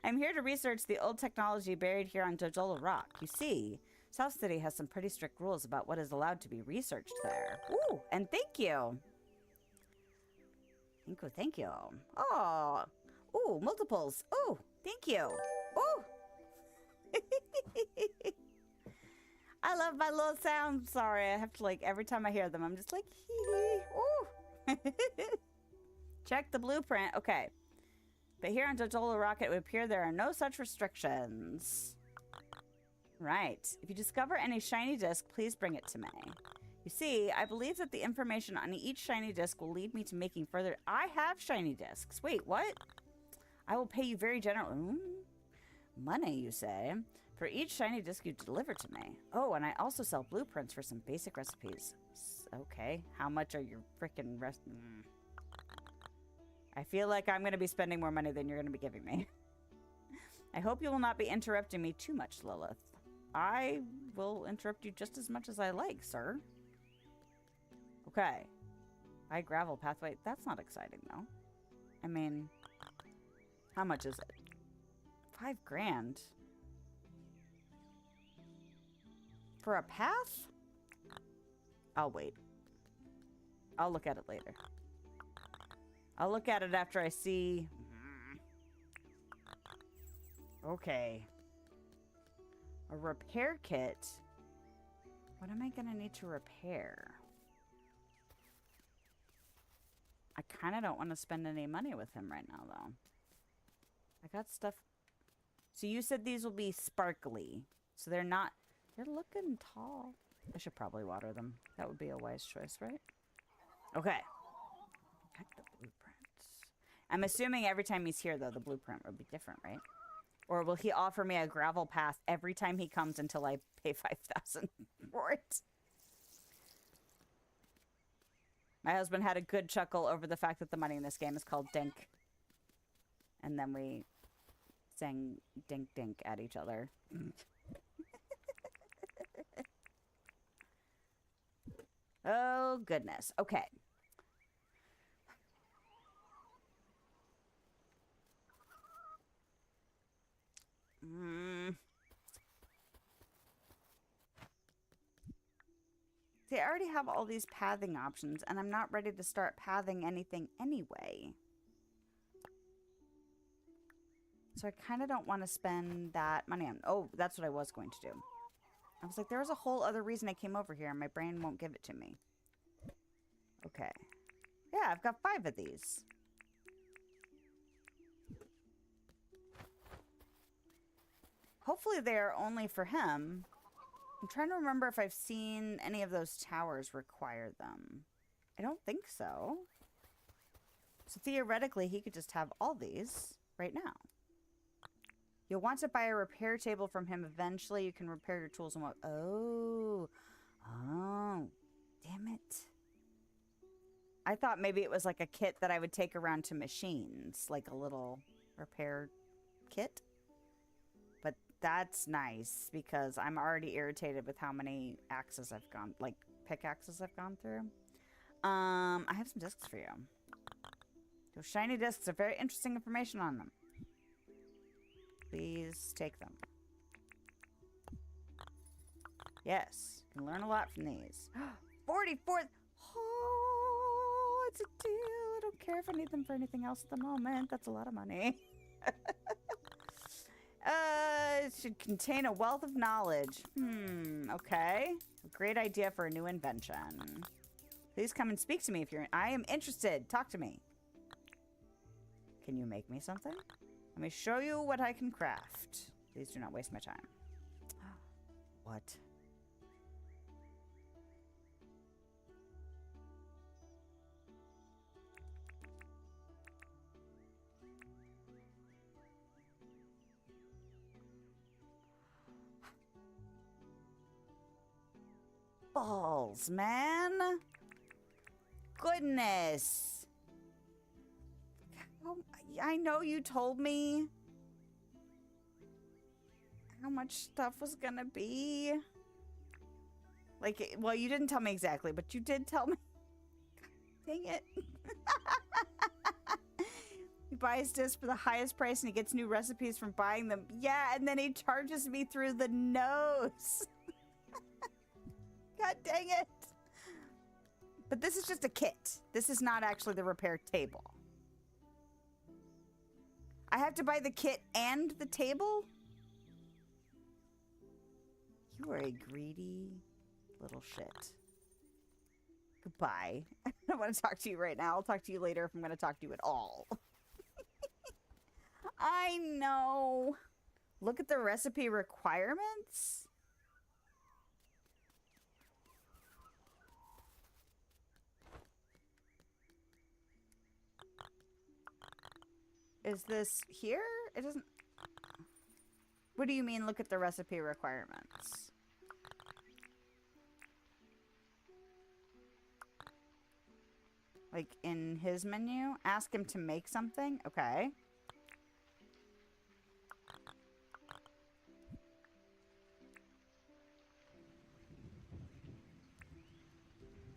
I'm here to research the old technology buried here on Jojola Rock. You see, South City has some pretty strict rules about what is allowed to be researched there. Ooh, and thank you. Thank you. Oh, ooh, multiples. Ooh, thank you. Ooh. I love my little sounds. Sorry, I have to, like, every time I hear them, I'm just like, hee hee. Ooh. Check the blueprint. Okay. But here on Jojola Rock, it would appear there are no such restrictions. Right. If you discover any shiny disc, please bring it to me. You see, I believe that the information on each shiny disc will lead me to making further... I have shiny discs. Wait, what? I will pay you very generous... money, you say? For each shiny disc you deliver to me. Oh, and I also sell blueprints for some basic recipes. Okay, how much are your freaking I feel like I'm going to be spending more money than you're going to be giving me. I hope you will not be interrupting me too much, Lilith. I will interrupt you just as much as I like, sir. Okay. High gravel pathway. That's not exciting, though. I mean, how much is it? 5 grand? For a path? I'll wait. I'll look at it later. I'll look at it after I see... Okay. A repair kit. What am I gonna need to repair? I kind of don't want to spend any money with him right now, though. I got stuff... So you said these will be sparkly. So they're not... They're looking tall. I should probably water them. That would be a wise choice, right? Okay. Check the blueprints. I'm assuming every time he's here, though, the blueprint will be different, right? Or will he offer me a gravel path every time he comes until I pay 5,000 for it? My husband had a good chuckle over the fact that the money in this game is called Dink. And then we sang Dink Dink at each other. Oh, goodness. Okay. See, I already have all these pathing options, and I'm not ready to start pathing anything anyway. So I kind of don't want to spend that money on... Oh, that's what I was going to do. I was like, there was a whole other reason I came over here, and my brain won't give it to me. Okay. Yeah, I've got 5 of these. Hopefully they are only for him. I'm trying to remember if I've seen any of those towers require them. I don't think so. So theoretically, he could just have all these right now. You'll want to buy a repair table from him. Eventually, you can repair your tools and what? Oh. Oh. Damn it. I thought maybe it was like a kit that I would take around to machines. Like a little repair kit. But that's nice because I'm already irritated with how many axes I've gone, like pickaxes I've gone through. I have some discs for you. Those shiny discs have very interesting information on them. Please take them. Yes, you can learn a lot from these. 44th. Oh, it's a deal. I don't care if I need them for anything else at the moment. That's a lot of money. It should contain a wealth of knowledge. Okay. A great idea for a new invention. Please come and speak to me if you're... I am interested. Talk to me. Can you make me something? Let me show you what I can craft. Please do not waste my time. What? Balls, man. Goodness. Oh, I know you told me how much stuff was gonna be. Like, well, you didn't tell me exactly, but you did tell me. Dang it. He buys discs for the highest price and he gets new recipes from buying them. Yeah, and then he charges me through the nose. God dang it. But this is just a kit. This is not actually the repair table. I have to buy the kit and the table? You are a greedy little shit. Goodbye. I don't want to talk to you right now. I'll talk to you later if I'm going to talk to you at all. I know. Look at the recipe requirements. Is this here? It doesn't... What do you mean, look at the recipe requirements? Like, in his menu? Ask him to make something? Okay.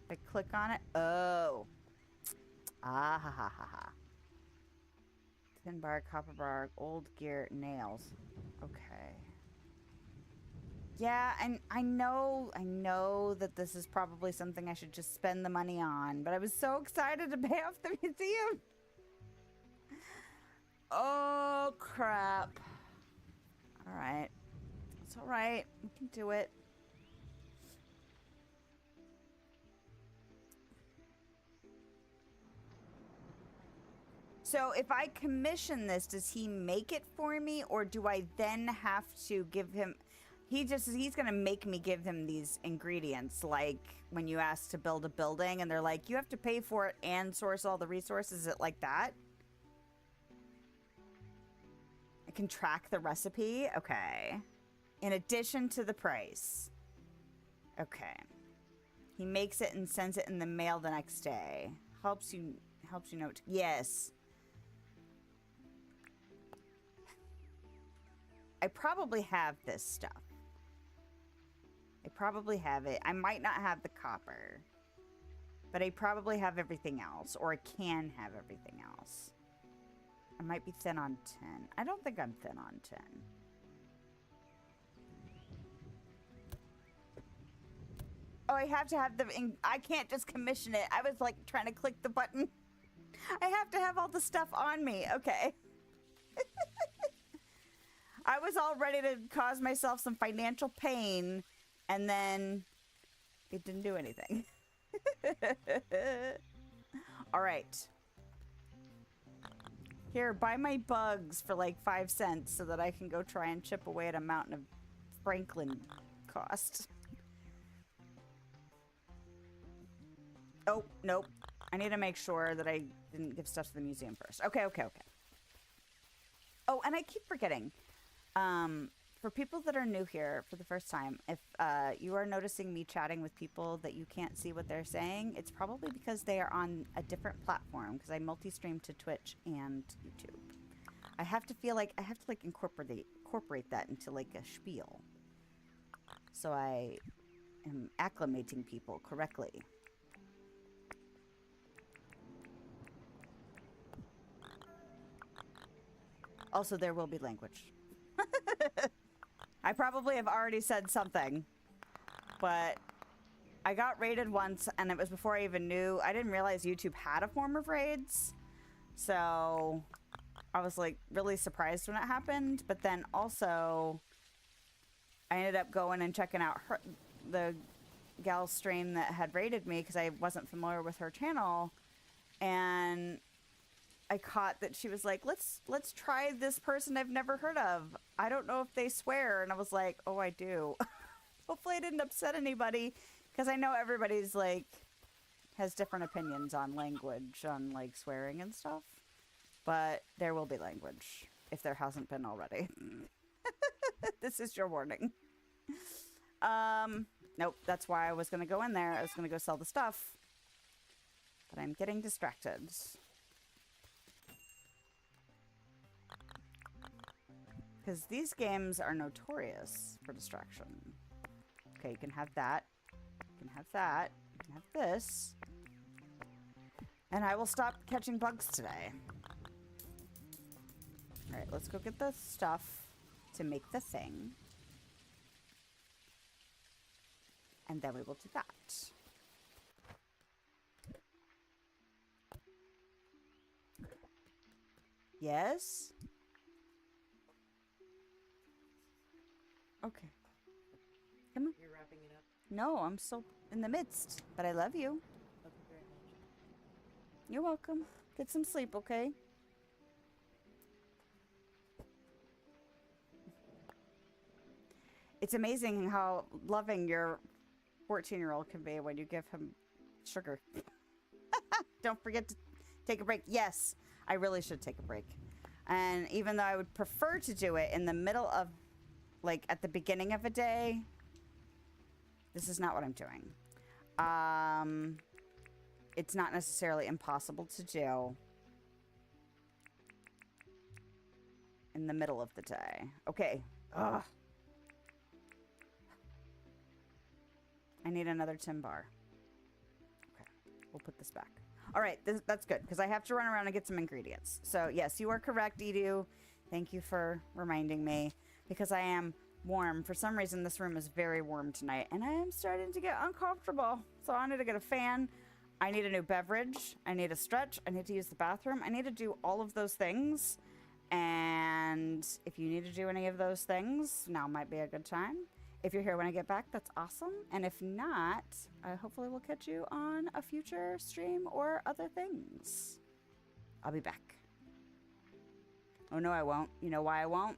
If I click on it. Oh. Ah ha ha ha ha. Tin bar, copper bar, old gear, nails. Okay. Yeah, and I know that this is probably something I should just spend the money on, but I was so excited to pay off the museum. Oh, crap. All right. It's all right. We can do it. So if I commission this, does he make it for me, or do I then have to give him... He's going to make me give him these ingredients, like when you ask to build a building and they're like, you have to pay for it and source all the resources. Is it like that? I can track the recipe. Okay. In addition to the price. Okay. He makes it and sends it in the mail the next day. Helps you know. Yes. I probably have this stuff. I probably have it. I might not have the copper. But I probably have everything else. Or I can have everything else. I might be thin on 10. I don't think I'm thin on 10. Oh, I have to have the... I can't just commission it. I was like trying to click the button. I have to have all the stuff on me. Okay. I was all ready to cause myself some financial pain, and then it didn't do anything. All right. Here, buy my bugs for like 5 cents so that I can go try and chip away at a mountain of Franklin cost. Oh, nope. I need to make sure that I didn't give stuff to the museum first. Okay. Oh, and I keep forgetting. For people that are new here for the first time, if you are noticing me chatting with people that you can't see what they're saying, it's probably because they are on a different platform, because I multi-stream to Twitch and YouTube. I have to feel like I have to like incorporate that into like a spiel, so I am acclimating people correctly. Also, there will be language. I probably have already said something, but I got raided once, and it was before I even knew. I didn't realize YouTube had a form of raids, so I was like really surprised when it happened. But then also, I ended up going and checking out the gal's stream that had raided me because I wasn't familiar with her channel, and I caught that she was like, let's try this person I've never heard of. I don't know if they swear. And I was like, oh, I do. Hopefully I didn't upset anybody, because I know everybody's like has different opinions on language, on like swearing and stuff. But there will be language if there hasn't been already. This is your warning. Nope, that's why I was going to go in there. I was going to go sell the stuff. But I'm getting distracted. Because these games are notorious for distraction. Okay, you can have that. You can have that. You can have this. And I will stop catching bugs today. Alright, let's go get the stuff to make the thing. And then we will do that. Yes? Okay. Come on. You're wrapping it up? No, I'm still in the midst. But I love you. Love you very much. You're welcome. Get some sleep, okay? It's amazing how loving your 14-year-old can be when you give him sugar. Don't forget to take a break. Yes, I really should take a break. And even though I would prefer to do it in the middle of like at the beginning of a day, this is not what I'm doing. It's not necessarily impossible to do in the middle of the day. Okay. Ugh. I need another tin bar. Okay, we'll put this back. All right, that's good, because I have to run around and get some ingredients. So, yes, you are correct, Edu. Thank you for reminding me, because I am warm. For some reason, this room is very warm tonight, and I am starting to get uncomfortable. So I need to get a fan. I need a new beverage. I need a stretch. I need to use the bathroom. I need to do all of those things. And if you need to do any of those things, now might be a good time. If you're here when I get back, that's awesome. And if not, I hopefully will catch you on a future stream or other things. I'll be back. Oh, no, I won't. You know why I won't?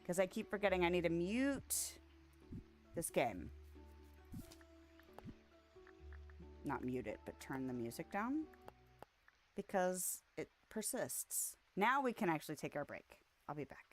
Because I keep forgetting I need to mute this game. Not mute it, but turn the music down. Because it persists. Now we can actually take our break. I'll be back.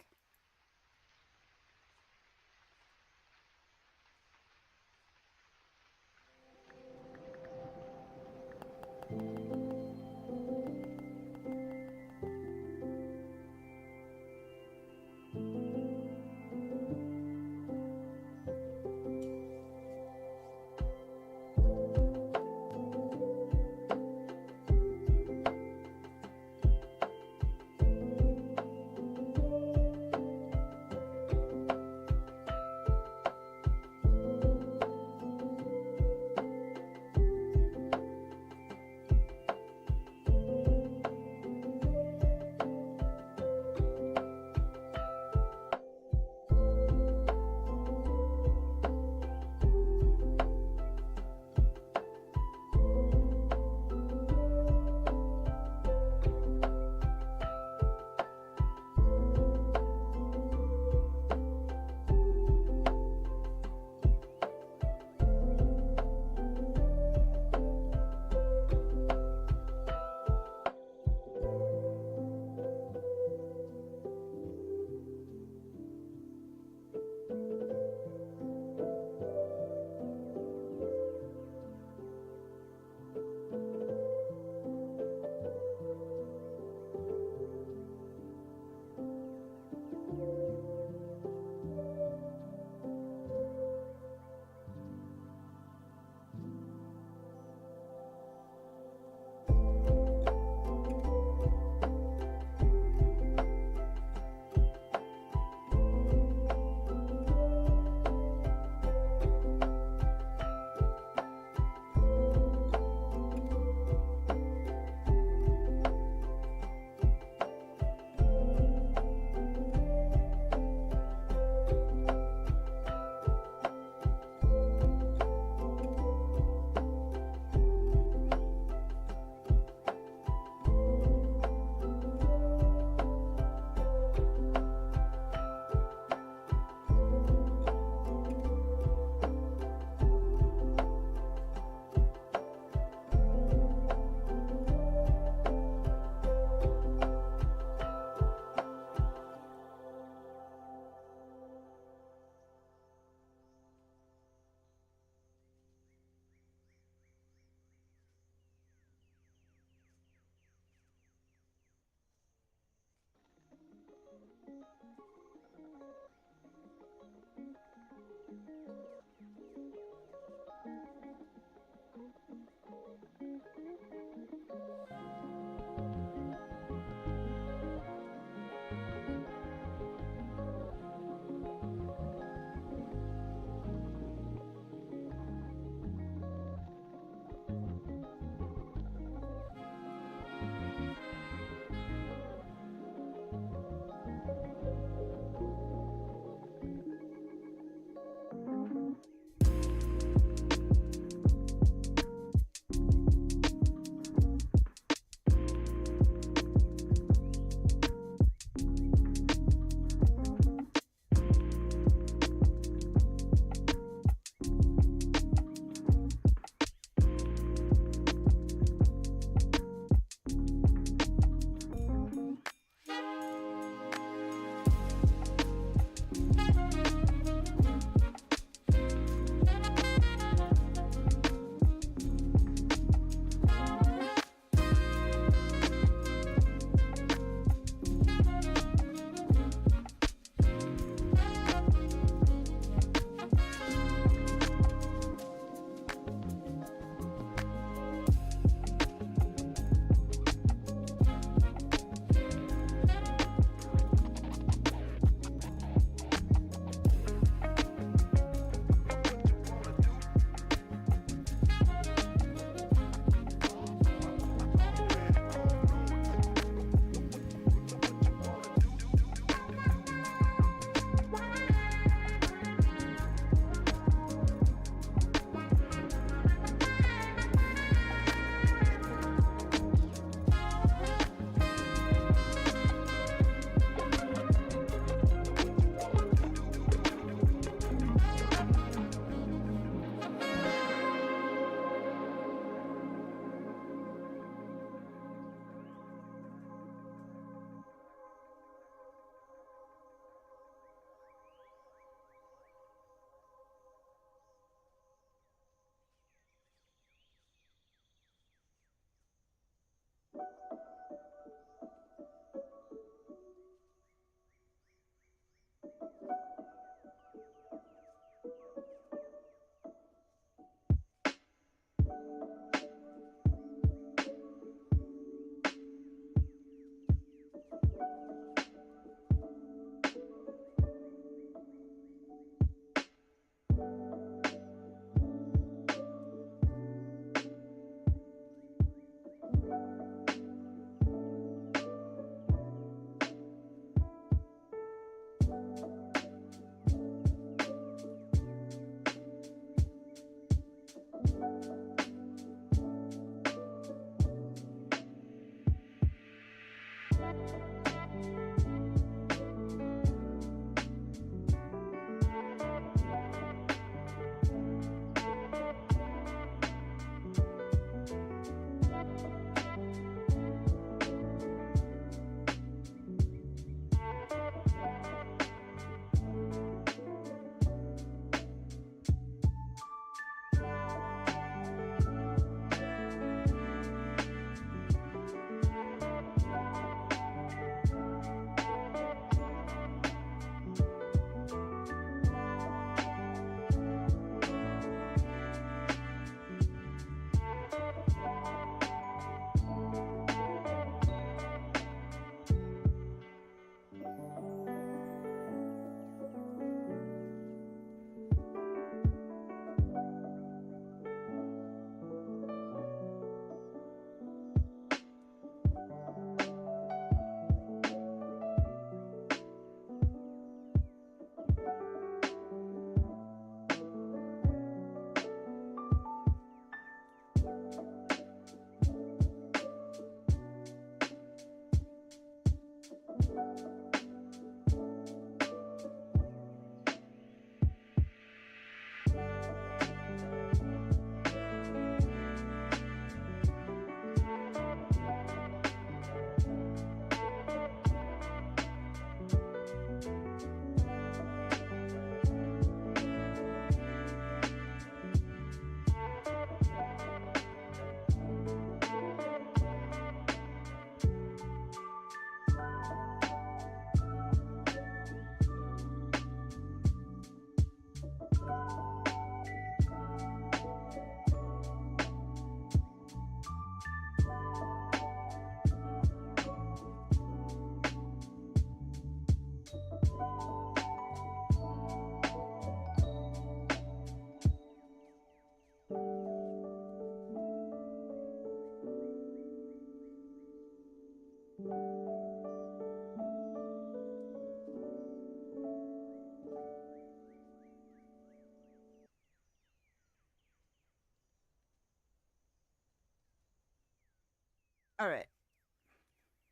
All right.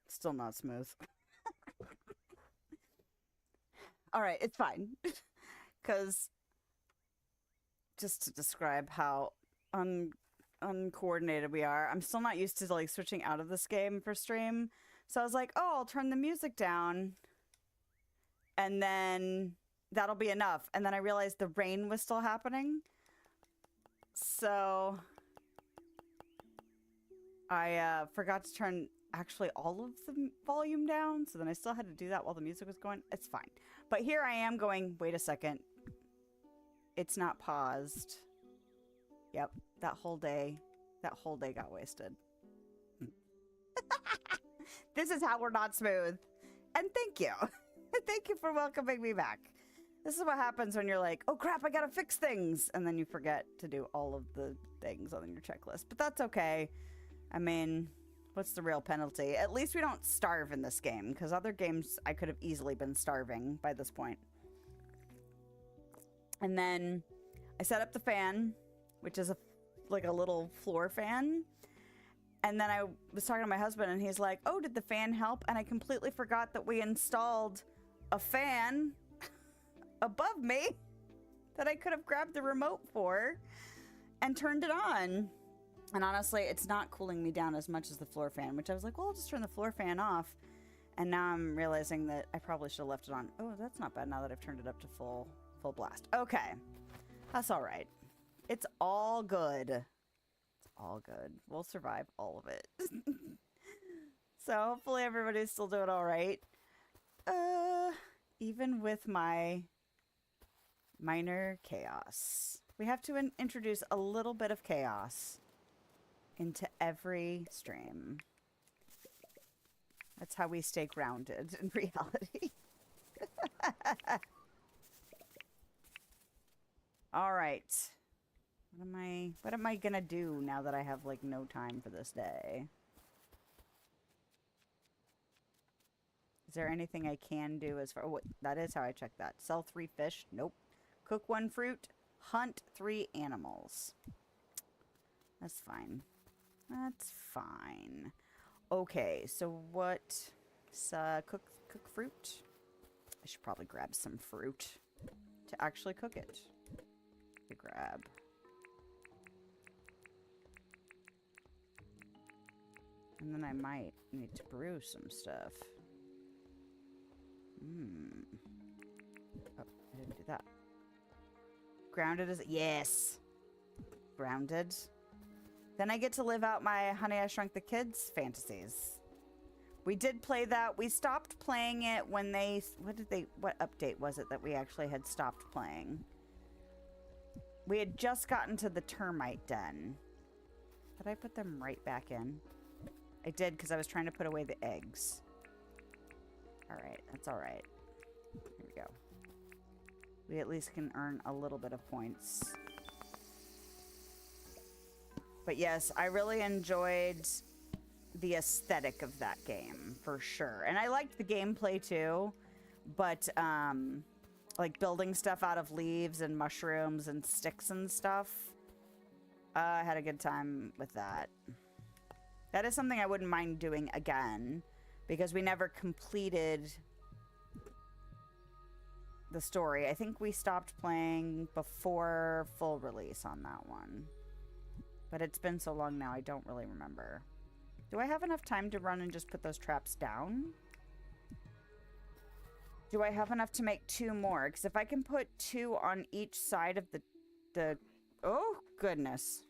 Still not smooth. All right, it's fine. Because just to describe how uncoordinated we are, I'm still not used to like switching out of this game for stream. So I was like, oh, I'll turn the music down. And then that'll be enough. And then I realized the rain was still happening. So I forgot to turn actually all of the volume down. So then I still had to do that while the music was going. It's fine. But here I am going, wait a second. It's not paused. Yep, that whole day got wasted. This is how we're not smooth. And thank you. Thank you for welcoming me back. This is what happens when you're like, oh crap, I gotta fix things. And then you forget to do all of the things on your checklist. But that's okay. I mean, what's the real penalty? At least we don't starve in this game, because other games I could have easily been starving by this point. And then I set up the fan, which is like a little floor fan. And then I was talking to my husband and he's like, oh, did the fan help? And I completely forgot that we installed a fan above me that I could have grabbed the remote for and turned it on. And honestly, it's not cooling me down as much as the floor fan, which I was like, well, I'll just turn the floor fan off. And now I'm realizing that I probably should have left it on. Oh, that's not bad now that I've turned it up to full blast. Okay. That's all right. It's all good. It's all good. We'll survive all of it. So hopefully everybody's still doing all right. Even with my minor chaos. We have to introduce a little bit of chaos into every stream. That's how we stay grounded in reality. All right. What am I gonna do now that I have like no time for this day? Is there anything I can do as far... Oh, wait, that is how I check that. Sell 3 fish? Nope. Cook 1 fruit. Hunt 3 animals. That's fine. That's fine. Okay, so what... cook fruit? I should probably grab some fruit to actually cook it. Grab. And then I might need to brew some stuff. Oh, I didn't do that. Grounded is... Yes! Grounded. Then I get to live out my Honey, I Shrunk the Kids fantasies. We did play that. We stopped playing it when they... What update was it that we actually had stopped playing? We had just gotten to the termite den. Did I put them right back in? I did, because I was trying to put away the eggs. Alright, that's alright. Here we go. We at least can earn a little bit of points. But yes, I really enjoyed the aesthetic of that game, for sure. And I liked the gameplay too, but, like building stuff out of leaves and mushrooms and sticks and stuff. I had a good time with that. That is something I wouldn't mind doing again, because we never completed the story. I think we stopped playing before full release on that one. But it's been so long now, I don't really remember. Do I have enough time to run and just put those traps down? Do I have enough to make 2 more? Because if I can put 2 on each side of the... Oh, goodness.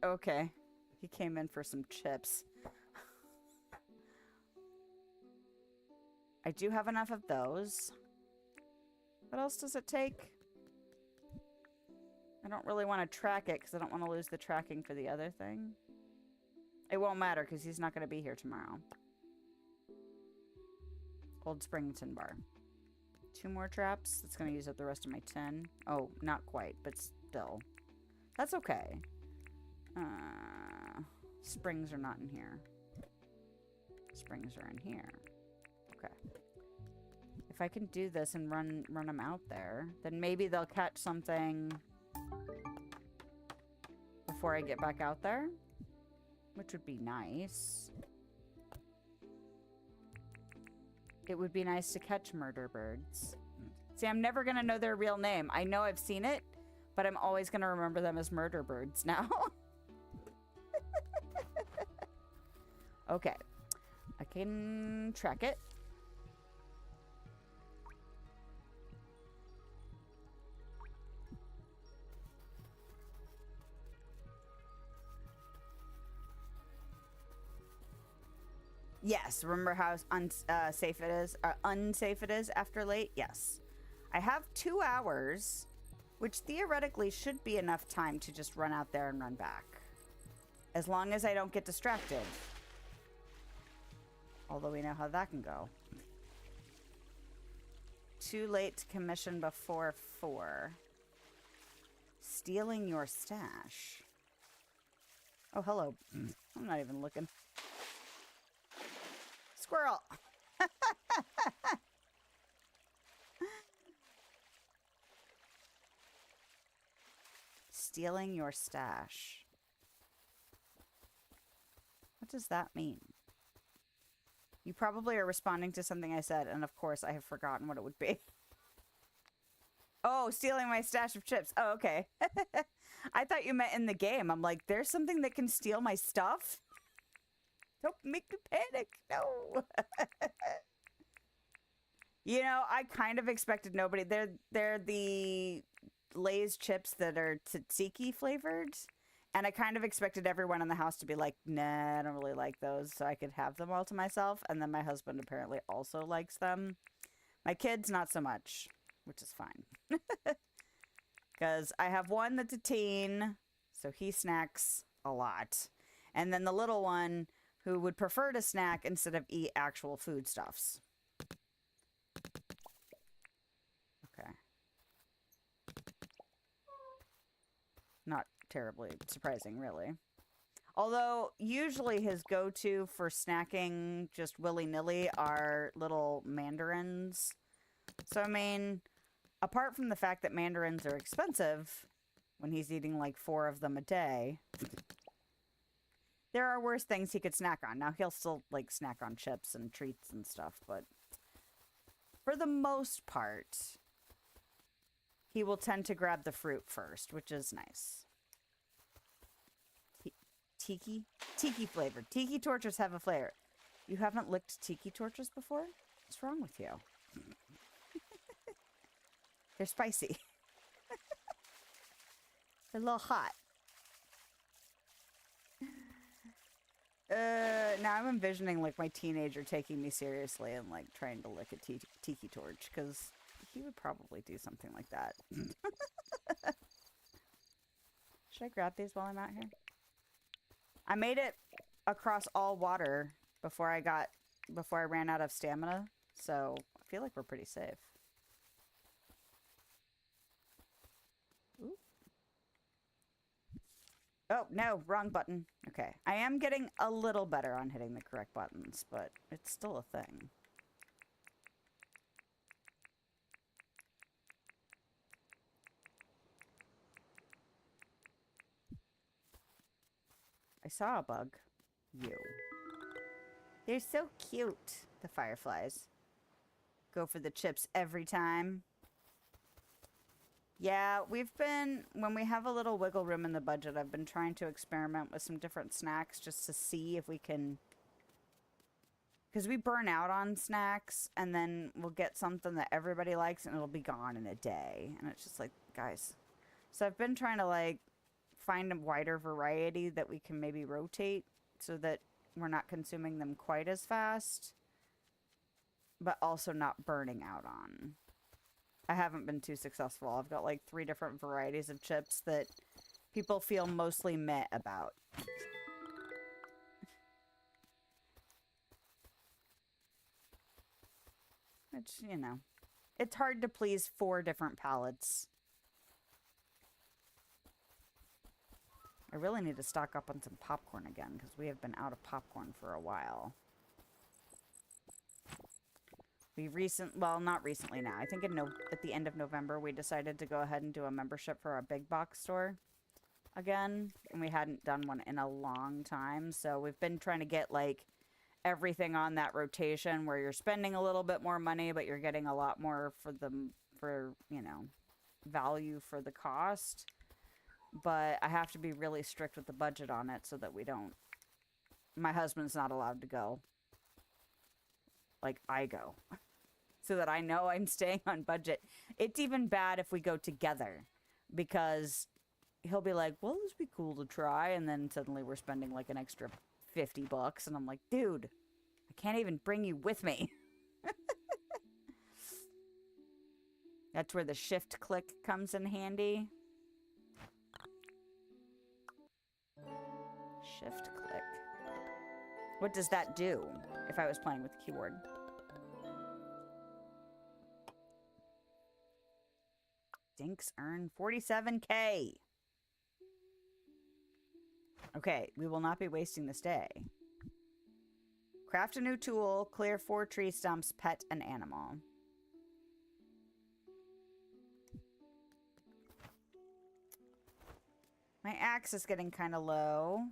Okay. He came in for some chips. I do have enough of those. What else does it take? I don't really want to track it because I don't want to lose the tracking for the other thing. It won't matter because he's not going to be here tomorrow. Old Springton bar. 2 more traps. That's going to use up the rest of my 10. Oh, not quite, but still. That's okay. Springs are not in here. Springs are in here. Okay. If I can do this and run them out there, then maybe they'll catch something before I get back out there, which would be nice. It would be nice to catch murder birds. See, I'm never going to know their real name. I know I've seen it, but I'm always going to remember them as murder birds now. Okay. I can track it. Yes, remember how unsafe it is after late? Yes. I have 2 hours, which theoretically should be enough time to just run out there and run back. As long as I don't get distracted. Although we know how that can go. Too late to commission before 4. Stealing your stash. Oh, hello. I'm not even looking. Squirrel! Stealing your stash. What does that mean? You probably are responding to something I said, and of course I have forgotten what it would be. Oh, stealing my stash of chips. Oh, okay. I thought you meant in the game. I'm like, there's something that can steal my stuff? Don't make me panic. No. You know, I kind of expected nobody. They're the Lay's chips that are tzatziki flavored. And I kind of expected everyone in the house to be like, nah, I don't really like those. So I could have them all to myself. And then my husband apparently also likes them. My kids, not so much, which is fine. Because I have one that's a teen, so he snacks a lot. And then the little one who would prefer to snack instead of eat actual foodstuffs. Okay. Not terribly surprising, really. Although, usually his go-to for snacking just willy-nilly are little mandarins. So, I mean, apart from the fact that mandarins are expensive, when he's eating like 4 of them a day, there are worse things he could snack on. Now, he'll still, like, snack on chips and treats and stuff, but for the most part, he will tend to grab the fruit first, which is nice. Tiki? Tiki flavored. Tiki torches have a flavor. You haven't licked tiki torches before? What's wrong with you? They're spicy. They're a little hot. Now I'm envisioning, like, my teenager taking me seriously and, like, trying to lick a tiki torch, because he would probably do something like that. Should I grab these while I'm out here? I made it across all water before I ran out of stamina, so I feel like we're pretty safe. Ooh. Oh, no, wrong button. Okay. I am getting a little better on hitting the correct buttons, but it's still a thing. I saw a bug. You. They're so cute, the fireflies. Go for the chips every time. Yeah, when we have a little wiggle room in the budget, I've been trying to experiment with some different snacks just to see if we can... Because we burn out on snacks, and then we'll get something that everybody likes, and it'll be gone in a day. And it's just like, guys. So I've been trying to, like, find a wider variety that we can maybe rotate so that we're not consuming them quite as fast, but also not burning out on. I haven't been too successful. I've got like 3 different varieties of chips that people feel mostly meh about. Which, you know, it's hard to please 4 different palates. I really need to stock up on some popcorn again, because we have been out of popcorn for a while. Well, not recently now. I think at the end of November, we decided to go ahead and do a membership for our big box store. again, and we hadn't done one in a long time. So we've been trying to get like everything on that rotation where you're spending a little bit more money, but you're getting a lot more for you know, value for the cost. But I have to be really strict with the budget on it so that we don't. My husband's not allowed to go. Like, I go. So that I know I'm staying on budget. It's even bad if we go together. Because he'll be like, well, this would be cool to try. And then suddenly we're spending like an extra $50. And I'm like, dude, I can't even bring you with me. That's where the shift click comes in handy. Shift click. What does that do if I was playing with the keyboard? Dinks earn 47K. Okay, we will not be wasting this day. Craft a new tool, clear 4 tree stumps, pet an animal. My axe is getting kind of low.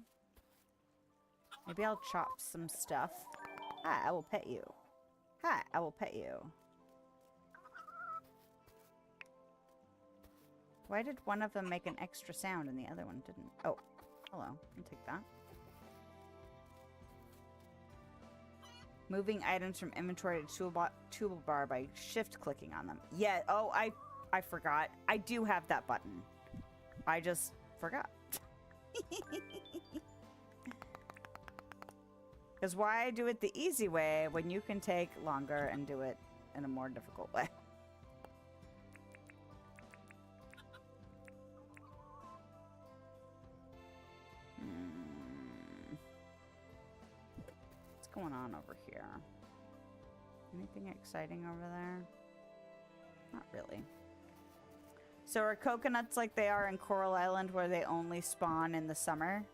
Maybe I'll chop some stuff. Hi, I will pet you. Hi, I will pet you. Why did one of them make an extra sound and the other one didn't? Oh, hello. I'll take that. Moving items from inventory to toolbar by shift clicking on them. Yeah, oh, I forgot. I do have that button. I just forgot. Because why do it the easy way when you can take longer and do it in a more difficult way? What's going on over here? Anything exciting over there? Not really. So are coconuts like they are in Coral Island where they only spawn in the summer?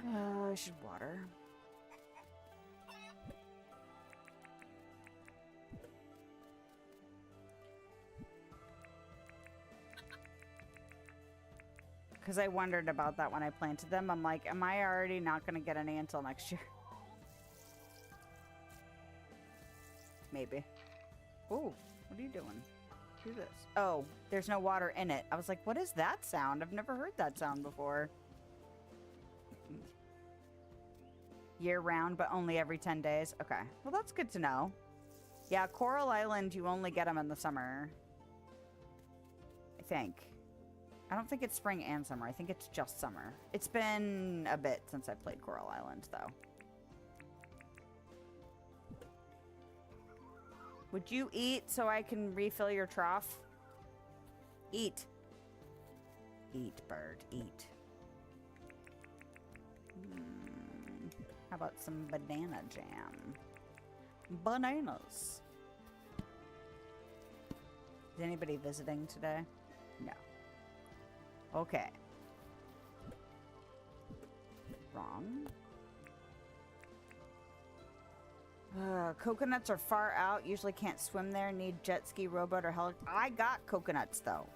I should water. Because I wondered about that when I planted them. I'm like, am I already not going to get any until next year? Maybe. Ooh, what are you doing? Do this. Oh, there's no water in it. I was like, what is that sound? I've never heard that sound before. Year-round, but only every 10 days. Okay. Well, that's good to know. Yeah, Coral Island, you only get them in the summer. I think. I don't think it's spring and summer. I think it's just summer. It's been a bit since I played Coral Island, though. Would you eat so I can refill your trough? Eat. Eat, bird. Eat. How about some banana jam? Bananas. Is anybody visiting today? No. Okay. Wrong. Coconuts are far out. Usually can't swim there. Need jet ski, rowboat, or helicopter. I got coconuts, though.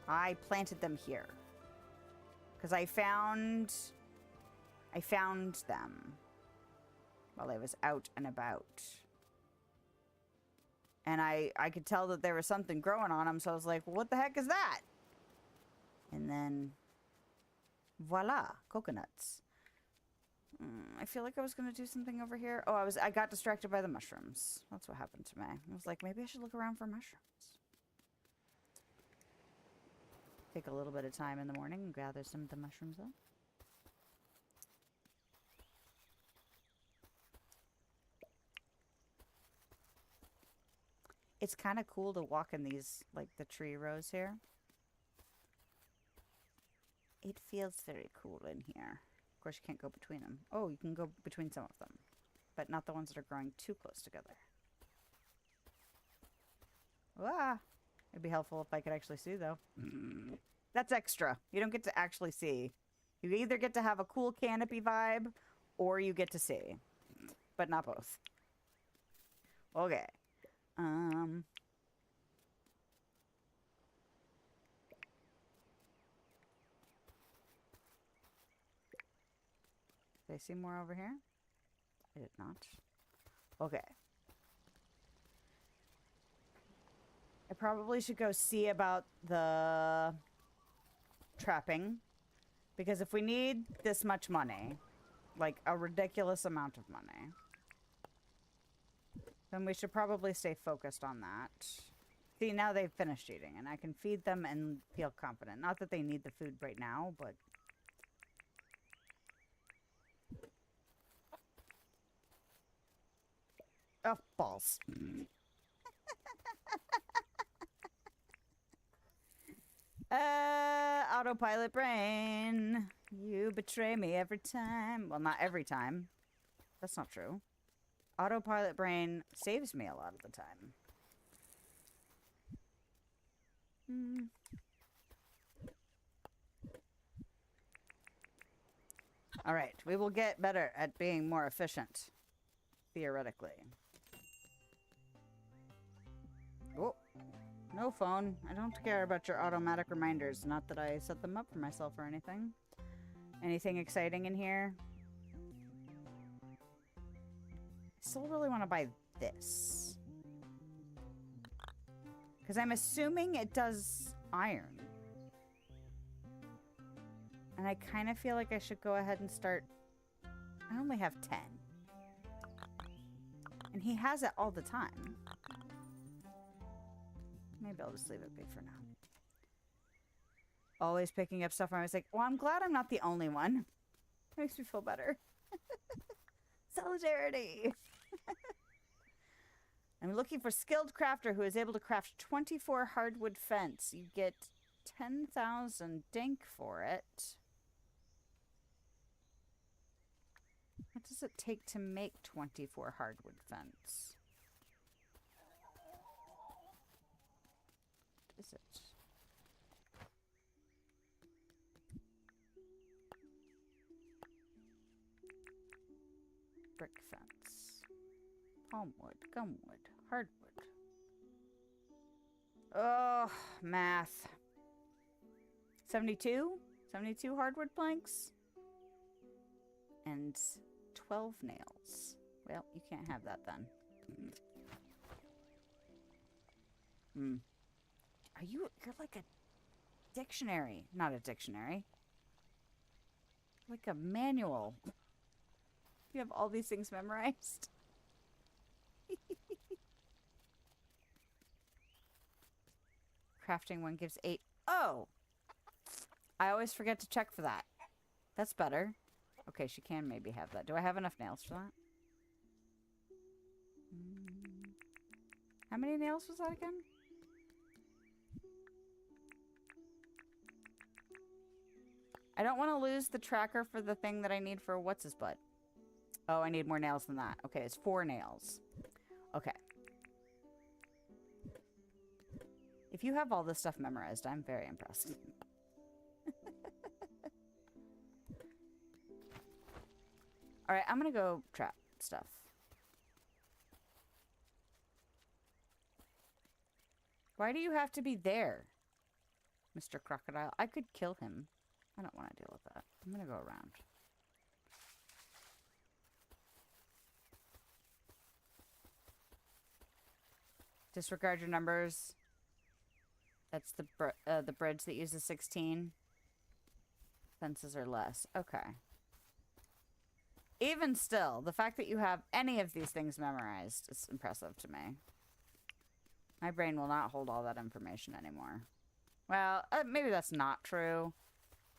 I planted them here. Because I found them while I was out and about. And I could tell that there was something growing on them, so I was like, well, what the heck is that? And then, voila, coconuts. I feel like I was going to do something over here. Oh, I got distracted by the mushrooms. That's what happened to me. I was like, maybe I should look around for mushrooms. Take a little bit of time in the morning and gather some of the mushrooms up. It's kind of cool to walk in these, like, the tree rows here. It feels very cool in here. Of course, you can't go between them. Oh, you can go between some of them, but not the ones that are growing too close together. Ah! It'd be helpful if I could actually see, though. That's extra. You don't get to actually see. You either get to have a cool canopy vibe, or you get to see. But not both. Okay. Did I see more over here? I did not. Okay. I probably should go see about the trapping. Because if we need this much money, like a ridiculous amount of money, then we should probably stay focused on that. See, now they've finished eating, and I can feed them and feel confident. Not that they need the food right now, but... Oh, balls. Autopilot brain. You betray me every time. Well, not every time. That's not true. Autopilot brain saves me a lot of the time. Alright, we will get better at being more efficient. Theoretically. Oh, no phone. I don't care about your automatic reminders. Not that I set them up for myself or anything. Anything exciting in here? I still really want to buy this. Because I'm assuming it does iron. And I kind of feel like I should go ahead and start... I only have 10. And he has it all the time. Maybe I'll just leave it be for now. Always picking up stuff. I was like, well, I'm glad I'm not the only one. It makes me feel better. Solidarity. I'm looking for skilled crafter who is able to craft 24 hardwood fence. You get 10,000 dink for it. What does it take to make 24 hardwood fence? What is it? Brick fence. Palmwood, gumwood, hardwood. Oh, math. 72? 72 hardwood planks? And 12 nails. Well, you can't have that then. You're like a dictionary. Not a dictionary. Like a manual. You have all these things memorized. Crafting one gives 8. Oh! I always forget to check for that. That's better. Okay, she can maybe have that. Do I have enough nails for that? How many nails was that again? I don't want to lose the tracker for the thing that I need for what's-his-butt. Oh, I need more nails than that. Okay, it's 4 nails. Okay. If you have all this stuff memorized, I'm very impressed. Alright, I'm gonna go trap stuff. Why do you have to be there, Mr. Crocodile? I could kill him. I don't want to deal with that. I'm gonna go around. Disregard your numbers. That's the bridge that uses 16. Fences are less. Okay. Even still, the fact that you have any of these things memorized is impressive to me. My brain will not hold all that information anymore. Well, maybe that's not true.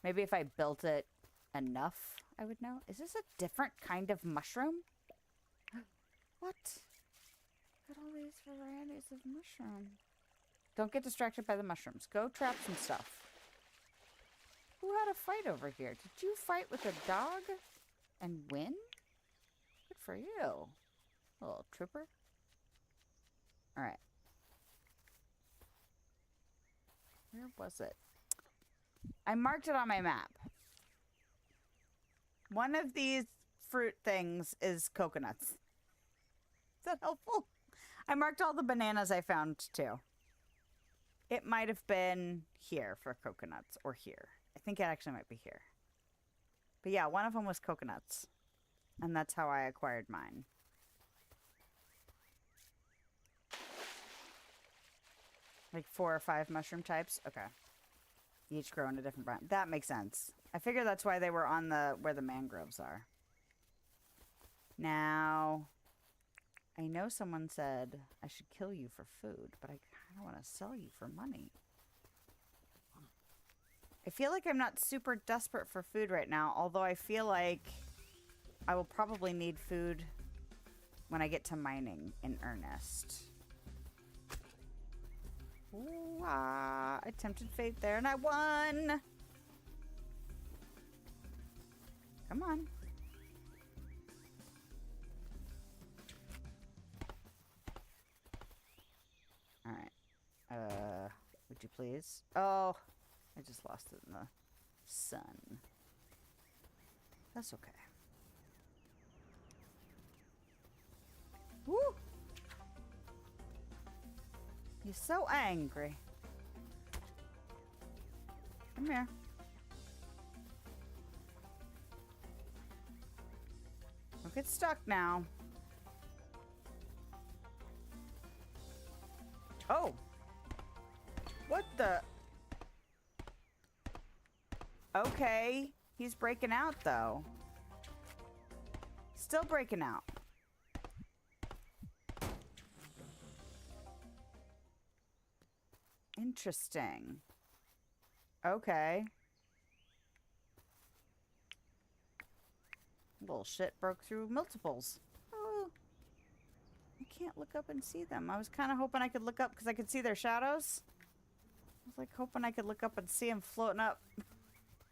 Maybe if I built it enough, I would know. Is this a different kind of mushroom? What? Got all these varieties of mushroom. Don't get distracted by the mushrooms. Go trap some stuff. Who had a fight over here? Did you fight with a dog and win? Good for you. Little trooper. Alright. Where was it? I marked it on my map. One of these fruit things is coconuts. Is that helpful? I marked all the bananas I found too. It might have been here for coconuts or here. I think it actually might be here. But yeah, one of them was coconuts. And that's how I acquired mine. Like 4 or 5 mushroom types? Okay. Each grow in a different brand. That makes sense. I figure that's why they were on the where the mangroves are. Now, I know someone said I should kill you for food, but I kind of want to sell you for money. I feel like I'm not super desperate for food right now, although I feel like I will probably need food when I get to mining in earnest. Ooh, I tempted fate there and I won! Come on. Alright. Would you please? Oh, I just lost it in the sun. That's okay. Woo! You're so angry. Come here. Don't get stuck now. Oh! What the? Okay. He's breaking out, though. Still breaking out. Interesting. Okay. Bullshit broke through multiples. Oh. I can't look up and see them. I was kind of hoping I could look up because I could see their shadows. I was like hoping I could look up and see them floating up.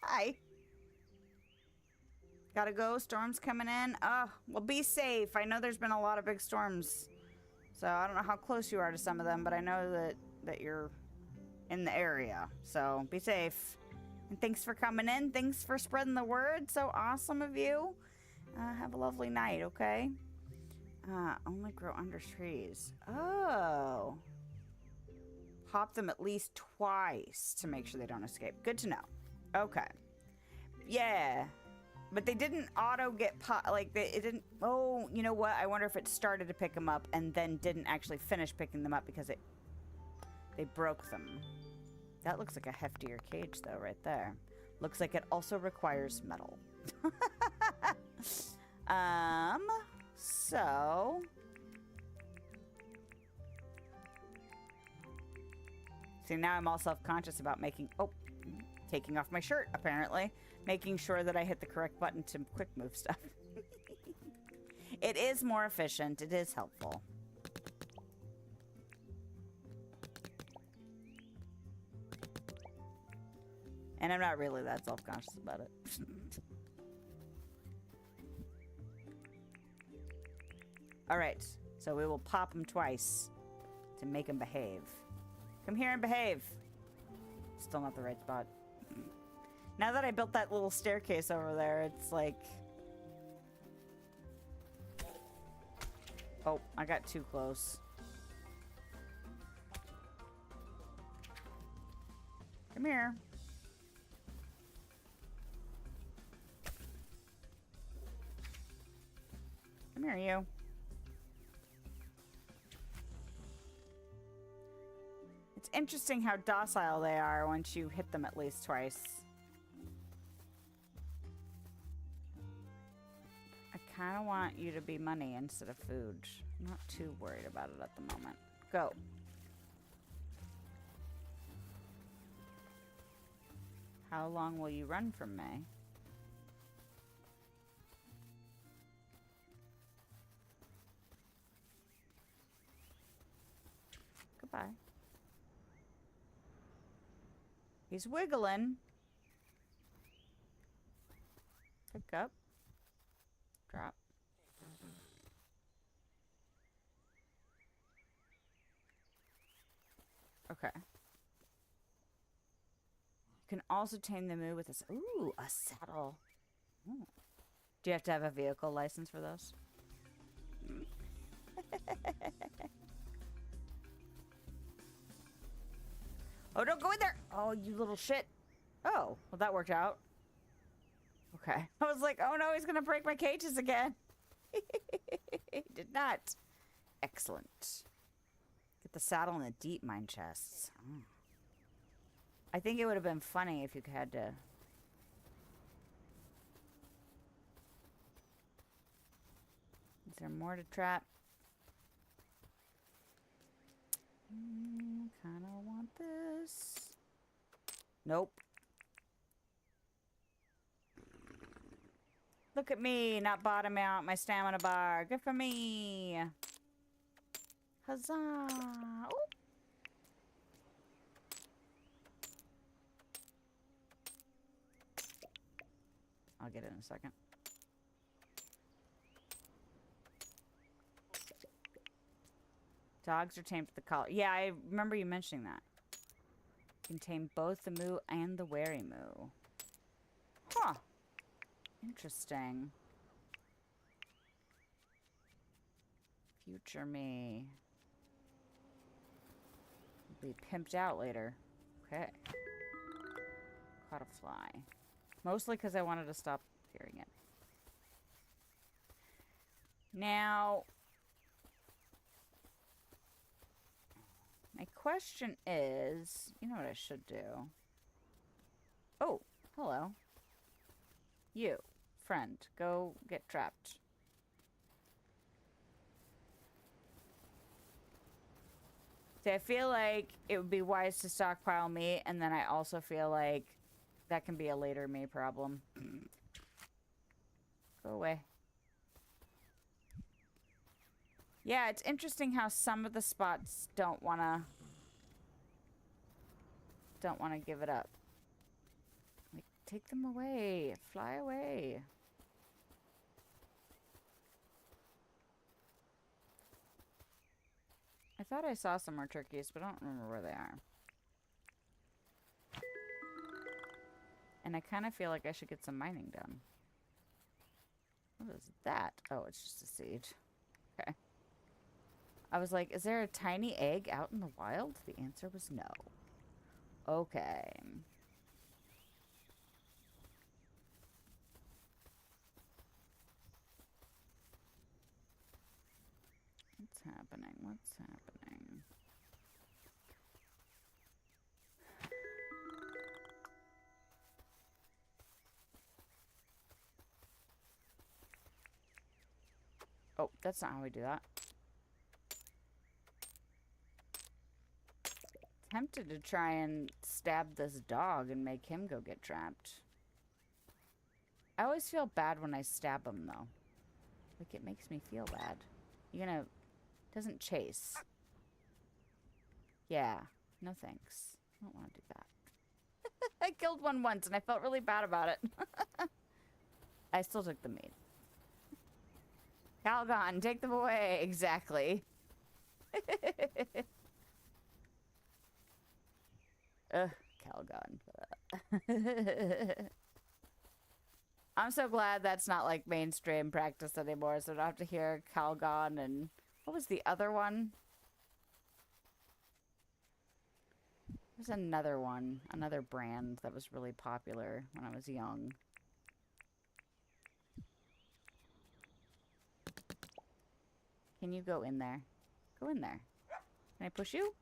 Hi. Gotta go. Storm's coming in. Well, be safe. I know there's been a lot of big storms. So I don't know how close you are to some of them, but I know that you're in the area. So be safe. And thanks for coming in. Thanks for spreading the word. So awesome of you. Have a lovely night, okay? Only grow under trees. Oh. Hop them at least twice to make sure they don't escape. Good to know. Okay. Yeah. But they didn't auto get it didn't. Oh, you know what? I wonder if it started to pick them up and then didn't actually finish picking them up because they broke them. That looks like a heftier cage, though, right there. Looks like it also requires metal. So... See, now I'm all self-conscious about taking off my shirt, apparently. Making sure that I hit the correct button to quick move stuff. It is more efficient. It is helpful. And I'm not really that self-conscious about it. Alright, so we will pop them twice to make them behave. Come here and behave. Still not the right spot. Now that I built that little staircase over there, it's like... Oh, I got too close. Come here. Come here, you. It's interesting how docile they are once you hit them at least twice. I kind of want you to be money instead of food. I'm not too worried about it at the moment. Go. How long will you run from me? Goodbye. He's wiggling. Pick up. Drop. Okay. You can also tame the mood with this. Ooh, a saddle. Ooh. Do you have to have a vehicle license for those? Oh, don't go in there! Oh, you little shit. Oh, well, that worked out. Okay. I was like, oh no, he's gonna break my cages again. He did not. Excellent. Get the saddle and the deep mine chests. Oh. I think it would have been funny if you had to... Is there more to trap? Kinda want this. Nope. Look at me, not bottoming out my stamina bar. Good for me. Huzzah. Ooh. I'll get it in a second. Dogs are tamed with the collar. Yeah, I remember you mentioning that. You can tame both the moo and the wary moo. Huh. Interesting. Future me. Be pimped out later. Okay. Caught a fly. Mostly because I wanted to stop hearing it. Now, my question is, you know what I should do? Oh, hello. You, friend, go get trapped. See, I feel like it would be wise to stockpile meat, and then I also feel like that can be a later me problem. Go away. Yeah, it's interesting how some of the spots don't wanna give it up. Like, take them away. Fly away. I thought I saw some more turkeys, but I don't remember where they are. And I kind of feel like I should get some mining done. What is that? Oh, it's just a seed. Okay. I was like, is there a tiny egg out in the wild? The answer was no. Okay. What's happening? What's happening? Oh, that's not how we do that. Tempted to try and stab this dog and make him go get trapped. I always feel bad when I stab him, though. Like, it makes me feel bad. You're gonna... Doesn't chase. Yeah. No thanks. I don't want to do that. I killed one once and I felt really bad about it. I still took the meat. Calgon, take them away. Exactly. Ugh, Calgon. I'm so glad that's not like mainstream practice anymore, so I don't have to hear Calgon and what was the other one? There's another one, another brand that was really popular when I was young. Can you go in there? Go in there. Can I push you?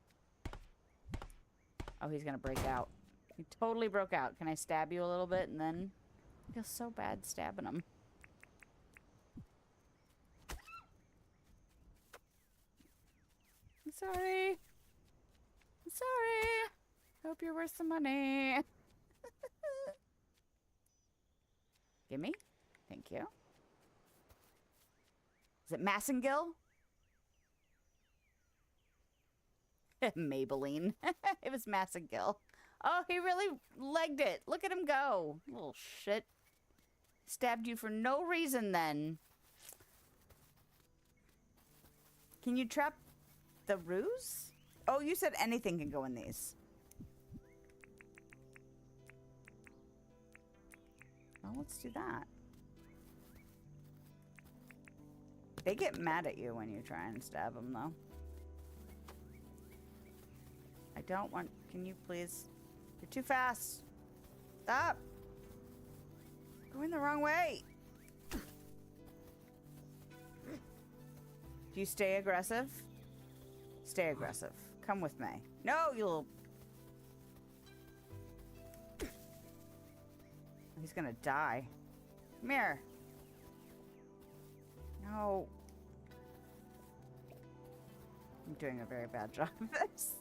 Oh, he's gonna break out. He totally broke out. Can I stab you a little bit and then... I feel so bad stabbing him. I'm sorry. I'm sorry. Hope you're worth some money. Gimme. Thank you. Is it Massengill? Maybelline. It was Massengill. Oh, he really legged it. Look at him go. Little shit. Stabbed you for no reason then. Can you trap the ruse? Oh, you said anything can go in these. Well, let's do that. They get mad at you when you try and stab them, though. I don't want... Can you please... You're too fast. Stop. Going the wrong way. Do you stay aggressive? Stay aggressive. Come with me. No, you'll... He's gonna die. Come here. No. I'm doing a very bad job of this.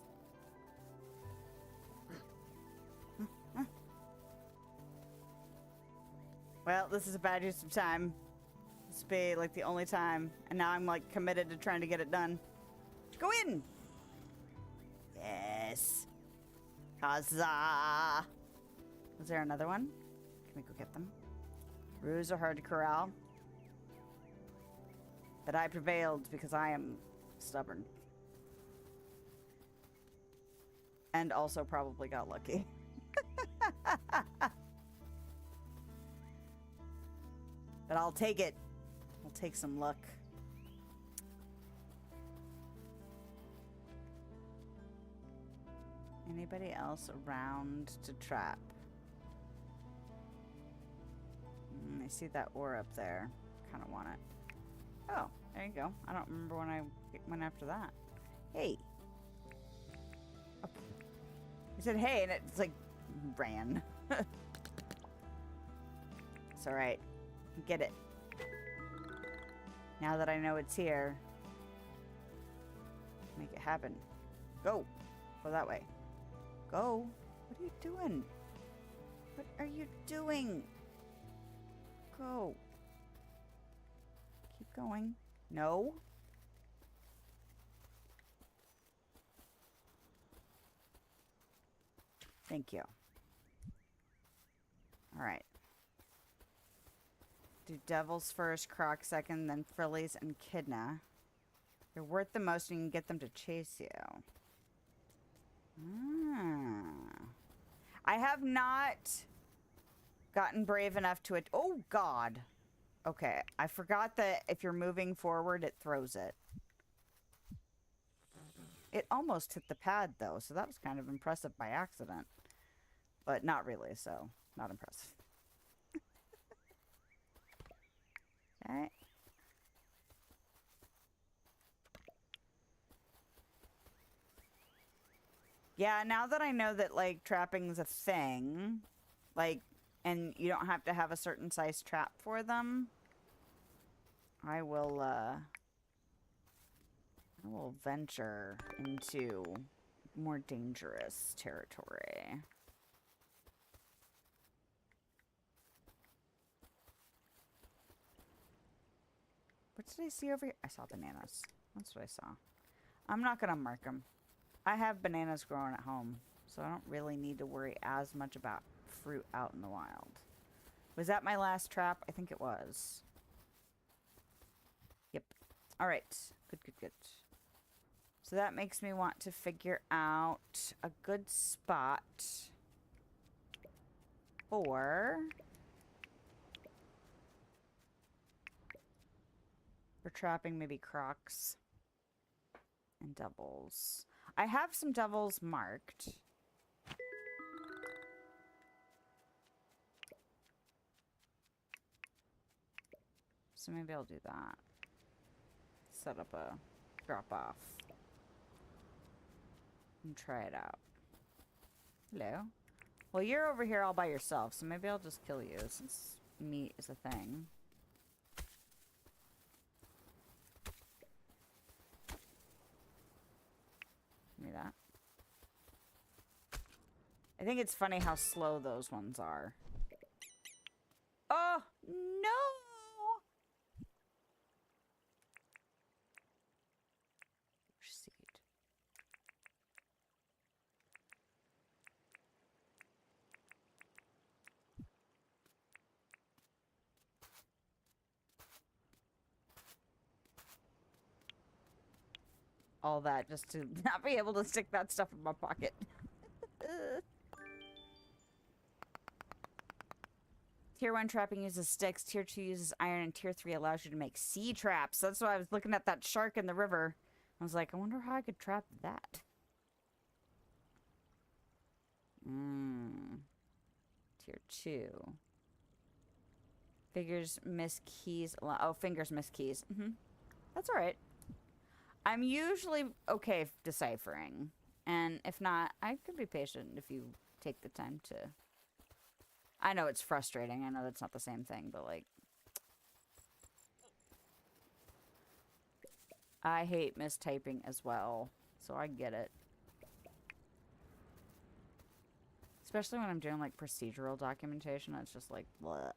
Well, this is a bad use of time. This will be like the only time. And now I'm like committed to trying to get it done. Go in! Yes. Huzzah! Was there another one? Can we go get them? Roos are hard to corral. But I prevailed because I am stubborn. And also probably got lucky. But I'll take it. I'll take some luck. Anybody else around to trap? I see that ore up there. Kind of want it. Oh, there you go. I don't remember when I went after that. Hey. Oh. He said hey, and it's like ran. It's alright. Get it. Now that I know it's here, make it happen. Go. Go that way. Go. What are you doing? What are you doing? Go. Keep going. No. Thank you. All right. Do devils first, croc second, then frillies and kidna. You're worth the most and you can get them to chase you. I have not gotten brave enough to it. Oh, God. Okay. I forgot that if you're moving forward, it throws it. It almost hit the pad, though, so that was kind of impressive by accident. But not really, so not impressive. Okay. Yeah, now that I know that, like, trapping's a thing, like, and you don't have to have a certain size trap for them, I will venture into more dangerous territory. What did I see over here? I saw bananas. That's what I saw. I'm not gonna mark them. I have bananas growing at home, so I don't really need to worry as much about fruit out in the wild. Was that my last trap? I think it was. Yep. All right. Good, good, good. So that makes me want to figure out a good spot for trapping maybe crocs and devils. I have some devils marked. So maybe I'll do that. Set up a drop off. And try it out. Hello? Well, you're over here all by yourself, so maybe I'll just kill you since meat is a thing. Give me that. I think it's funny how slow those ones are. Oh, no! Seed. All that just to not be able to stick that stuff in my pocket. Tier 1 trapping uses sticks, Tier 2 uses iron, and Tier 3 allows you to make sea traps. That's why I was looking at that shark in the river. I was like, I wonder how I could trap that. Tier 2. Fingers miss keys. Oh, fingers miss keys. That's all right. I'm usually okay deciphering. And if not, I could be patient if you take the time to... I know it's frustrating. I know that's not the same thing, but like... I hate mistyping as well, so I get it. Especially when I'm doing like procedural documentation, it's just like, bleh.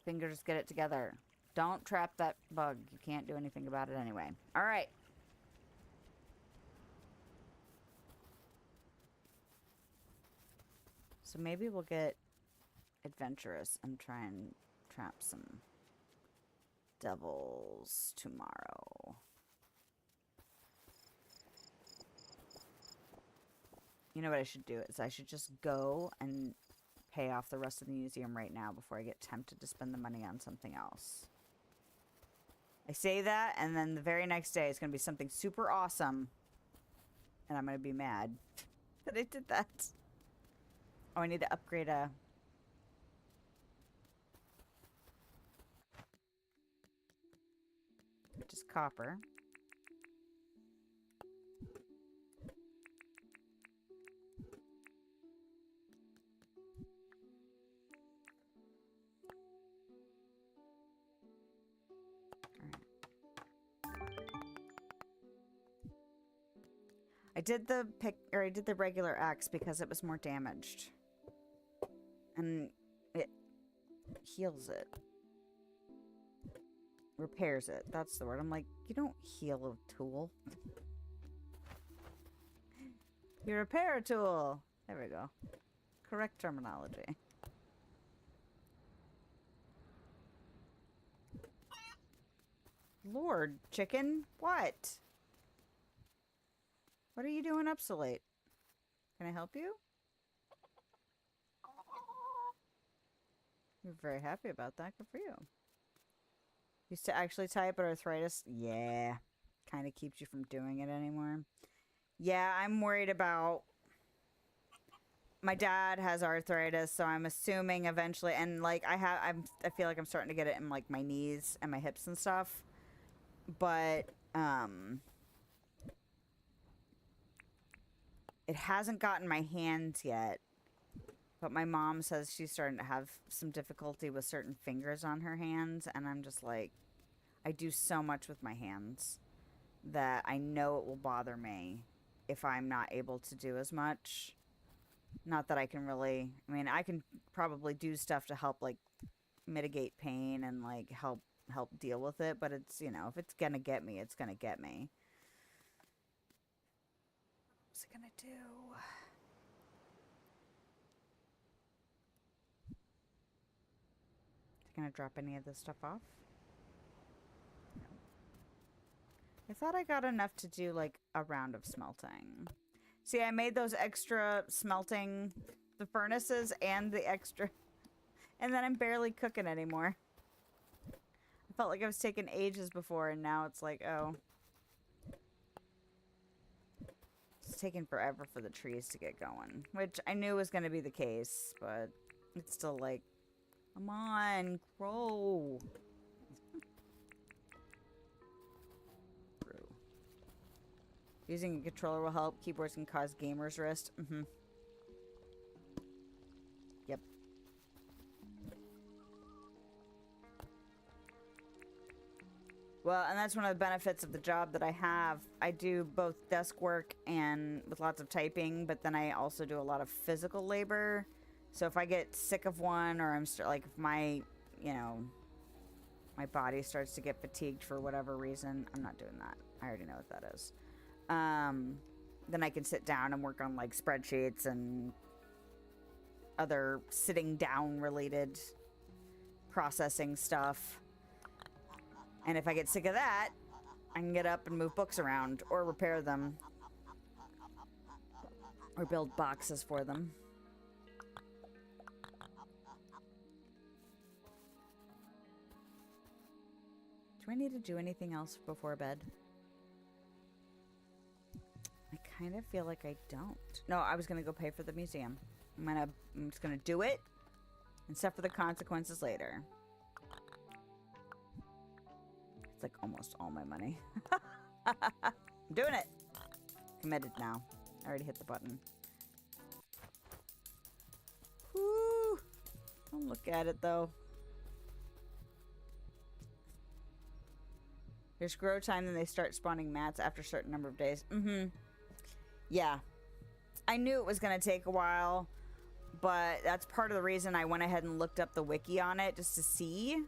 Fingers get it together. Don't trap that bug. You can't do anything about it anyway. All right. So maybe we'll get adventurous and try and trap some devils tomorrow. You know what I should do is I should just go and pay off the rest of the museum right now before I get tempted to spend the money on something else. I say that, and then the very next day it's going to be something super awesome. And I'm going to be mad that I did that. Oh, I need to upgrade a... Just copper. I did the regular axe because it was more damaged. And it heals it. Repairs it. That's the word. I'm like, you don't heal a tool. You repair a tool. There we go. Correct terminology. Lord, chicken. What? What are you doing up so late? Can I help you? You're very happy about that. Good for you. Used to actually type, but arthritis, yeah, kind of keeps you from doing it anymore. Yeah, I'm worried about... My dad has arthritis, so I'm assuming eventually, and like I feel like I'm starting to get it in like my knees and my hips and stuff. But it hasn't gotten my hands yet. But my mom says she's starting to have some difficulty with certain fingers on her hands, and I'm just like, I do so much with my hands that I know it will bother me if I'm not able to do as much. Not that I can really, I mean, I can probably do stuff to help like mitigate pain and like help deal with it, but it's, you know, if it's gonna get me, it's gonna get me. What's it gonna do? Is it gonna drop any of this stuff off? No. I thought I got enough to do like a round of smelting. See, I made those extra smelting, the furnaces and the extra, and then I'm barely cooking anymore. I felt like I was taking ages before, and now it's like, oh. It's taking forever for the trees to get going, which I knew was going to be the case, but it's still like, come on, grow. Using a controller will help. Keyboards can cause gamers' wrist. Yep. Well, and that's one of the benefits of the job that I have. I do both desk work and with lots of typing, but then I also do a lot of physical labor. So if I get sick of one, or I'm like, if my, you know, my body starts to get fatigued for whatever reason, I'm not doing that. I already know what that is. Then I can sit down and work on like spreadsheets and other sitting down related processing stuff. And if I get sick of that, I can get up and move books around or repair them or build boxes for them. Do I need to do anything else before bed? I kind of feel like I don't. No, I was going to go pay for the museum. I'm just going to do it. and suffer the consequences later. It's like almost all my money. I'm doing it. Committed now. I already hit the button. Woo! Don't look at it though. There's grow time, then they start spawning mats after a certain number of days. Mm-hmm. Yeah. I knew it was going to take a while, but that's part of the reason I went ahead and looked up the wiki on it, just to see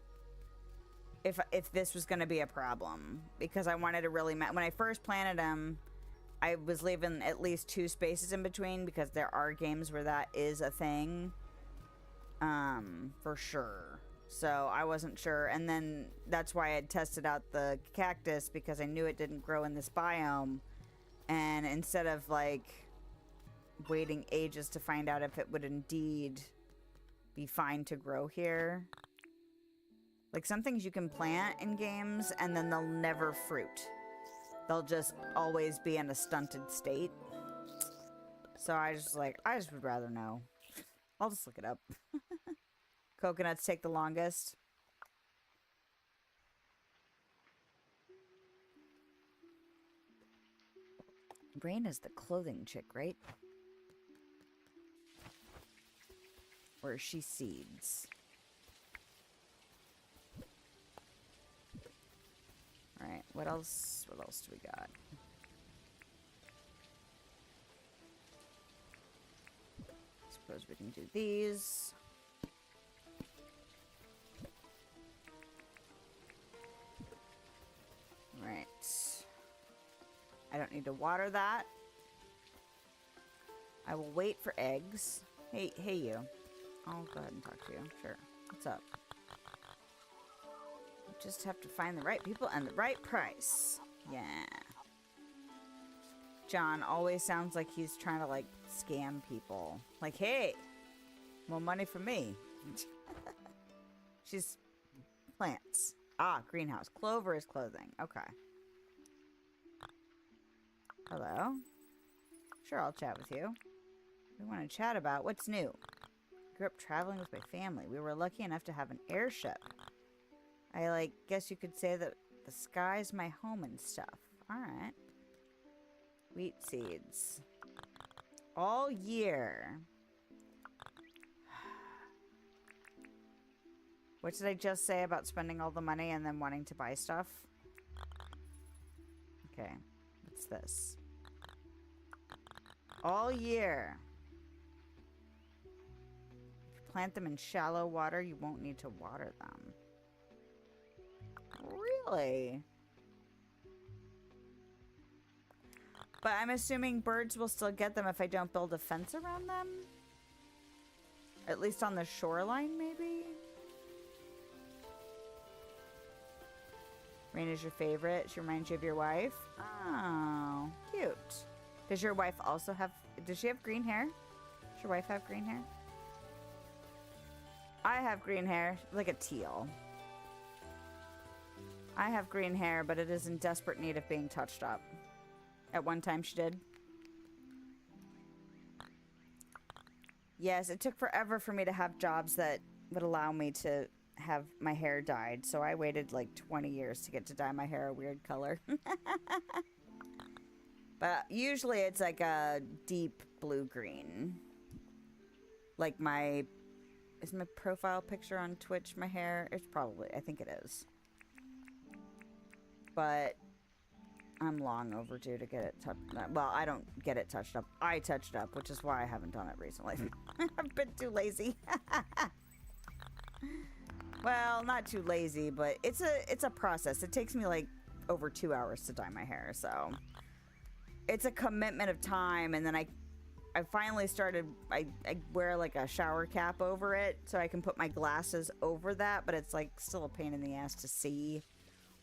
if this was going to be a problem. Because I wanted to really... When I first planted them, I was leaving at least 2 spaces in between, because there are games where that is a thing. For sure. So I wasn't sure, and then that's why I had tested out the cactus, because I knew it didn't grow in this biome, and instead of like waiting ages to find out if it would indeed be fine to grow here, like some things you can plant in games and then they'll never fruit. They'll just always be in a stunted state. So I just would rather know. I'll just look it up. Coconuts take the longest. Rain is the clothing chick, right? Or is she seeds? Alright, what else? What else do we got? Suppose we can do these. Right. I don't need to water that. I will wait for eggs. Hey you. I'll go ahead and talk to you. Sure. What's up? Just have to find the right people and the right price. Yeah. John always sounds like he's trying to, like, scam people. Like, hey, more money for me. She's plants. Ah, greenhouse. Clover is clothing. Okay. Hello. Sure, I'll chat with you. We want to chat about what's new. Grew up traveling with my family. We were lucky enough to have an airship. I, guess you could say that the sky's my home and stuff. Alright. Wheat seeds. All year. What did I just say about spending all the money and then wanting to buy stuff? Okay. What's this? All year. If you plant them in shallow water, you won't need to water them. Really? But I'm assuming birds will still get them if I don't build a fence around them? At least on the shoreline, maybe? Rain is your favorite. She reminds you of your wife. Oh, cute. Does your wife also have... Does she have green hair? Does your wife have green hair? I have green hair. Like a teal. I have green hair, but it is in desperate need of being touched up. At one time she did. Yes, it took forever for me to have jobs that would allow me to have my hair dyed, so I waited like 20 years to get to dye my hair a weird color. But usually it's like a deep blue-green. Like my... Is my profile picture on Twitch my hair? It's probably... I think it is. But I'm long overdue to get it touched. Well, I don't get it touched up. I touch it up, which is why I haven't done it recently. I've been too lazy. Well, not too lazy, but it's a process. It takes me like over 2 hours to dye my hair, so it's a commitment of time. And then I finally started. I wear like a shower cap over it, so I can put my glasses over that. But it's like still a pain in the ass to see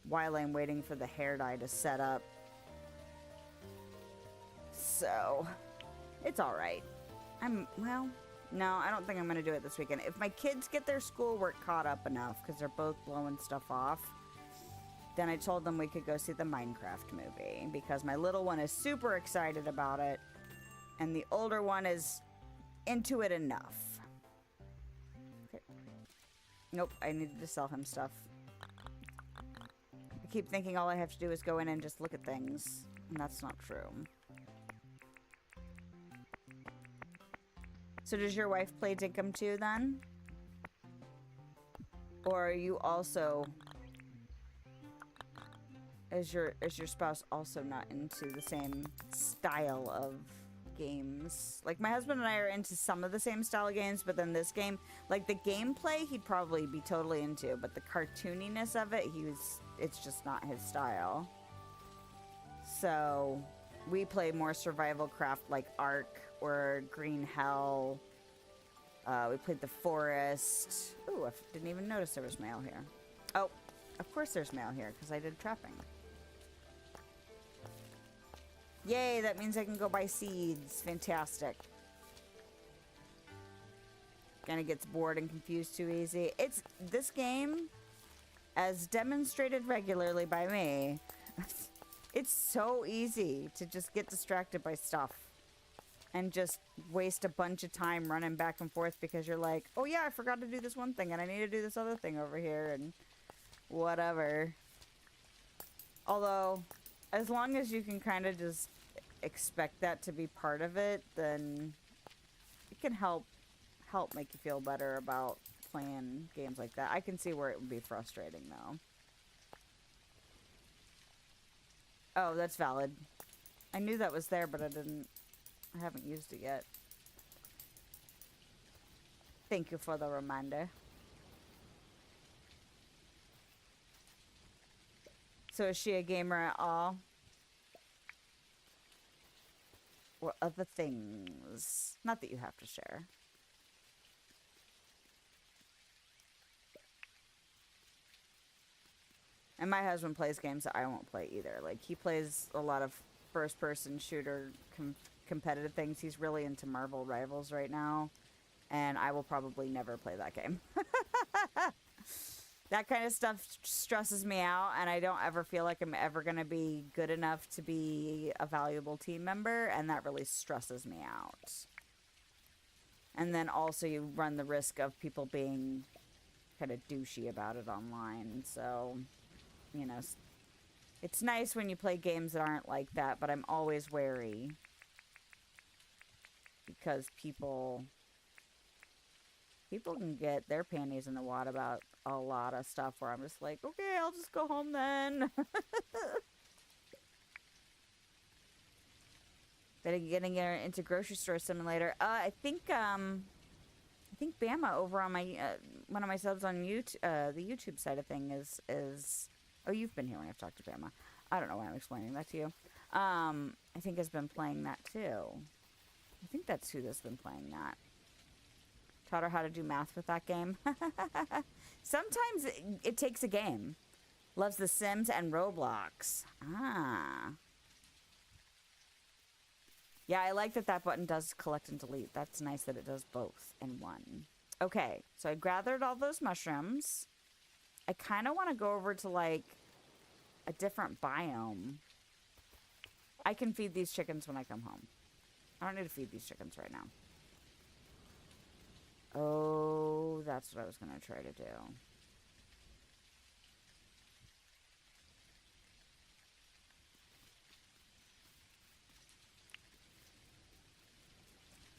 while I'm waiting for the hair dye to set up. So it's all right. Well, no, I don't think I'm going to do it this weekend. If my kids get their schoolwork caught up enough, because they're both blowing stuff off, then I told them we could go see the Minecraft movie, because my little one is super excited about it, and the older one is into it enough. Okay, Nope, I needed to sell him stuff. I keep thinking all I have to do is go in and just look at things, and that's not true. So does your wife play Dinkum too, then? Or are you also... Is your spouse also not into the same style of games? Like, my husband and I are into some of the same style of games, but then this game, like, the gameplay he'd probably be totally into, but the cartooniness of it, it's just not his style. So, we play more survival craft like Ark or Green Hell. We played The Forest. Ooh, I didn't even notice there was mail here. Oh, of course there's mail here, because I did trapping. Yay, that means I can go buy seeds. Fantastic. Kinda gets bored and confused too easy. This game, as demonstrated regularly by me, it's so easy to just get distracted by stuff. And just waste a bunch of time running back and forth because you're like, oh yeah, I forgot to do this one thing and I need to do this other thing over here and whatever. Although, as long as you can kind of just expect that to be part of it, then it can help make you feel better about playing games like that. I can see where it would be frustrating, though. Oh, that's valid. I knew that was there, but I haven't used it yet. Thank you for the reminder. So is she a gamer at all? Or other things? Not that you have to share. And my husband plays games that I won't play either. Like, he plays a lot of first-person shooter competitive things. He's really into Marvel Rivals right now. And I will probably never play that game. That kind of stuff stresses me out, and I don't ever feel like I'm ever going to be good enough to be a valuable team member, and that really stresses me out. And then also you run the risk of people being kind of douchey about it online, so, you know, it's nice when you play games that aren't like that, but I'm always wary. Because people can get their panties in the wad about a lot of stuff where I'm just like, okay, I'll just go home then. Getting into Grocery Store Simulator. I think Bama over on my one of my subs on YouTube, the YouTube side of thing is oh, you've been here when I've talked to Bama. I don't know why I'm explaining that to you. I think has been playing that too. I think that's who has been playing that. Taught her how to do math with that game. Sometimes it takes a game. Loves The Sims and Roblox. Ah. Yeah, I like that button does collect and delete. That's nice that it does both in one. Okay, so I gathered all those mushrooms. I kind of want to go over to, like, a different biome. I can feed these chickens when I come home. I don't need to feed these chickens right now. Oh, that's what I was going to try to do.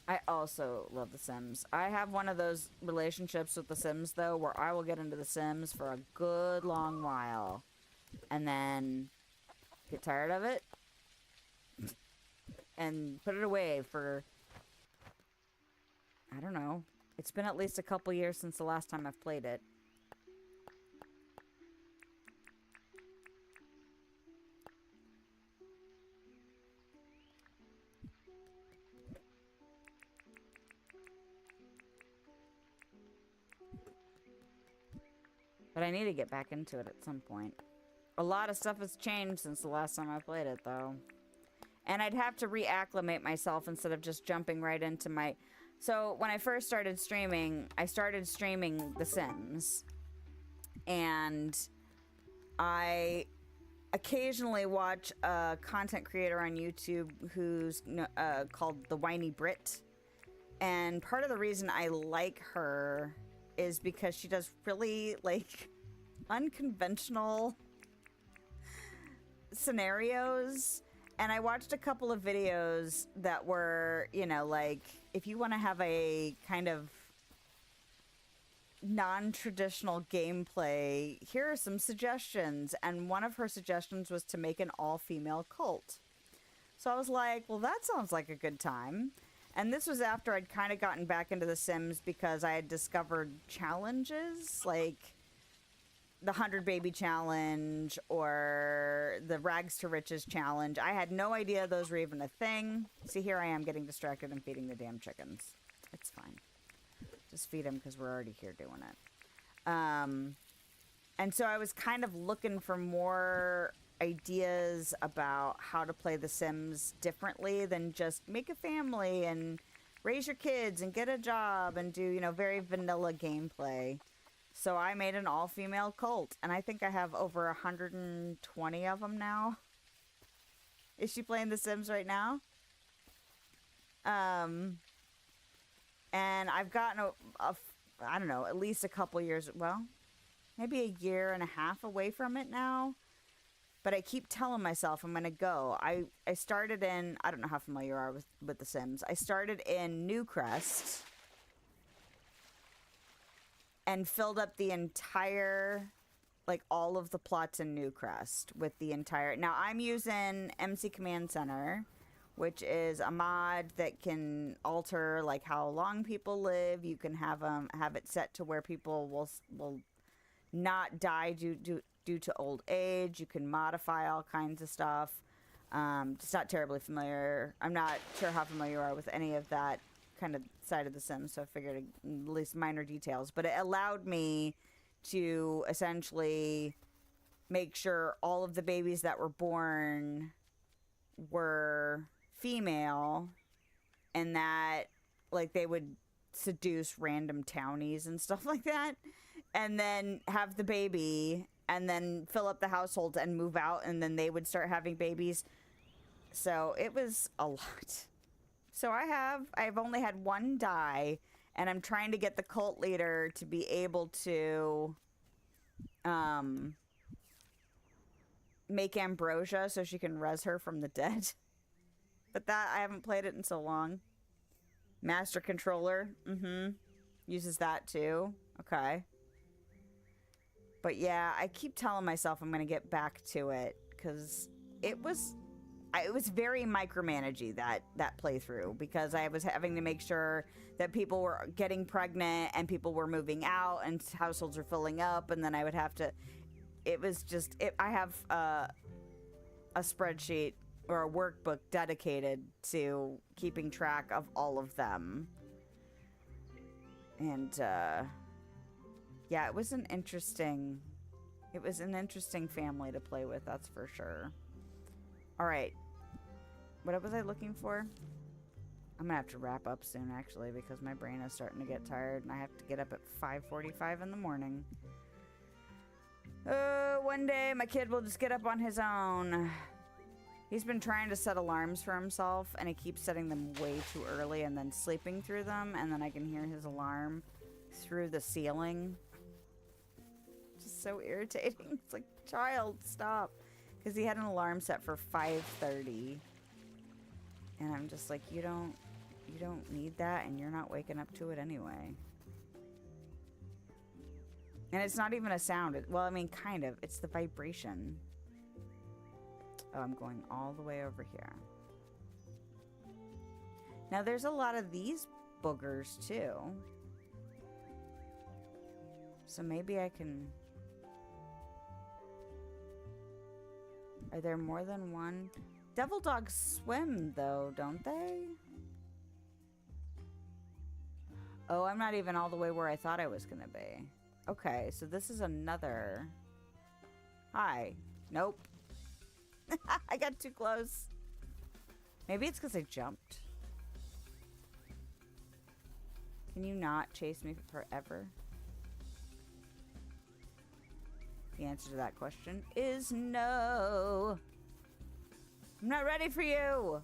I also love The Sims. I have one of those relationships with The Sims, though, where I will get into The Sims for a good long while. And then get tired of it. And put it away for... I don't know. It's been at least a couple years since the last time I've played it. But I need to get back into it at some point. A lot of stuff has changed since the last time I played it, though. And I'd have to reacclimate myself instead of just jumping right into my... So, when I first started streaming, I started streaming The Sims. And I occasionally watch a content creator on YouTube who's called The Whiny Brit. And part of the reason I like her is because she does really, like, unconventional scenarios. And I watched a couple of videos that were, you know, like, if you want to have a kind of non-traditional gameplay, here are some suggestions. And one of her suggestions was to make an all-female cult. So I was like, well, that sounds like a good time. And this was after I'd kind of gotten back into The Sims because I had discovered challenges, like the 100 Baby Challenge or the Rags to Riches Challenge. I had no idea those were even a thing. See, here I am getting distracted and feeding the damn chickens. It's fine. Just feed them because we're already here doing it. And so I was kind of looking for more ideas about how to play The Sims differently than just make a family and raise your kids and get a job and do, you know, very vanilla gameplay. So I made an all-female cult, and I think I have over 120 of them now. Is she playing The Sims right now? And I've gotten I don't know, at least a couple years, well, maybe a year and a half away from it now. But I keep telling myself I'm going to go. I started in, I don't know how familiar you are with The Sims. I started in Newcrest and filled up the entire, like all of the plots in Newcrest with the entire, now I'm using MC Command Center, which is a mod that can alter like how long people live. You can have it set to where people will not die due to old age. You can modify all kinds of stuff. Just not terribly familiar. I'm not sure how familiar you are with any of that kind of side of The Sims, so I figured at least minor details. But it allowed me to essentially make sure all of the babies that were born were female, and that like they would seduce random townies and stuff like that, and then have the baby and then fill up the household and move out, and then they would start having babies. So it was a lot. So I've only had one die, and I'm trying to get the cult leader to be able to make ambrosia so she can res her from the dead. But that, I haven't played it in so long. Master controller, uses that too. Okay. But yeah, I keep telling myself I'm going to get back to it because it was very micromanagey, that playthrough, because I was having to make sure that people were getting pregnant and people were moving out and households were filling up, and then I would have to, it was just, I have a spreadsheet or a workbook dedicated to keeping track of all of them. And yeah, it was an interesting family to play with, that's for sure. All right. What was I looking for? I'm gonna have to wrap up soon, actually, because my brain is starting to get tired, and I have to get up at 5:45 in the morning. One day my kid will just get up on his own. He's been trying to set alarms for himself, and he keeps setting them way too early and then sleeping through them, and then I can hear his alarm through the ceiling. Just so irritating. It's like, child, stop. Because he had an alarm set for 5:30. And I'm just like, you don't need that, and you're not waking up to it anyway. And it's not even a sound. Well, I mean, kind of. It's the vibration. Oh, I'm going all the way over here. Now, there's a lot of these boogers, too. So maybe I can... Are there more than one? Devil dogs swim, though, don't they? Oh, I'm not even all the way where I thought I was gonna be. Okay, so this is another... Hi. Nope. I got too close. Maybe it's because I jumped. Can you not chase me forever? The answer to that question is no. I'm not ready for you.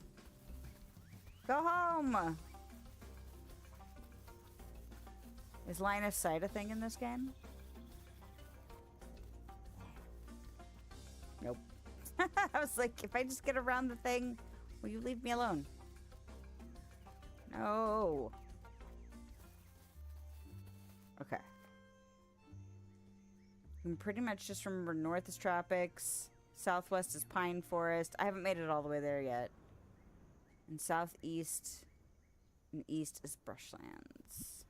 Go home. Is line of sight a thing in this game? Nope. I was like, if I just get around the thing, will you leave me alone? No. Okay. You can pretty much just remember north is tropics, southwest is pine forest. I haven't made it all the way there yet. And southeast and east is brushlands.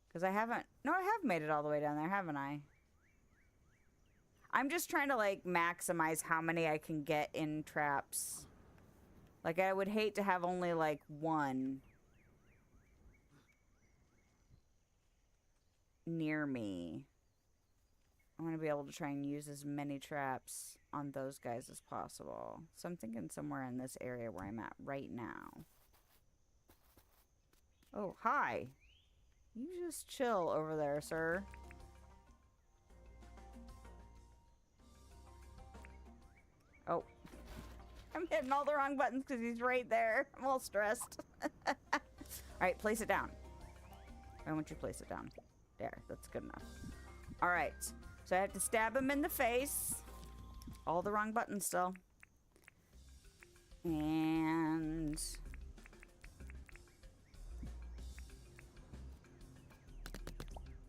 Because I haven't... No, I have made it all the way down there, haven't I? I'm just trying to, like, maximize how many I can get in traps. Like, I would hate to have only, like, one near me. I want to be able to try and use as many traps on those guys as possible. So I'm thinking somewhere in this area where I'm at right now. Oh, hi. You just chill over there, sir. Oh. I'm hitting all the wrong buttons because he's right there. I'm all stressed. Alright, place it down. I want you to place it down. There, that's good enough. Alright. So I have to stab him in the face. All the wrong buttons still. And...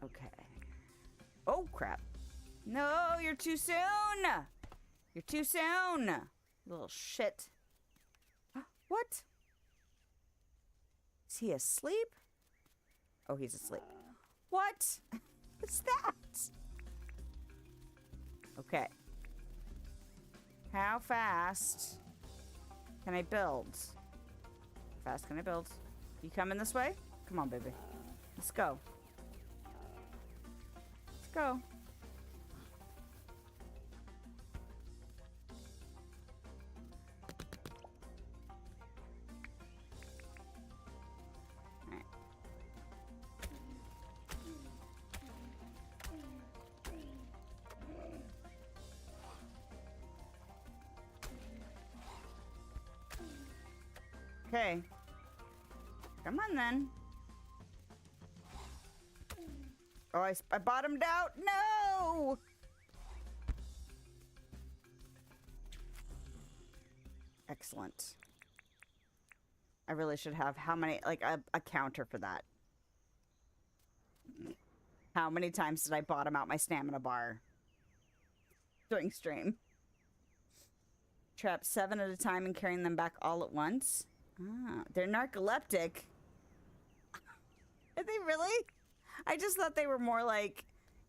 okay. Oh, crap. No, you're too soon! You're too soon! Little shit. What? Is he asleep? Oh, he's asleep. What is that? Okay. How fast can I build? How fast can I build? You coming this way? Come on, baby. Let's go. Let's go. Okay. Come on, then. Oh, I bottomed out. No! Excellent. I really should have how many, like, a counter for that. How many times did I bottom out my stamina bar during stream? Trap 7 at a time and carrying them back all at once. Ah, they're narcoleptic. Are they really? I just thought they were more like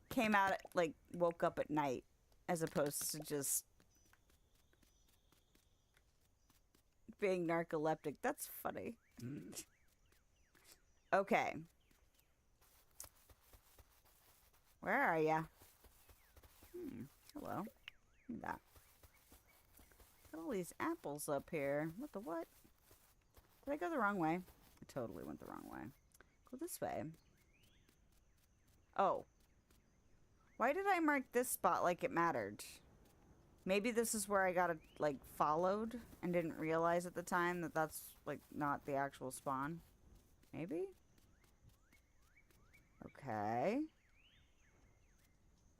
came out at, like woke up at night as opposed to just being narcoleptic. That's funny. Okay. Where are ya? Hello. Give me that. Got all these apples up here. What the what? Did I go the wrong way? I totally went the wrong way. Go this way. Oh. Why did I mark this spot like it mattered? Maybe this is where I got, like, followed and didn't realize at the time that that's, like, not the actual spawn. Maybe? Okay.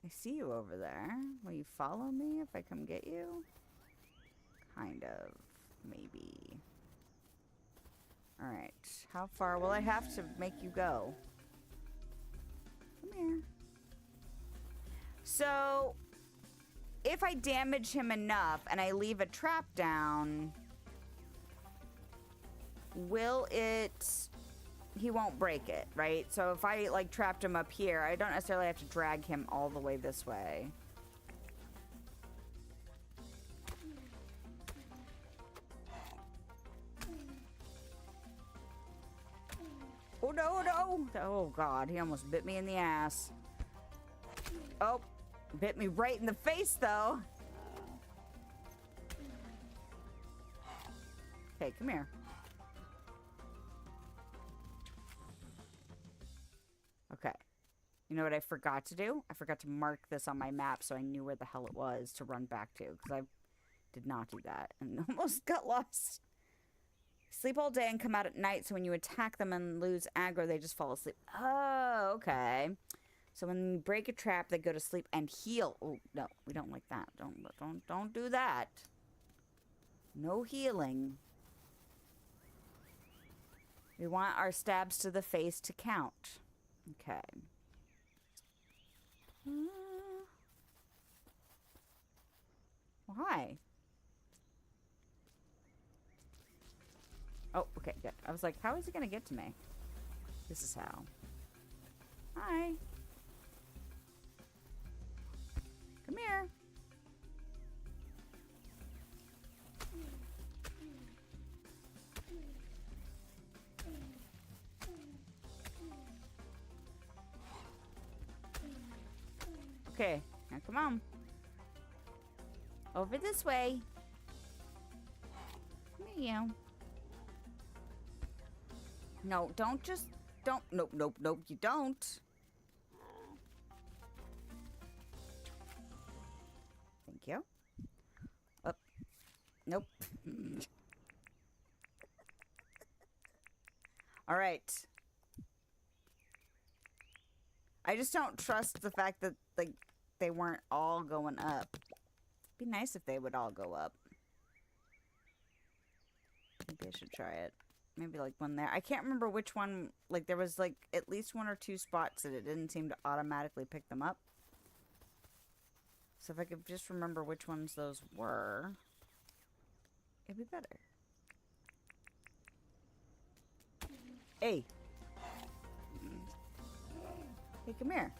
I see you over there. Will you follow me if I come get you? Kind of. Maybe. Alright. How far will I have to make you go? Come here. So, if I damage him enough and I leave a trap down, will it... he won't break it, right? So if I, like, trapped him up here, I don't necessarily have to drag him all the way this way. Oh, no, no! Oh, God, he almost bit me in the ass. Oh, bit me right in the face, though. Okay, come here. Okay. You know what I forgot to do? I forgot to mark this on my map so I knew where the hell it was to run back to. Because I did not do that and almost got lost. Sleep all day and come out at night, so when you attack them and lose aggro, they just fall asleep. Oh, okay. So when you break a trap, they go to sleep and heal. Oh, no, we don't like that. Don't do that. No healing. We want our stabs to the face to count. Okay. Why? Oh, okay, good. I was like, how is he gonna get to me? This is how. Hi. Come here. Okay, now come on. Over this way. Come here, you. No, don't just... Don't... Nope, nope, nope, you don't. Thank you. Oh. Nope. All right. I just don't trust the fact that, like, they weren't all going up. It'd be nice if they would all go up. Maybe I should try it. Maybe, like, one there. I can't remember which one. Like, there was, like, at least one or two spots that it didn't seem to automatically pick them up. So if I could just remember which ones those were, it'd be better. Hey. Hey, come here.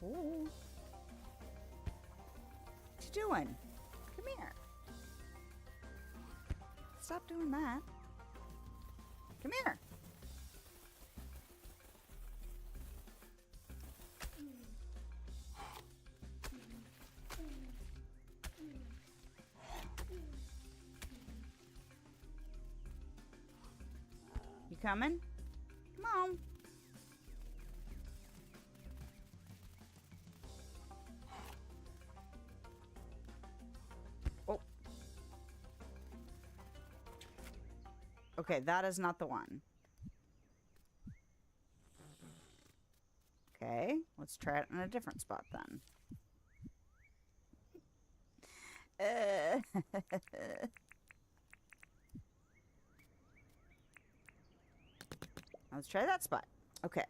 Ooh. What you doing? Come here. Stop doing that. Come here. You coming? Come on. Oh. Okay, that is not the one. Okay, let's try it in a different spot then. Let's try that spot. Okay.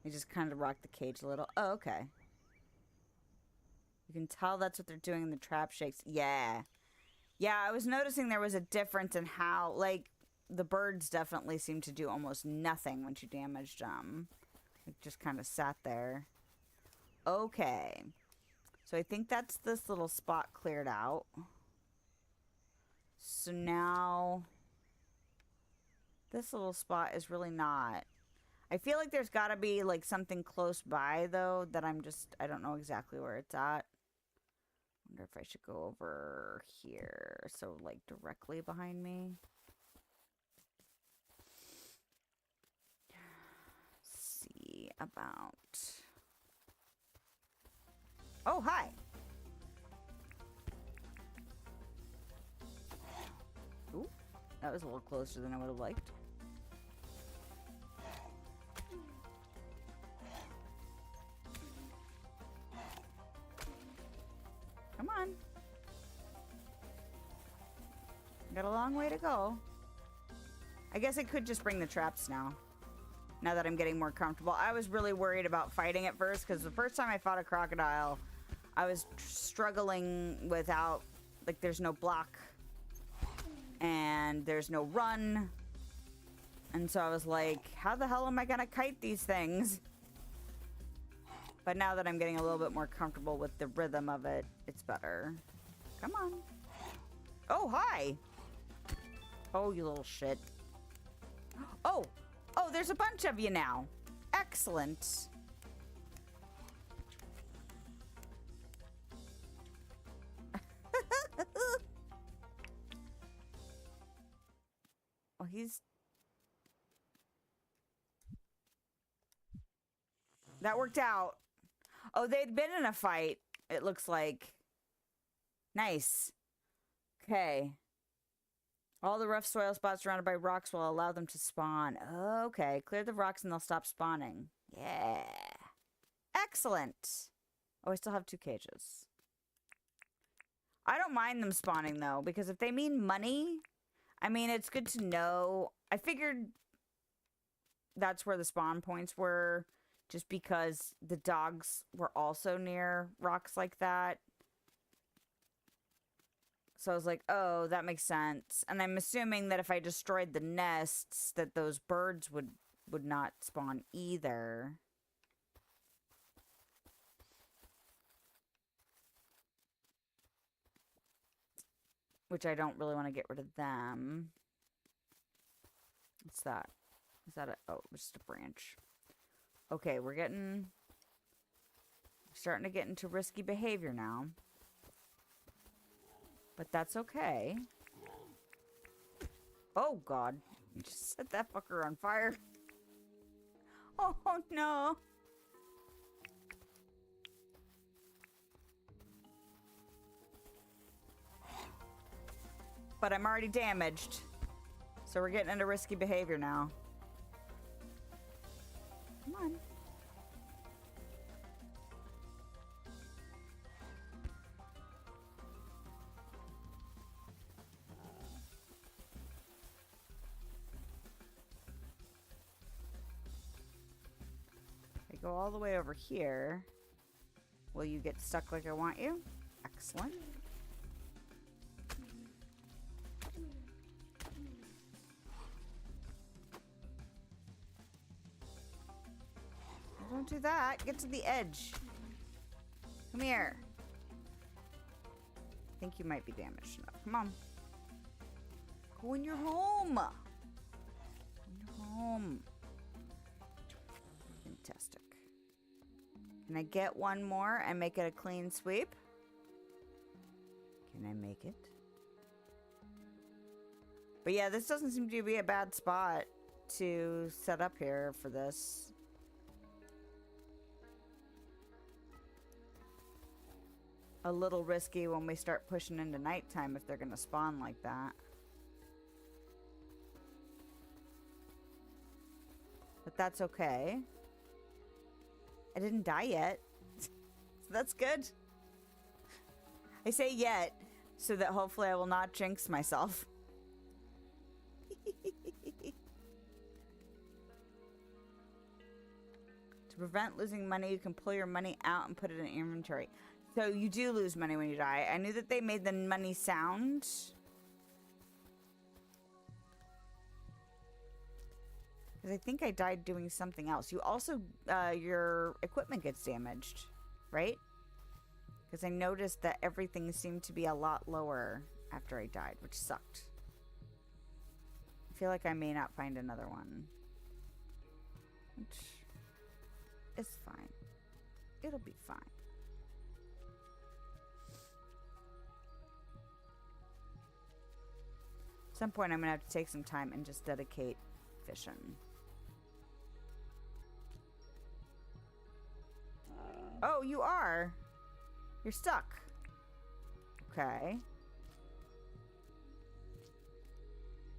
You just kind of rock the cage a little. Oh, okay. You can tell that's what they're doing in the trap shakes. Yeah. Yeah, I was noticing there was a difference in how, like, the birds definitely seemed to do almost nothing when you damaged them. It just kind of sat there. Okay. So I think that's this little spot cleared out. So now... this little spot is really not. I feel like there's got to be, like, something close by, though, that I don't know exactly where it's at. Wonder if I should go over here. So, like, directly behind me. See about... oh, hi! Ooh, that was a little closer than I would have liked. Come on. Got a long way to go. I guess I could just bring the traps now. Now that I'm getting more comfortable. I was really worried about fighting at first, because the first time I fought a crocodile, I was struggling without, like, there's no block. And there's no run. And so I was like, how the hell am I gonna kite these things? But now that I'm getting a little bit more comfortable with the rhythm of it, it's better. Come on. Oh, hi. Oh, you little shit. Oh, oh, there's a bunch of you now. Excellent. Oh, he's... that worked out. Oh, they'd been in a fight, it looks like. Nice. Okay. All the rough soil spots surrounded by rocks will allow them to spawn. Okay. Clear the rocks and they'll stop spawning. Yeah. Excellent. Oh, I still have 2 cages. I don't mind them spawning, though, because if they mean money, I mean, it's good to know. I figured that's where the spawn points were, just because the dogs were also near rocks like that. So I was like, oh, that makes sense. And I'm assuming that if I destroyed the nests, that those birds would not spawn either. Which I don't really want to get rid of them. What's that? Is that a... Oh, just a branch. Okay, we're starting to get into risky behavior now. But that's okay. Oh, God. You just set that fucker on fire. Oh, no. But I'm already damaged. So we're getting into risky behavior now. Come on. I go all the way over here. Will you get stuck like I want you? Excellent. Don't do that. Get to the edge. Come here. I think you might be damaged enough. Come on. Go in your home. Go in your home. Fantastic. Can I get one more and make it a clean sweep? Can I make it? But yeah, this doesn't seem to be a bad spot to set up here for this. A little risky when we start pushing into nighttime if they're gonna spawn like that. But that's okay. I didn't die yet. So that's good. I say yet, so that hopefully I will not jinx myself. To prevent losing money, you can pull your money out and put it in inventory. So you do lose money when you die. I knew that they made the money sound. Because I think I died doing something else. You also, your equipment gets damaged, right? Because I noticed that everything seemed to be a lot lower after I died, which sucked. I feel like I may not find another one. Which is fine. It'll be fine. At some point, I'm going to have to take some time and just dedicate fishing. Oh, you are? You're stuck. Okay.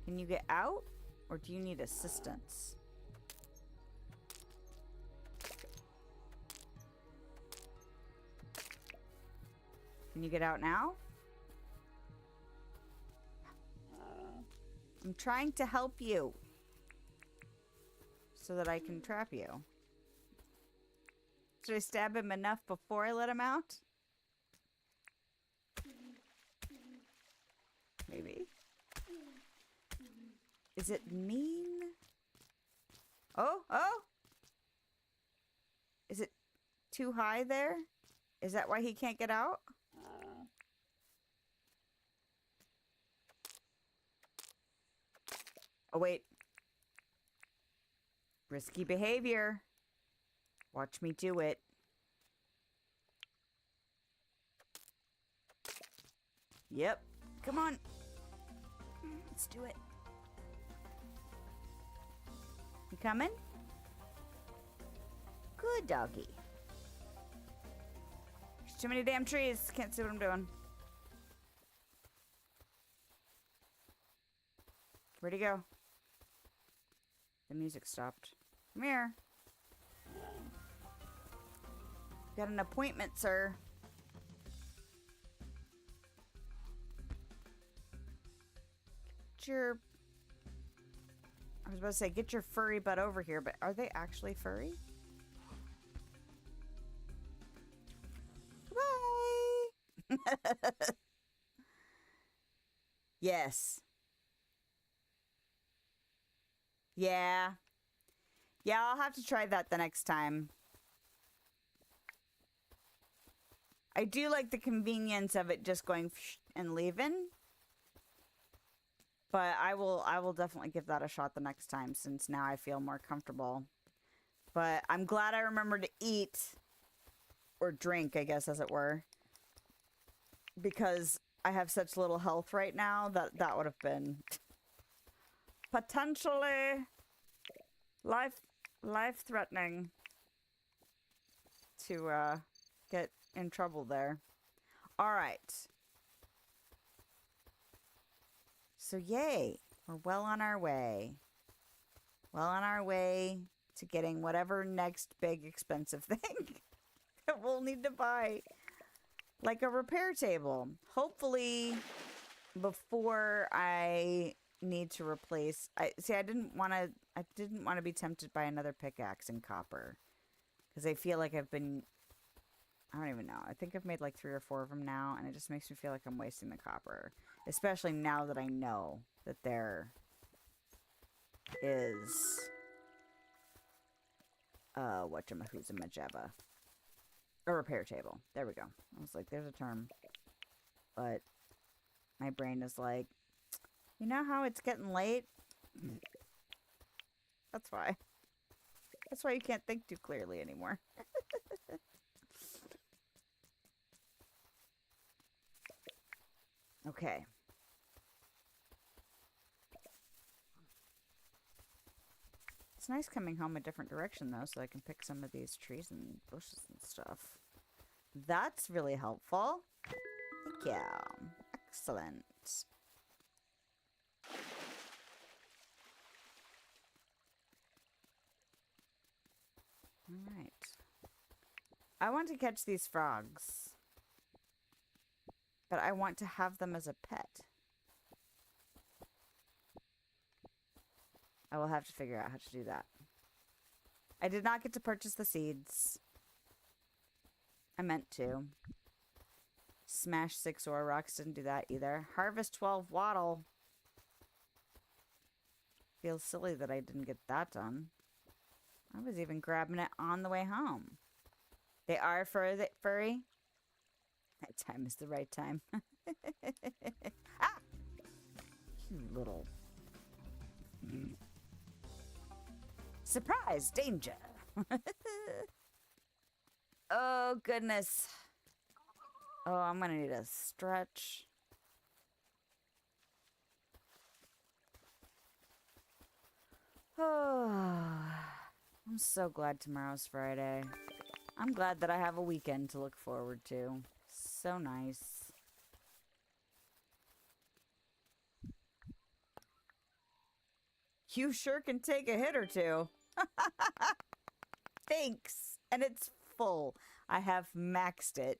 Can you get out? Or do you need assistance? Can you get out now? I'm trying to help you. So that I can trap you. Should I stab him enough before I let him out? Maybe. Is it mean? Oh, oh! Is it too high there? Is that why he can't get out? Oh, wait. Risky behavior. Watch me do it. Yep. Come on. Let's do it. You coming? Good doggy. There's too many damn trees. Can't see what I'm doing. Where'd he go? The music stopped. Come here. Got an appointment, sir. Get your... I was about to say, get your furry butt over here, but are they actually furry? Bye! Yes. Yeah. Yeah, I'll have to try that the next time. I do like the convenience of it just going and leaving. But I will definitely give that a shot the next time, since now I feel more comfortable. But I'm glad I remembered to eat, or drink, I guess, as it were, because I have such little health right now that that would have been potentially life-threatening to get in trouble there. All right. So yay, we're well on our way. Well on our way to getting whatever next big expensive thing that we'll need to buy. Like a repair table. Hopefully before I need to replace... I didn't want to be tempted by another pickaxe in copper. Because I feel like I've been... I don't even know. I think I've made like 3 or 4 of them now, and it just makes me feel like I'm wasting the copper. Especially now that I know that there is whatchamajeva. A repair table. There we go. I was like, there's a term. But my brain is like, you know how it's getting late? That's why. That's why you can't think too clearly anymore. Okay. It's nice coming home a different direction, though, so I can pick some of these trees and bushes and stuff. That's really helpful. Thank you. Excellent. All right. I want to catch these frogs. But I want to have them as a pet. I will have to figure out how to do that. I did not get to purchase the seeds. I meant to. Smash 6 ore rocks, didn't do that either. Harvest 12 wattle. Feels silly that I didn't get that done. I was even grabbing it on the way home. They are furry? That time is the right time. Ah! You little... Surprise! Danger! Oh, goodness. Oh, I'm gonna need a stretch. Oh, I'm so glad tomorrow's Friday. I'm glad that I have a weekend to look forward to. So nice. You sure can take a hit or two. Thanks. And it's full. I have maxed it.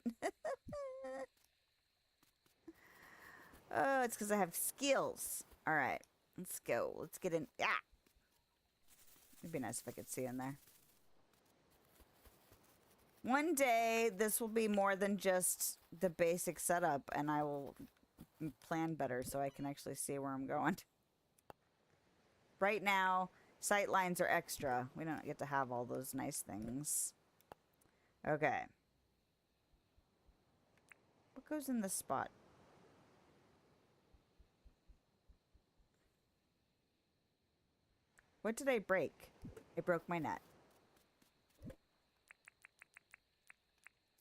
Oh, it's because I have skills. All right. Let's go. Let's get in. Ah! It'd be nice if I could see in there. One day, this will be more than just the basic setup, and I will plan better so I can actually see where I'm going. Right now, sight lines are extra. We don't get to have all those nice things. Okay. What goes in this spot? What did I break? I broke my net.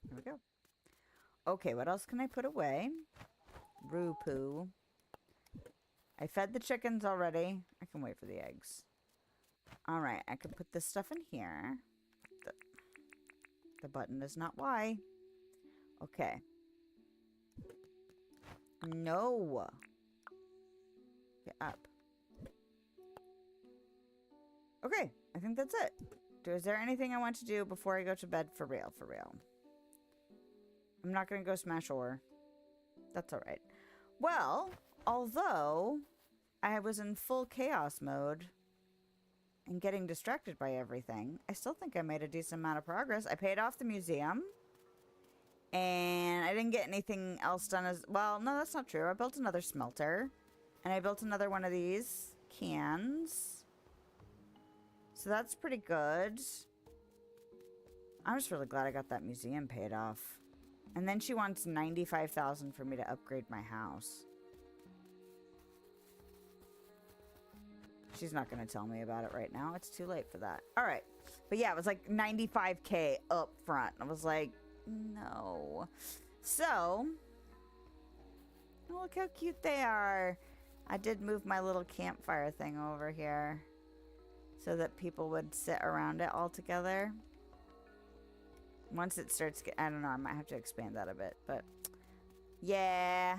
There we go. Okay, what else can I put away? Roo poo. I fed the chickens already. I can wait for the eggs. Alright, I can put this stuff in here. The button is not Y. Okay. No. Get up. Okay, I think that's it. Is there anything I want to do before I go to bed for real? For real. I'm not going to go smash ore. That's alright. Well, although I was in full chaos mode and getting distracted by everything, I still think I made a decent amount of progress. I paid off the museum. And I didn't get anything else done as... Well, no, that's not true. I built another smelter. And I built another one of these cans. So that's pretty good. I'm just really glad I got that museum paid off. And then she wants $95,000 for me to upgrade my house. She's not going to tell me about it right now. It's too late for that. All right. But yeah, it was like $95K up front. I was like, no. So, oh, look how cute they are. I did move my little campfire thing over here so that people would sit around it all together. Once it starts, I don't know, I might have to expand that a bit, but yeah.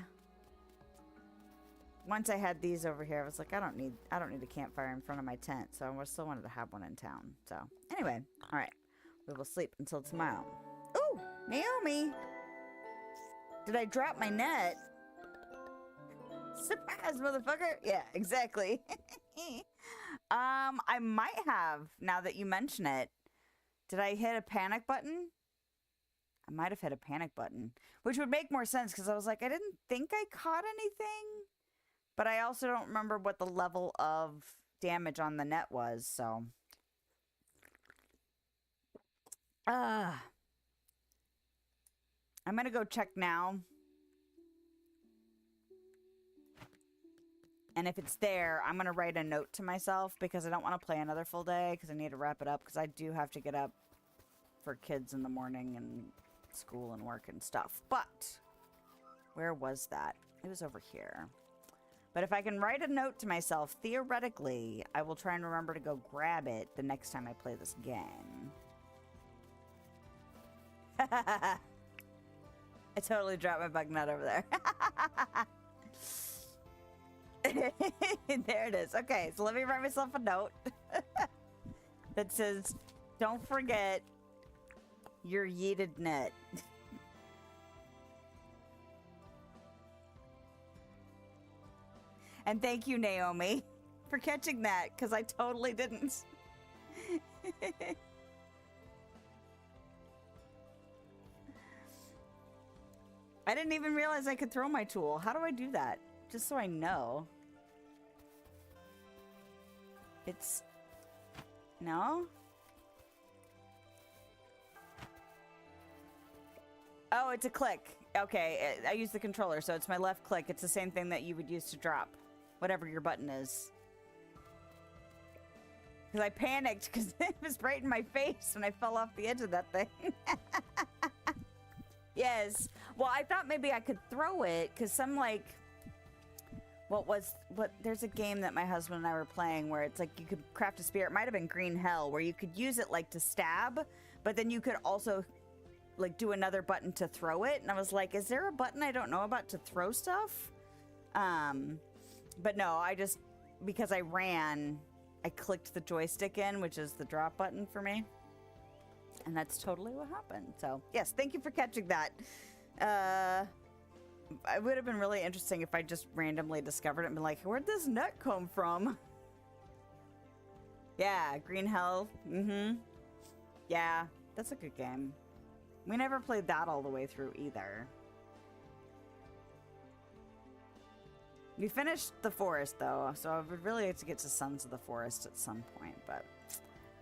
Once I had these over here, I was like, I don't need a campfire in front of my tent, so I still wanted to have one in town. So anyway, all right, we will sleep until tomorrow. Ooh, Naomi, did I drop my net? Surprise, motherfucker! Yeah, exactly. I might have, now that you mention it. Did I hit a panic button? I might have hit a panic button, which would make more sense because I was like, I didn't think I caught anything, but I also don't remember what the level of damage on the net was, so. I'm gonna go check now. And if it's there, I'm going to write a note to myself because I don't want to play another full day because I need to wrap it up because I do have to get up for kids in the morning and school and work and stuff. But where was that? It was over here. But if I can write a note to myself, theoretically, I will try and remember to go grab it the next time I play this game. I totally dropped my bug nut over there. There it is. Okay, so let me write myself a note that says, don't forget your yeeted net. And thank you, Naomi, for catching that, because I totally didn't. I didn't even realize I could throw my tool. How do I do that? Just so I know. It's... No? Oh, it's a click. Okay, I use the controller, so it's my left click. It's the same thing that you would use to drop whatever your button is. Because I panicked because it was right in my face when I fell off the edge of that thing. Yes. Well, I thought maybe I could throw it because some, like... There's a game that my husband and I were playing where it's like you could craft a spear. It might have been Green Hell, where you could use it like to stab, but then you could also like do another button to throw it. And I was like, is there a button I don't know about to throw stuff? But no, I just, because I ran, I clicked the joystick in, which is the drop button for me. And that's totally what happened. So yes, thank you for catching that. It would have been really interesting if I just randomly discovered it and been like, where'd this nut come from? Yeah, Green Hell. Mm-hmm. Yeah, that's a good game. We never played that all the way through either. We finished the forest, though, so I would really like to get to Sons of the Forest at some point, but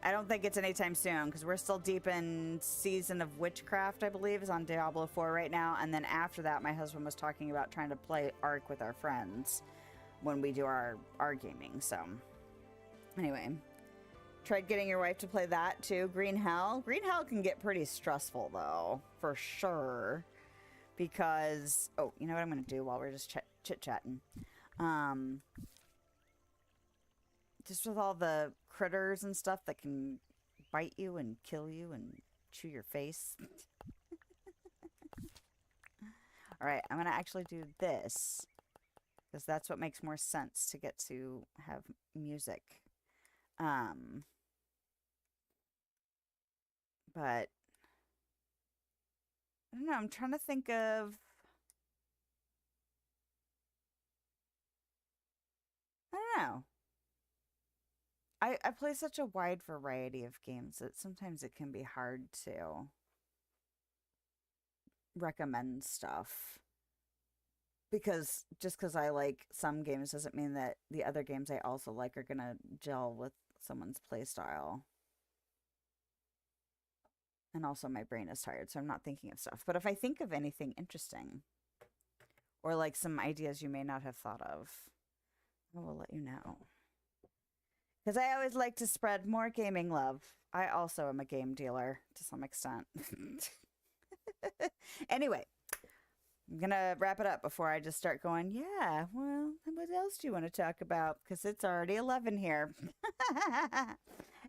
I don't think it's anytime soon, because we're still deep in Season of Witchcraft, I believe, is on Diablo 4 right now, and then after that, my husband was talking about trying to play Ark with our friends when we do our gaming, so... Anyway, tried getting your wife to play that, too. Green Hell. Green Hell can get pretty stressful, though, for sure, because... Oh, you know what I'm going to do while we're just chit-chatting? Just with all the critters and stuff that can bite you and kill you and chew your face. Alright, I'm going to actually do this, because that's what makes more sense to get to have music. Um, but I don't know. I'm trying to think of. I don't know. I play such a wide variety of games that sometimes it can be hard to recommend stuff because just because I like some games doesn't mean that the other games I also like are gonna gel with someone's play style. And also, my brain is tired, so I'm not thinking of stuff. But if I think of anything interesting or like some ideas you may not have thought of, I will let you know. Because I always like to spread more gaming love. I also am a game dealer to some extent. Anyway, I'm going to wrap it up before I just start going, yeah, well, what else do you want to talk about? Because it's already 11 here.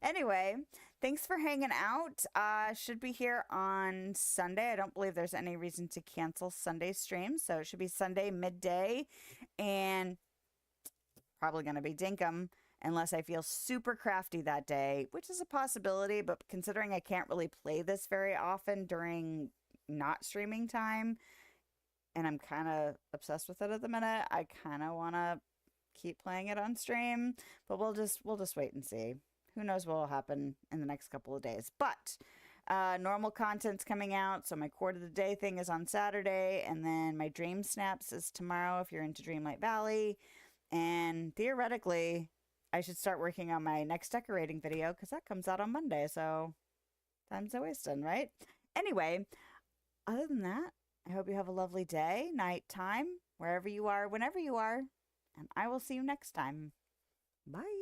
Anyway, thanks for hanging out. Should be here on Sunday. I don't believe there's any reason to cancel Sunday stream. So it should be Sunday midday. And probably going to be Dinkum unless I feel super crafty that day, which is a possibility. But considering I can't really play this very often during not streaming time, and I'm kind of obsessed with it at the minute, I kind of want to keep playing it on stream. But we'll just wait and see. Who knows what will happen in the next couple of days. But normal content's coming out. So my quote of the day thing is on Saturday. And then my Dream Snaps is tomorrow if you're into Dreamlight Valley. And theoretically, I should start working on my next decorating video because that comes out on Monday. So time's a wasting, right? Anyway, other than that, I hope you have a lovely day, night time, wherever you are, whenever you are. And I will see you next time. Bye.